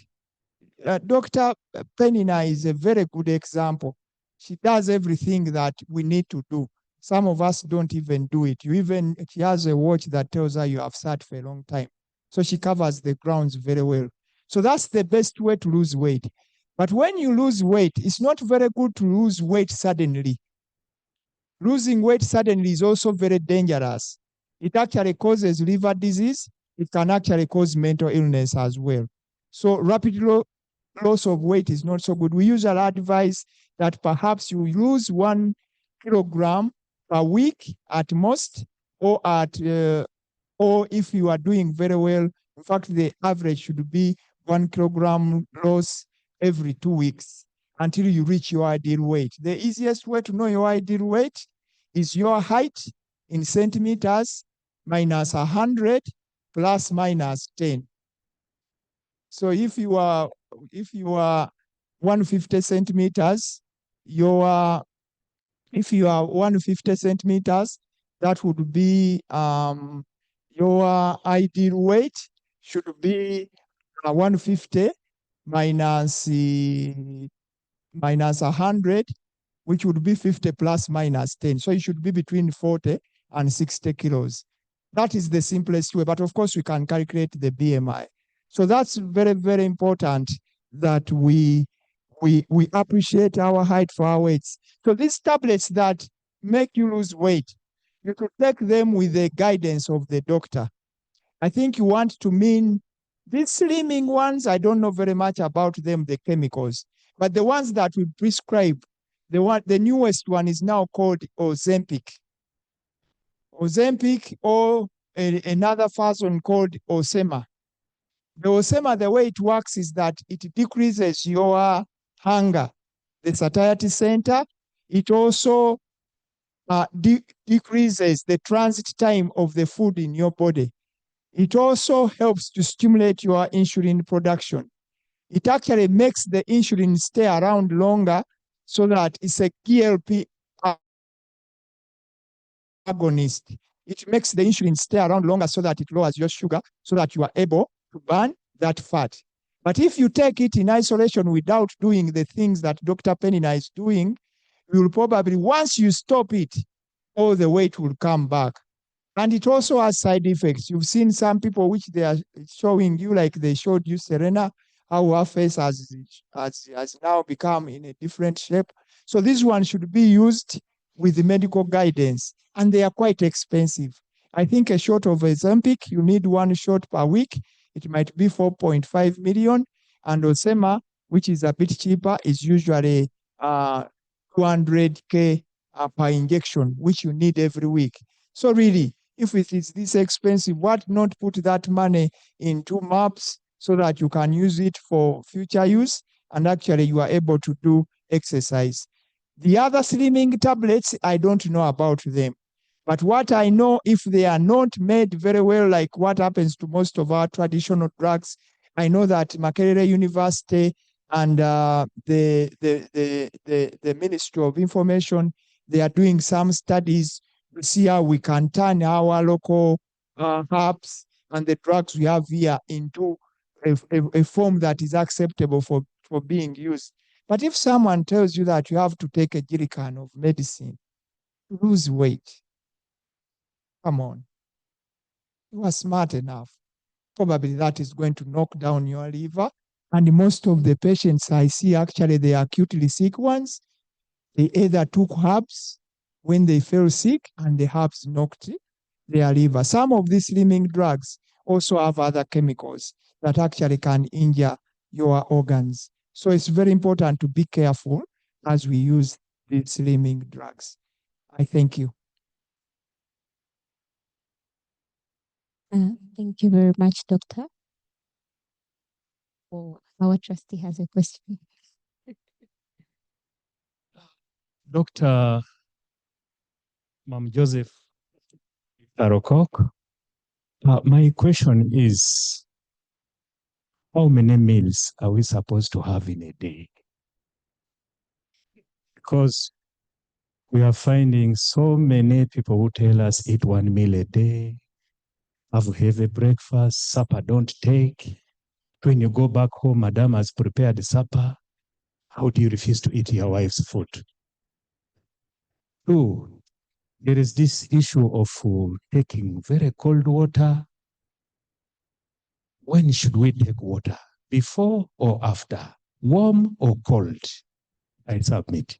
Dr. Peninnah is a very good example. She does everything that we need to do. Some of us don't even do it. She has a watch that tells her you have sat for a long time. So she covers the grounds very well. So that's the best way to lose weight. But when you lose weight, it's not very good to lose weight suddenly. Losing weight suddenly is also very dangerous. It actually causes liver disease. It can actually cause mental illness as well. So rapidly loss of weight is not so good. We usually advise that perhaps you lose 1 kilogram per week at most, or or if you are doing very well, in fact, the average should be 1 kilogram loss every 2 weeks until you reach your ideal weight. The easiest way to know your ideal weight is your height in centimeters minus 100 plus minus 10. So if you are 150 centimeters, if you are 150 centimeters, that would be your ideal weight should be 150 minus 100, which would be 50 plus minus 10. So it should be between 40 and 60 kilos. That is the simplest way, but of course we can calculate the BMI. So that's very, very important that we appreciate our height for our weights. So these tablets that make you lose weight, you could take them with the guidance of the doctor. I think you want to mean these slimming ones, I don't know very much about them, the chemicals, but the ones that we prescribe, the newest one is now called Ozempic. Ozempic, or another version called Osema. The Osema, the way it works is that it decreases your hunger, the satiety center. It also decreases the transit time of the food in your body. It also helps to stimulate your insulin production. It actually makes the insulin stay around longer, so that it's a GLP agonist. It makes the insulin stay around longer so that it lowers your sugar, so that you are able to burn that fat. But if you take it in isolation without doing the things that Dr. Peninnah is doing, you will probably, once you stop it, all the weight will come back. And it also has side effects. You've seen some people which they are showing you, like they showed you Serena, how her face has now become in a different shape. So this one should be used with the medical guidance, and they are quite expensive. I think a shot of Ozempic, you need 1 shot per week. It might be 4.5 million. And Osema, which is a bit cheaper, is usually 200K per injection, which you need every week. So really, if it is this expensive, what not put that money into MURBS so that you can use it for future use, and actually you are able to do exercise. The other slimming tablets, I don't know about them. But what I know, if they are not made very well, like what happens to most of our traditional drugs, I know that Makerere University and the Ministry of Information, they are doing some studies to see how we can turn our local herbs and the drugs we have here into a form that is acceptable for being used. But if someone tells you that you have to take a jerrycan of medicine to lose weight, come on, you are smart enough. Probably that is going to knock down your liver. And most of the patients I see, actually the acutely sick ones, they either took herbs when they fell sick, and the herbs knocked their liver. Some of these slimming drugs also have other chemicals that actually can injure your organs. So it's very important to be careful as we use these slimming drugs. I thank you. Thank you very much, Doctor. Oh, our trustee has a question. Dr. Mam Joseph Tarokok, my question is, how many meals are we supposed to have in a day? Because we are finding so many people who tell us eat 1 meal a day, have a heavy breakfast, supper don't take. When you go back home, madam has prepared supper. How do you refuse to eat your wife's food? 2, there is this issue of taking very cold water. When should we take water? Before or after? Warm or cold? I submit.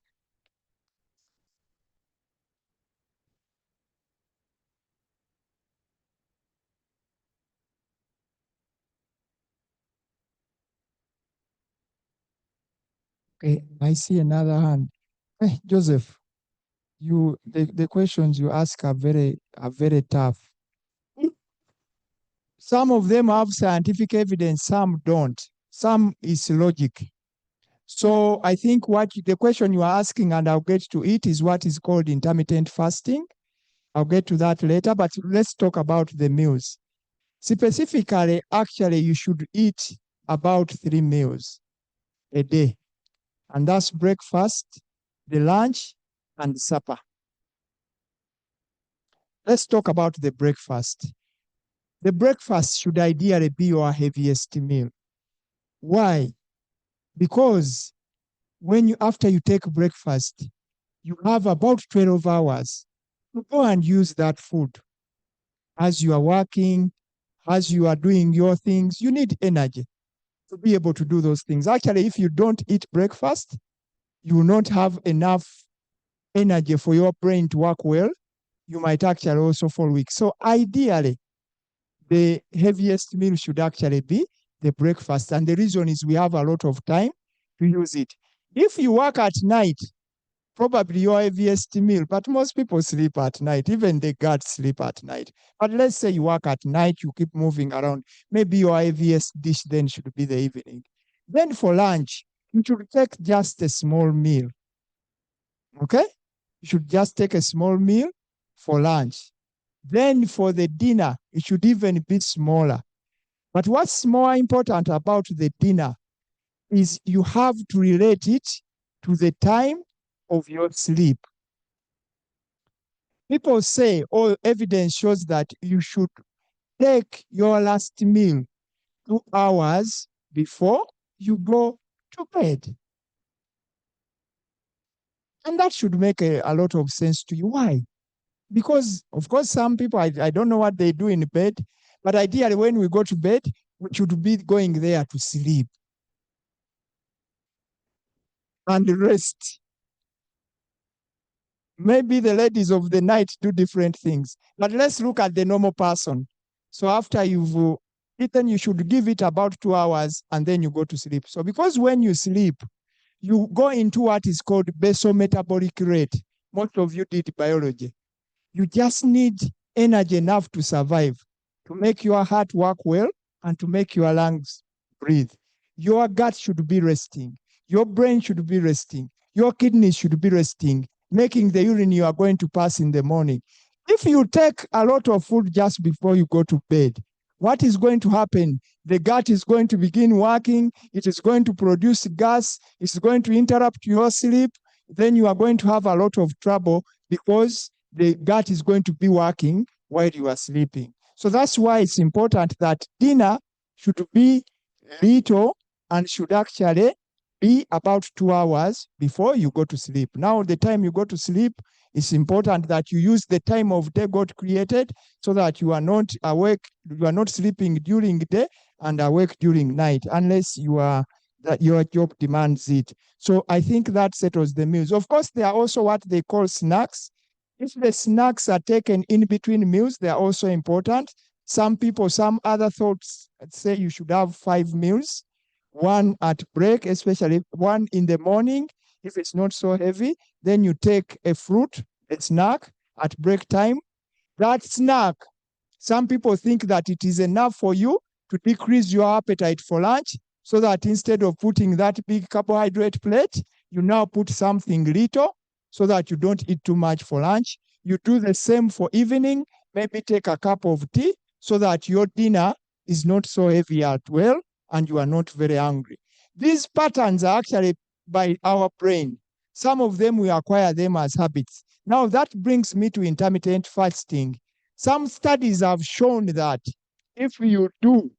Okay, I see another hand. Hey, Joseph, the questions you ask are very tough. Some of them have scientific evidence, some don't. Some is logic. So I think the question you are asking, and I'll get to it, is what is called intermittent fasting. I'll get to that later, but let's talk about the meals. Specifically, actually, you should eat about 3 meals a day. And that's breakfast, the lunch, and supper. Let's talk about the breakfast. The breakfast should ideally be your heaviest meal. Why? Because after you take breakfast, you have about 12 hours to go and use that food. As you are working, as you are doing your things, you need energy to be able to do those things. Actually, if you don't eat breakfast, you will not have enough energy for your brain to work well. You might actually also fall weak. So ideally, the heaviest meal should actually be the breakfast. And the reason is we have a lot of time to use it. If you work at night, probably your heaviest meal, but most people sleep at night. Even the guards sleep at night. But let's say you work at night, you keep moving around. Maybe your heaviest dish then should be the evening. Then for lunch, you should take just a small meal. Okay? You should just take a small meal for lunch. Then for the dinner, it should even be smaller. But what's more important about the dinner is you have to relate it to the time of your sleep. People say, evidence shows that you should take your last meal 2 hours before you go to bed. And that should make a lot of sense to you. Why? Because, of course, some people, I don't know what they do in bed, but ideally when we go to bed, we should be going there to sleep and rest. Maybe the ladies of the night do different things, but let's look at the normal person. So after you've eaten, you should give it about 2 hours and then you go to sleep. So because when you sleep, you go into what is called basal metabolic rate. Most of you did biology. You just need energy enough to survive, to make your heart work well, and to make your lungs breathe. Your gut should be resting. Your brain should be resting. Your kidneys should be resting, making the urine you are going to pass in the morning. If you take a lot of food just before you go to bed, what is going to happen? The gut is going to begin working. It is going to produce gas. It's going to interrupt your sleep. Then you are going to have a lot of trouble because the gut is going to be working while you are sleeping. So that's why it's important that dinner should be little and should actually be about 2 hours before you go to sleep. Now, the time you go to sleep, it's important that you use the time of day God created so that you are not awake, you are not sleeping during the day and awake during night, unless your job demands it. So I think that settles the meals. Of course, there are also what they call snacks. If the snacks are taken in between meals, they are also important. Some other thoughts say you should have 5 meals, 1 at break, especially 1 in the morning. If it's not so heavy, then you take a fruit, a snack at break time. That snack, some people think that it is enough for you to decrease your appetite for lunch, so that instead of putting that big carbohydrate plate, you now put something little so that you don't eat too much for lunch. You do the same for evening, maybe take a cup of tea so that your dinner is not so heavy at well and you are not very hungry. These patterns are actually by our brain. Some of them, we acquire them as habits. Now that brings me to intermittent fasting. Some studies have shown that if you do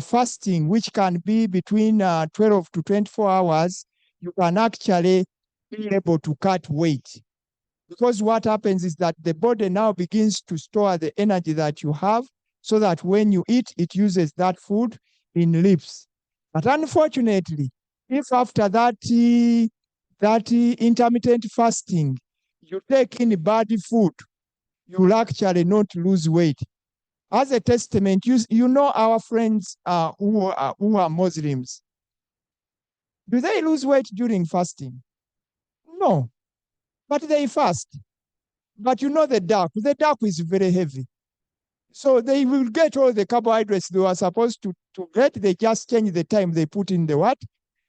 fasting, which can be between 12 to 24 hours, you can actually be able to cut weight. Because what happens is that the body now begins to store the energy that you have so that when you eat, it uses that food in leaps. But unfortunately, if after that intermittent fasting, you take in bad food, you will actually not lose weight. As a testament, you know our friends who are Muslims. Do they lose weight during fasting? No, but they fast. But you know the duck is very heavy. So they will get all the carbohydrates they were supposed to get. They just change the time they put in the what?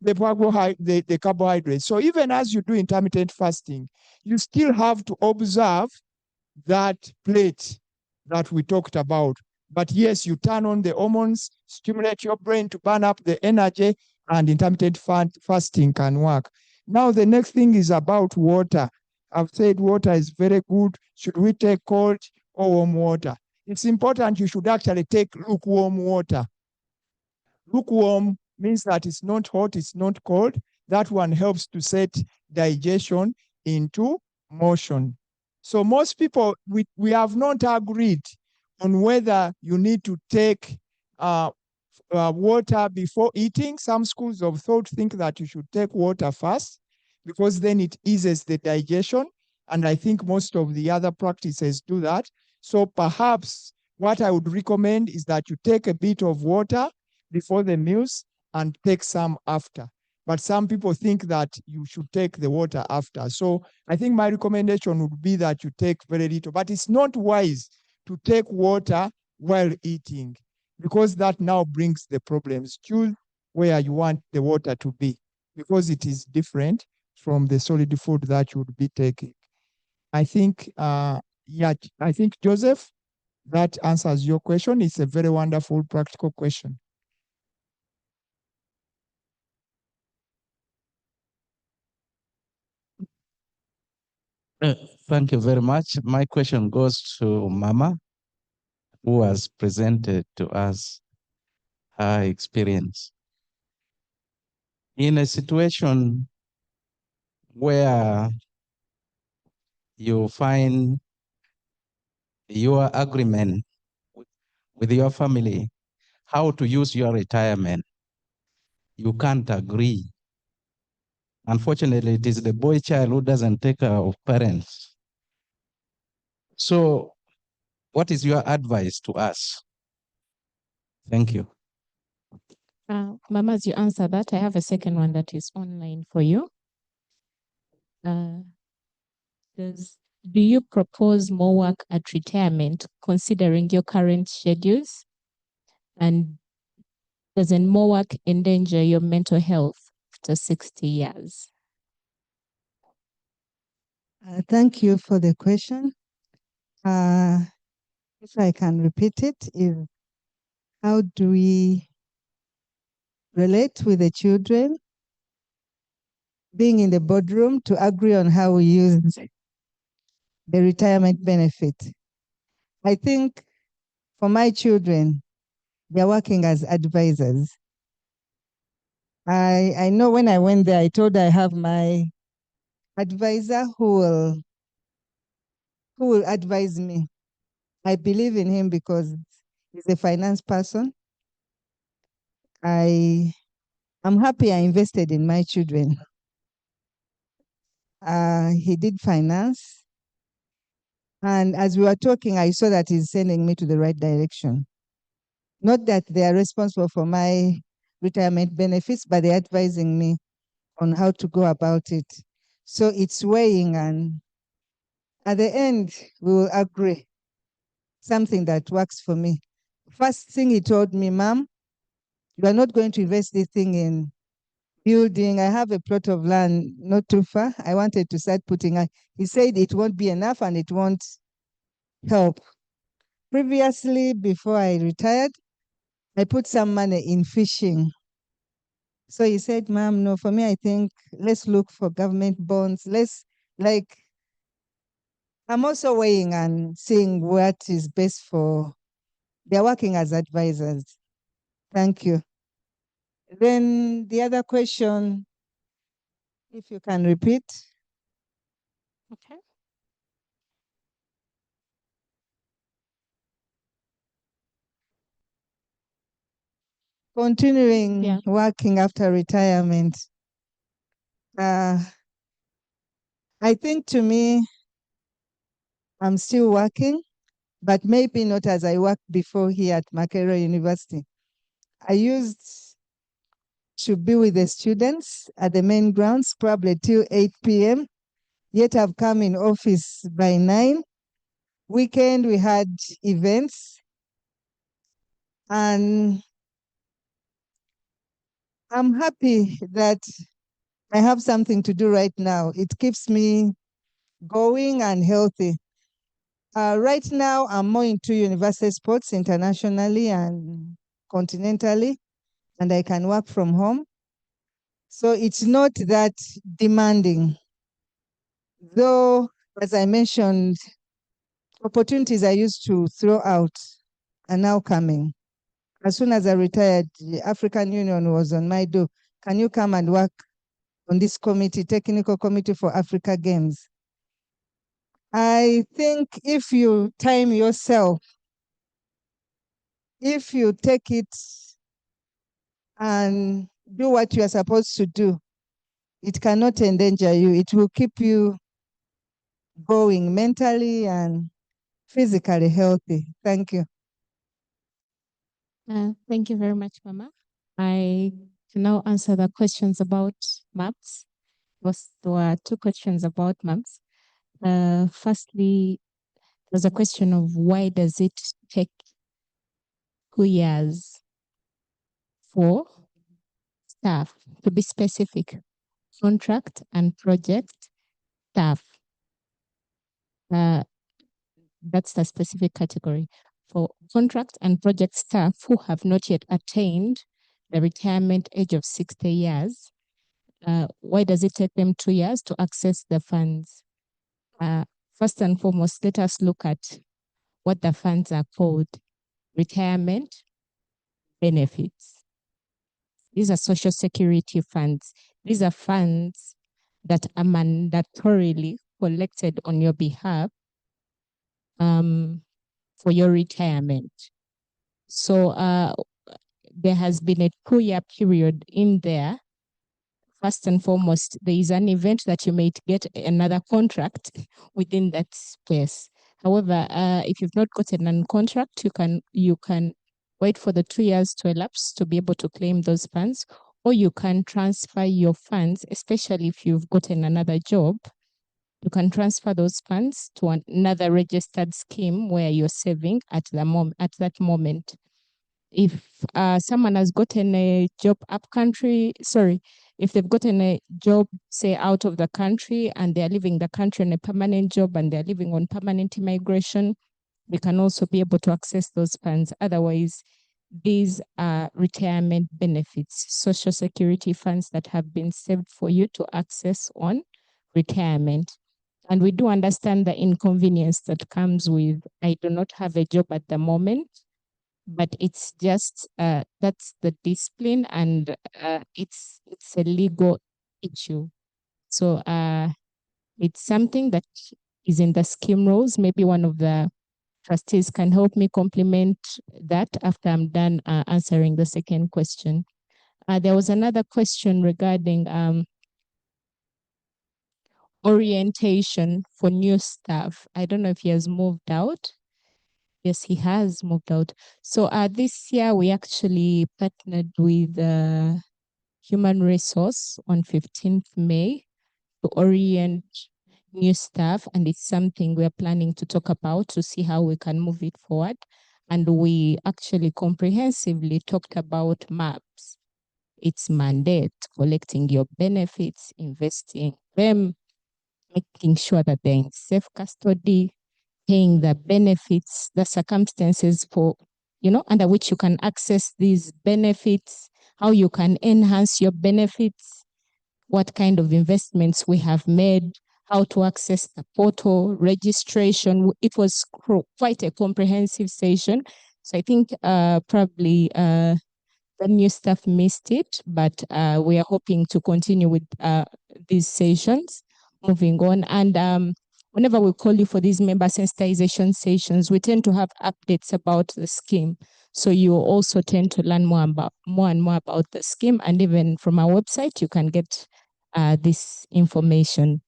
The carbohydrates. So even as you do intermittent fasting, you still have to observe that plate that we talked about. But yes, you turn on the hormones, stimulate your brain to burn up the energy, and intermittent fasting can work. Now, the next thing is about water. I've said water is very good. Should we take cold or warm water? It's important you should actually take lukewarm water. Lukewarm means that it's not hot, it's not cold. That one helps to set digestion into motion. So most people, we have not agreed on whether you need to take water before eating. Some schools of thought think that you should take water first because then it eases the digestion. And I think most of the other practices do that. So perhaps what I would recommend is that you take a bit of water before the meals and take some after. But some people think that you should take the water after. So I think my recommendation would be that you take very little. But it's not wise to take water while eating because that now brings the problems. Choose where you want the water to be because it is different from the solid food that you would be taking. I think, I think, Joseph, that answers your question. It's a very wonderful, practical question. Thank you very much. My question goes to Mama, who has presented to us her experience. In a situation where you find your agreement with your family, how to use your retirement, you can't agree. Unfortunately, it is the boy child who doesn't take care of parents. So what is your advice to us? Thank you. Mama, as you answer that, I have a second one that is online for you. Do you propose more work at retirement considering your current schedules? And doesn't more work endanger your mental health after 60 years? Thank you for the question. If I can repeat it, is how do we relate with the children, being in the boardroom to agree on how we use the retirement benefit? I think for my children, they're working as advisors. I know when I went there, I told I have my advisor who will advise me. I believe in him because he's a finance person. I'm happy I invested in my children. He did finance. And as we were talking, I saw that he's sending me to the right direction. Not that they are responsible for my retirement benefits, but they're advising me on how to go about it. So it's weighing, and at the end, we will agree something that works for me. First thing he told me, Mom, you are not going to invest this thing in building. I have a plot of land not too far. I wanted to start putting, he said it won't be enough and it won't help. Previously, before I retired, I put some money in fishing. So he said, Mom, no, for me, I think let's look for government bonds. I'm also weighing and seeing what is best for, they're working as advisors. Thank you. Then the other question, if you can repeat. Okay. Continuing working after retirement. I think to me, I'm still working, but maybe not as I worked before here at Makerere University. I used to be with the students at the main grounds, probably till 8 p.m. Yet I've come in office by 9. Weekend, we had events. And I'm happy that I have something to do right now. It keeps me going and healthy. Right now, I'm more into university sports internationally and continentally, and I can work from home. So it's not that demanding. Though, as I mentioned, opportunities I used to throw out are now coming. As soon as I retired, the African Union was on my door. Can you come and work on this committee, technical committee for Africa Games? I think if you time yourself, if you take it and do what you are supposed to do, it cannot endanger you. It will keep you going mentally and physically healthy. Thank you. Thank you very much, Mama. I can now answer the questions about MURBS. There were 2 questions about MURBS. Firstly, there's a question of why does it take 2 years for staff, to be specific, contract and project staff. That's the specific category. For contract and project staff who have not yet attained the retirement age of 60 years, why does it take them 2 years to access the funds? First and foremost, let us look at what the funds are called: retirement benefits. These are social security funds. These are funds that are mandatorily collected on your behalf for your retirement. So there has been a 2-year period in there. First and foremost, there is an event that you may get another contract within that space. However, if you've not gotten a contract, you can wait for the 2 years to elapse to be able to claim those funds, or you can transfer your funds, especially if you've gotten another job. You can transfer those funds to another registered scheme where you're saving at that moment. If someone has gotten a job if they've gotten a job, say, out of the country and they're leaving the country on a permanent job and they're living on permanent immigration, they can also be able to access those funds. Otherwise, these are retirement benefits, social security funds that have been saved for you to access on retirement. And we do understand the inconvenience that comes with, I do not have a job at the moment, but it's just, that's the discipline, and it's a legal issue. So it's something that is in the scheme rules. Maybe one of the trustees can help me complement that after I'm done answering the second question. There was another question regarding orientation for new staff. I don't know if he has moved out. Yes, he has moved out. So this year we actually partnered with Human Resource on 15th May to orient new staff, and it's something we're planning to talk about to see how we can move it forward. And we actually comprehensively talked about MURBS, its mandate, collecting your benefits, investing them, making sure that they're in safe custody, paying the benefits, the circumstances for, under which you can access these benefits, how you can enhance your benefits, what kind of investments we have made, how to access the portal, registration. It was quite a comprehensive session. So I think probably the new staff missed it, but we are hoping to continue with these sessions moving on. And whenever we call you for these member sensitization sessions, we tend to have updates about the scheme. So you also tend to learn more and more about the scheme. And even from our website, you can get this information.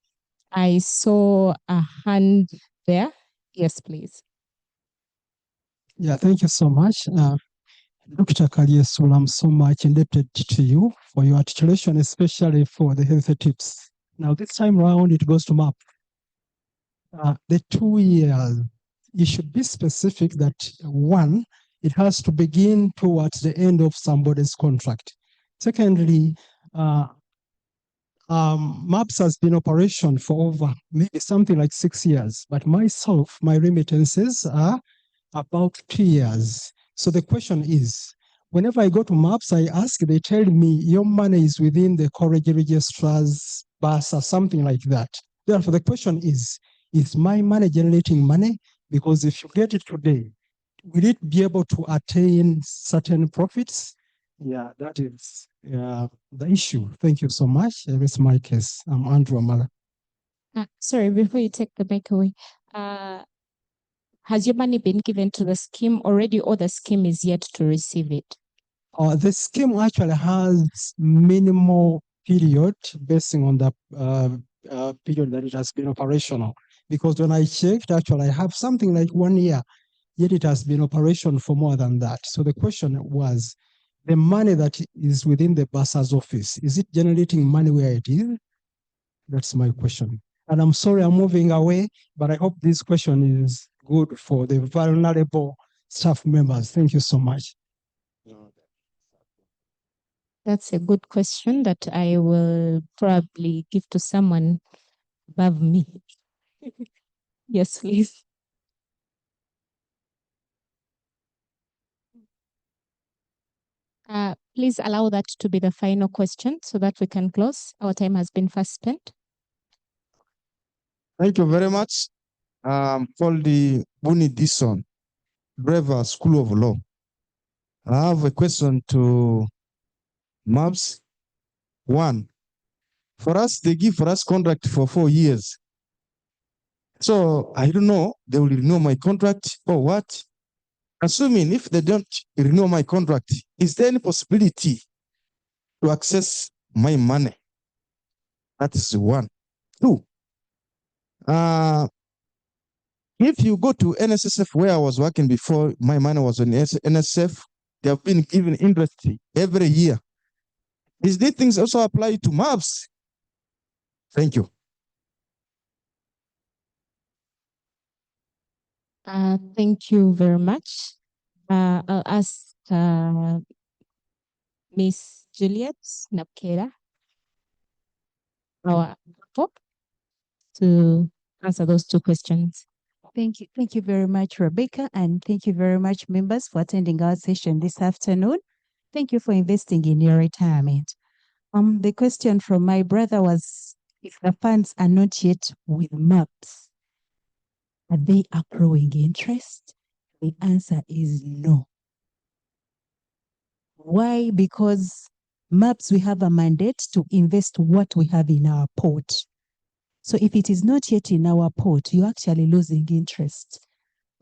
I saw a hand there. Yes, please. Yeah, thank you so much. Dr. Kalyasumula, I'm so much indebted to you for your articulation, especially for the healthy tips. Now, this time around, it goes to MAP. The 2 years, you should be specific that one, it has to begin towards the end of somebody's contract. Secondly, MAPS has been in operation for over maybe something like 6 years, but myself, my remittances are about 2 years. So the question is, whenever I go to MAPS, I ask, they tell me your money is within the college registrar's bus or something like that. Therefore, the question is my money generating money? Because if you get it today, will it be able to attain certain profits? Yeah, that is the issue. Thank you so much. That's my case. I'm Andrew Amala. Sorry, before you take the mic away, has your money been given to the scheme already, or the scheme is yet to receive it? The scheme actually has minimal period based on the period that it has been operational. Because when I checked, actually, I have something like 1 year, yet it has been operational for more than that. So the question was, the money that is within the bursar's office, is it generating money where it is? That's my question. And I'm sorry I'm moving away, but I hope this question is good for the vulnerable staff members. Thank you so much. That's a good question that I will probably give to someone above me. Yes, please. Please allow that to be the final question so that we can close. Our time has been fast spent. Thank you very much. Called the Buni Dison, Brever School of Law. I have a question to MURBS. One, for us, they give for us contract for 4 years. So I don't know, they will renew my contract or what? Assuming if they don't renew my contract, is there any possibility to access my money? That is one. Two, if you go to NSSF where I was working before, my money was on NSSF, they have been given interest every year. Is these things also apply to MURBS? Thank you. Thank you very much. I'll ask Miss Juliet Napkera, our top, to answer those two questions. Thank you. Thank you very much, Rebecca, and thank you very much, members, for attending our session this afternoon. Thank you for investing in your retirement. The question from my brother was, if the funds are not yet with MURBS, are they accruing interest? The answer is no. Why? Because MURBS, we have a mandate to invest what we have in our port. So if it is not yet in our port, you're actually losing interest.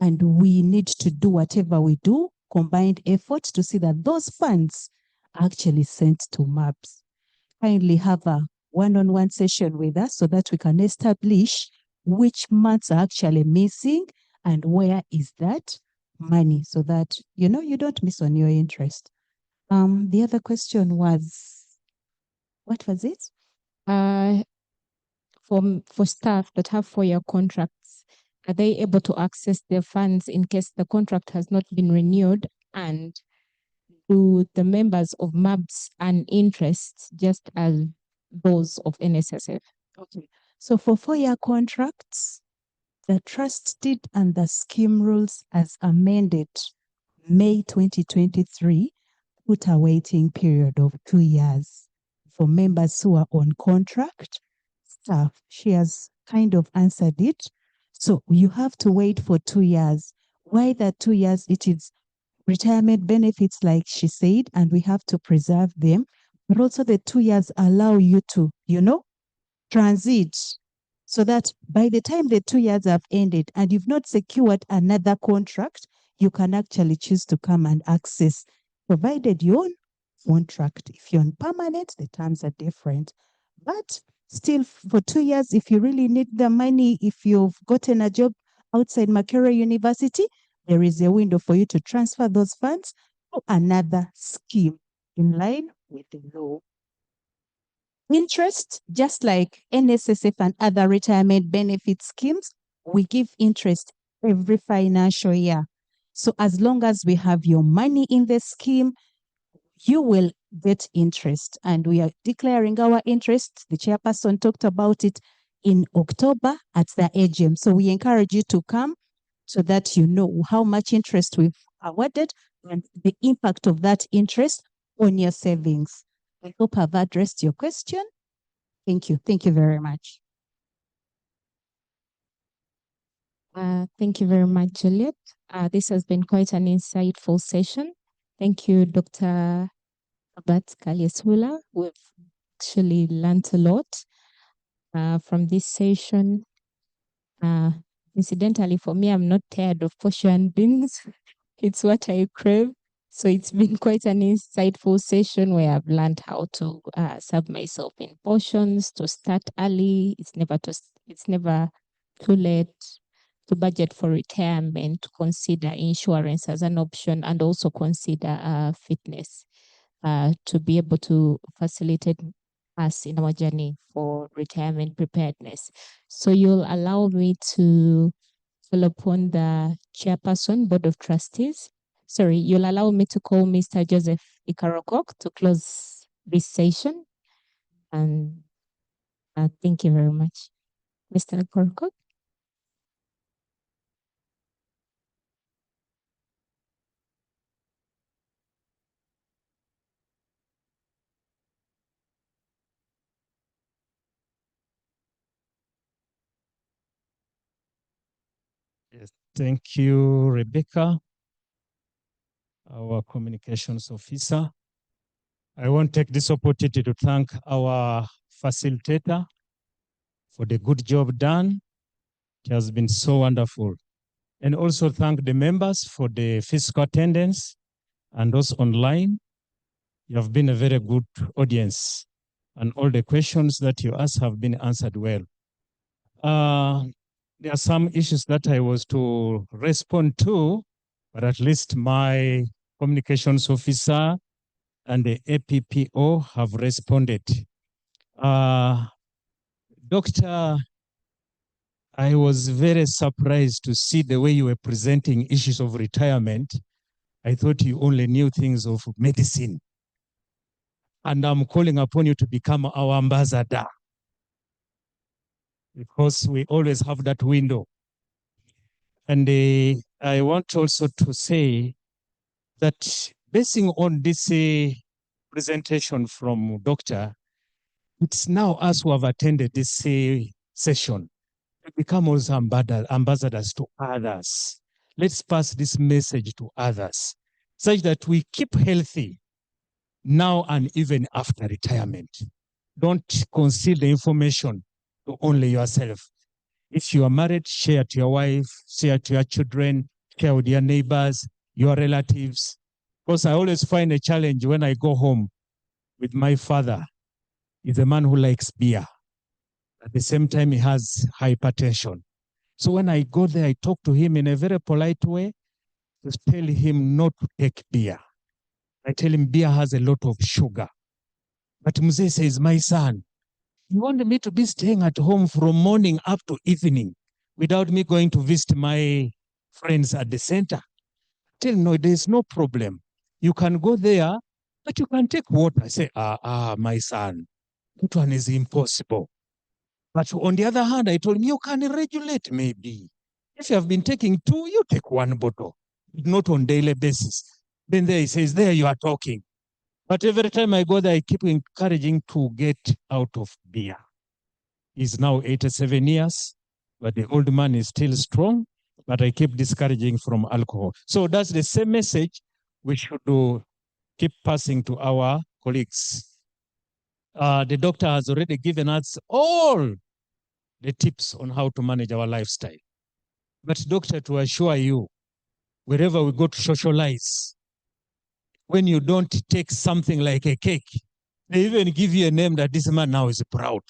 And we need to do whatever we do, combined effort, to see that those funds are actually sent to MURBS. Kindly have a one-on-one session with us so that we can establish which months are actually missing and where is that money, so that you don't miss on your interest. The other question was, what was it? For staff that have 4-year contracts, are they able to access their funds in case the contract has not been renewed? And do the members of MURBS earn interest just as those of NSSF? Okay. So for 4-year contracts, the trust deed and the scheme rules as amended May 2023 put a waiting period of 2 years for members who are on contract. Staff, she has kind of answered it. So you have to wait for 2 years. Why that 2 years? It is retirement benefits, like she said, and we have to preserve them. But also the 2 years allow you to, transit, so that by the time the 2 years have ended and you've not secured another contract, you can actually choose to come and access, provided you're on contract. If you're on permanent, the terms are different. But still, for 2 years, if you really need the money, if you've gotten a job outside Makerere University, there is a window for you to transfer those funds to another scheme in line with the law. Interest, just like NSSF and other retirement benefit schemes, we give interest every financial year. So as long as we have your money in the scheme, you will get interest. And we are declaring our interest. The chairperson talked about it in October at the AGM. So we encourage you to come so that you know how much interest we've awarded and the impact of that interest on your savings. I hope I've addressed your question. Thank you. Thank you very much. Thank you very much, Juliet. This has been quite an insightful session. Thank you, Dr. Kalyasumula. We've actually learned a lot from this session. Incidentally, for me, I'm not tired of portion beans. It's what I crave. So it's been quite an insightful session where I've learned how to serve myself in portions, to start early. It's never too late to budget for retirement, to consider insurance as an option, and also consider fitness to be able to facilitate us in our journey for retirement preparedness. So you'll allow me to call upon the chairperson, Board of Trustees. Sorry, you'll allow me to call Mr. Joseph Ikarokok to close this session. And thank you very much. Mr. Ikarokok. Yes, thank you, Rebecca, our communications officer. I want to take this opportunity to thank our facilitator for the good job done. It has been so wonderful. And also thank the members for the physical attendance and those online. You have been a very good audience, and all the questions that you asked have been answered well. There are some issues that I was to respond to, but at least my communications officer and the APPO have responded. Doctor, I was very surprised to see the way you were presenting issues of retirement. I thought you only knew things of medicine. And I'm calling upon you to become our ambassador, because we always have that window. And I want also to say that basing on this presentation from Doctor, it's now us who have attended this session to become also ambassadors to others. Let's pass this message to others such that we keep healthy now and even after retirement. Don't conceal the information to only yourself. If you are married, share to your wife, share to your children, share with your neighbors, your relatives. Because I always find a challenge when I go home with my father. He's a man who likes beer. At the same time, he has hypertension. So when I go there, I talk to him in a very polite way to tell him not to take beer. I tell him beer has a lot of sugar. But Mzee says, my son, you want me to be staying at home from morning up to evening without me going to visit my friends at the center? Tell him, no, there's no problem. You can go there, but you can take water. I say, my son, that one is impossible. But on the other hand, I told him, you can regulate maybe. If you have been taking 2, you take 1 bottle, not on daily basis. Then there he says, there you are talking. But every time I go there, I keep encouraging to get out of beer. He's now 87 years, but the old man is still strong, but I keep discouraging from alcohol. So that's the same message we should keep passing to our colleagues. The doctor has already given us all the tips on how to manage our lifestyle. But doctor, to assure you, wherever we go to socialize, when you don't take something like a cake, they even give you a name that this man now is proud.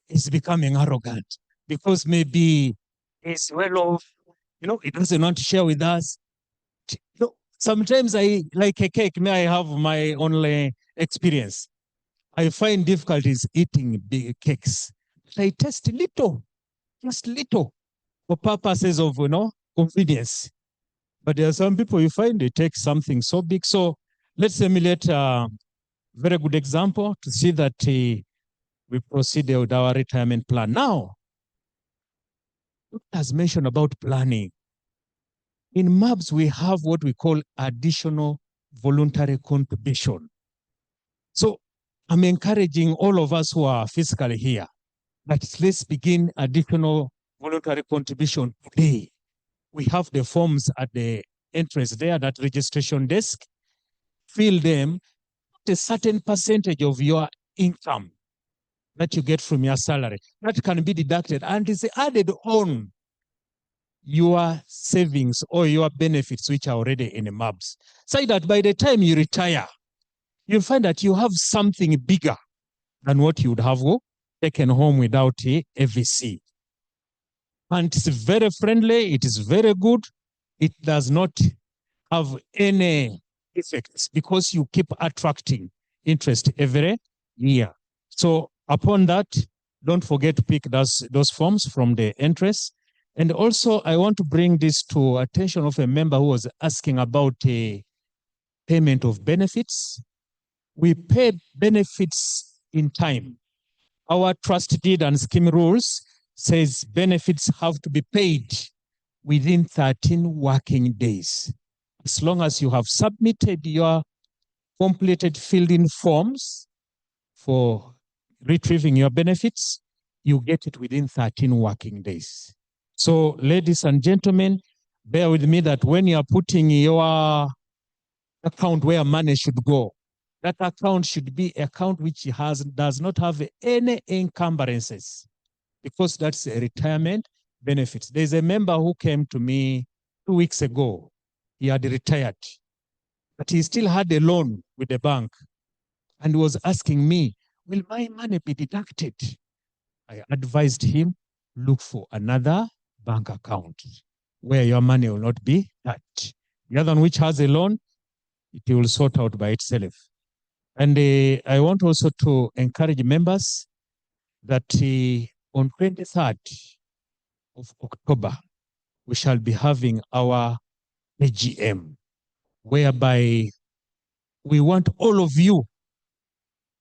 He's becoming arrogant because maybe he's well off, he doesn't want to share with us. No, Sometimes I like a cake. May I have my own experience? I find difficulties eating big cakes. I taste little, just little, for purposes of convenience. But there are some people you find they take something so big. So let's emulate a very good example to see that we proceed with our retirement plan. Now, as mentioned about planning, in MURBS, we have what we call additional voluntary contribution. So I'm encouraging all of us who are physically here that let's begin additional voluntary contribution today. We have the forms at the entrance there, that registration desk. Fill them, put a certain percentage of your income that you get from your salary. That can be deducted and is added on your savings or your benefits, which are already in the MURBS. So that by the time you retire, you'll find that you have something bigger than what you would have taken home without a VC. And it's very friendly, it is very good. It does not have any effects because you keep attracting interest every year. So upon that, don't forget to pick those forms from the entrance. And also, I want to bring this to attention of a member who was asking about a payment of benefits. We pay benefits in time. Our trust deed and scheme rules says benefits have to be paid within 13 working days. As long as you have submitted your completed filled-in forms for retrieving your benefits, you get it within 13 working days. So, ladies and gentlemen, bear with me that when you are putting your account where money should go, that account should be an account which does not have any encumbrances, because that's a retirement benefit. There's a member who came to me 2 weeks ago. He had retired, but he still had a loan with the bank and was asking me, will my money be deducted? I advised him, look for another bank account where your money will not be touched. The other one which has a loan, it will sort out by itself. And I want also to encourage members that on 23rd of October, we shall be having our AGM, whereby we want all of you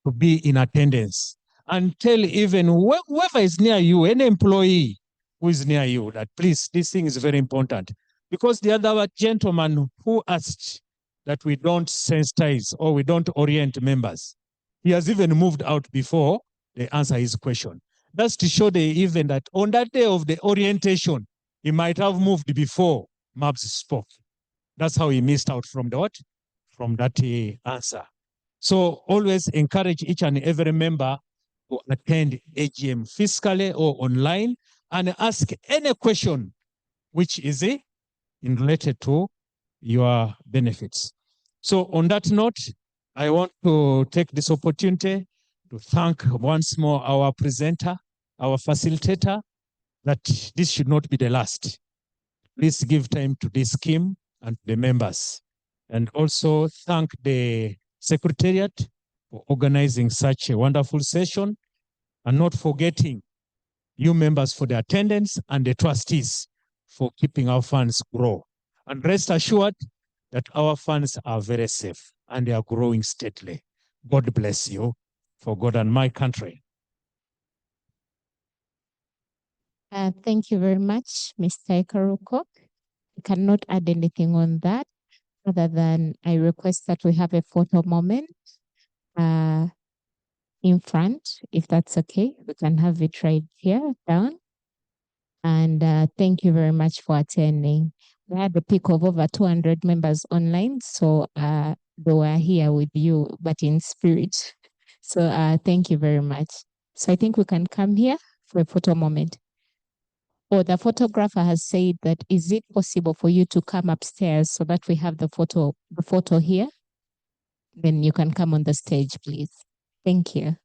to be in attendance and tell even whoever is near you, any employee who is near you, that please, this thing is very important. Because the other gentleman who asked that we don't sensitize or we don't orient members, he has even moved out before they answer his question. That's to show even that on that day of the orientation, he might have moved before MURBS spoke. That's how he missed out from the what? From that answer. So always encourage each and every member to attend AGM physically or online and ask any question which is related to your benefits. So on that note, I want to take this opportunity to thank once more our presenter, our facilitator, that this should not be the last. Please give time to this scheme and the members. And also thank the Secretariat for organizing such a wonderful session, and not forgetting you members for the attendance and the trustees for keeping our funds grow. And rest assured that our funds are very safe and they are growing steadily. God bless you for God and my country. Thank you very much, Mr. Ekaruko. I cannot add anything on that other than I request that we have a photo moment in front, if that's okay. We can have it right here down. And thank you very much for attending. We had a peak of over 200 members online, so they were here with you, but in spirit. So thank you very much. So I think we can come here for a photo moment. Or the photographer has said that, is it possible for you to come upstairs so that we have the photo here? Then you can come on the stage, please. Thank you.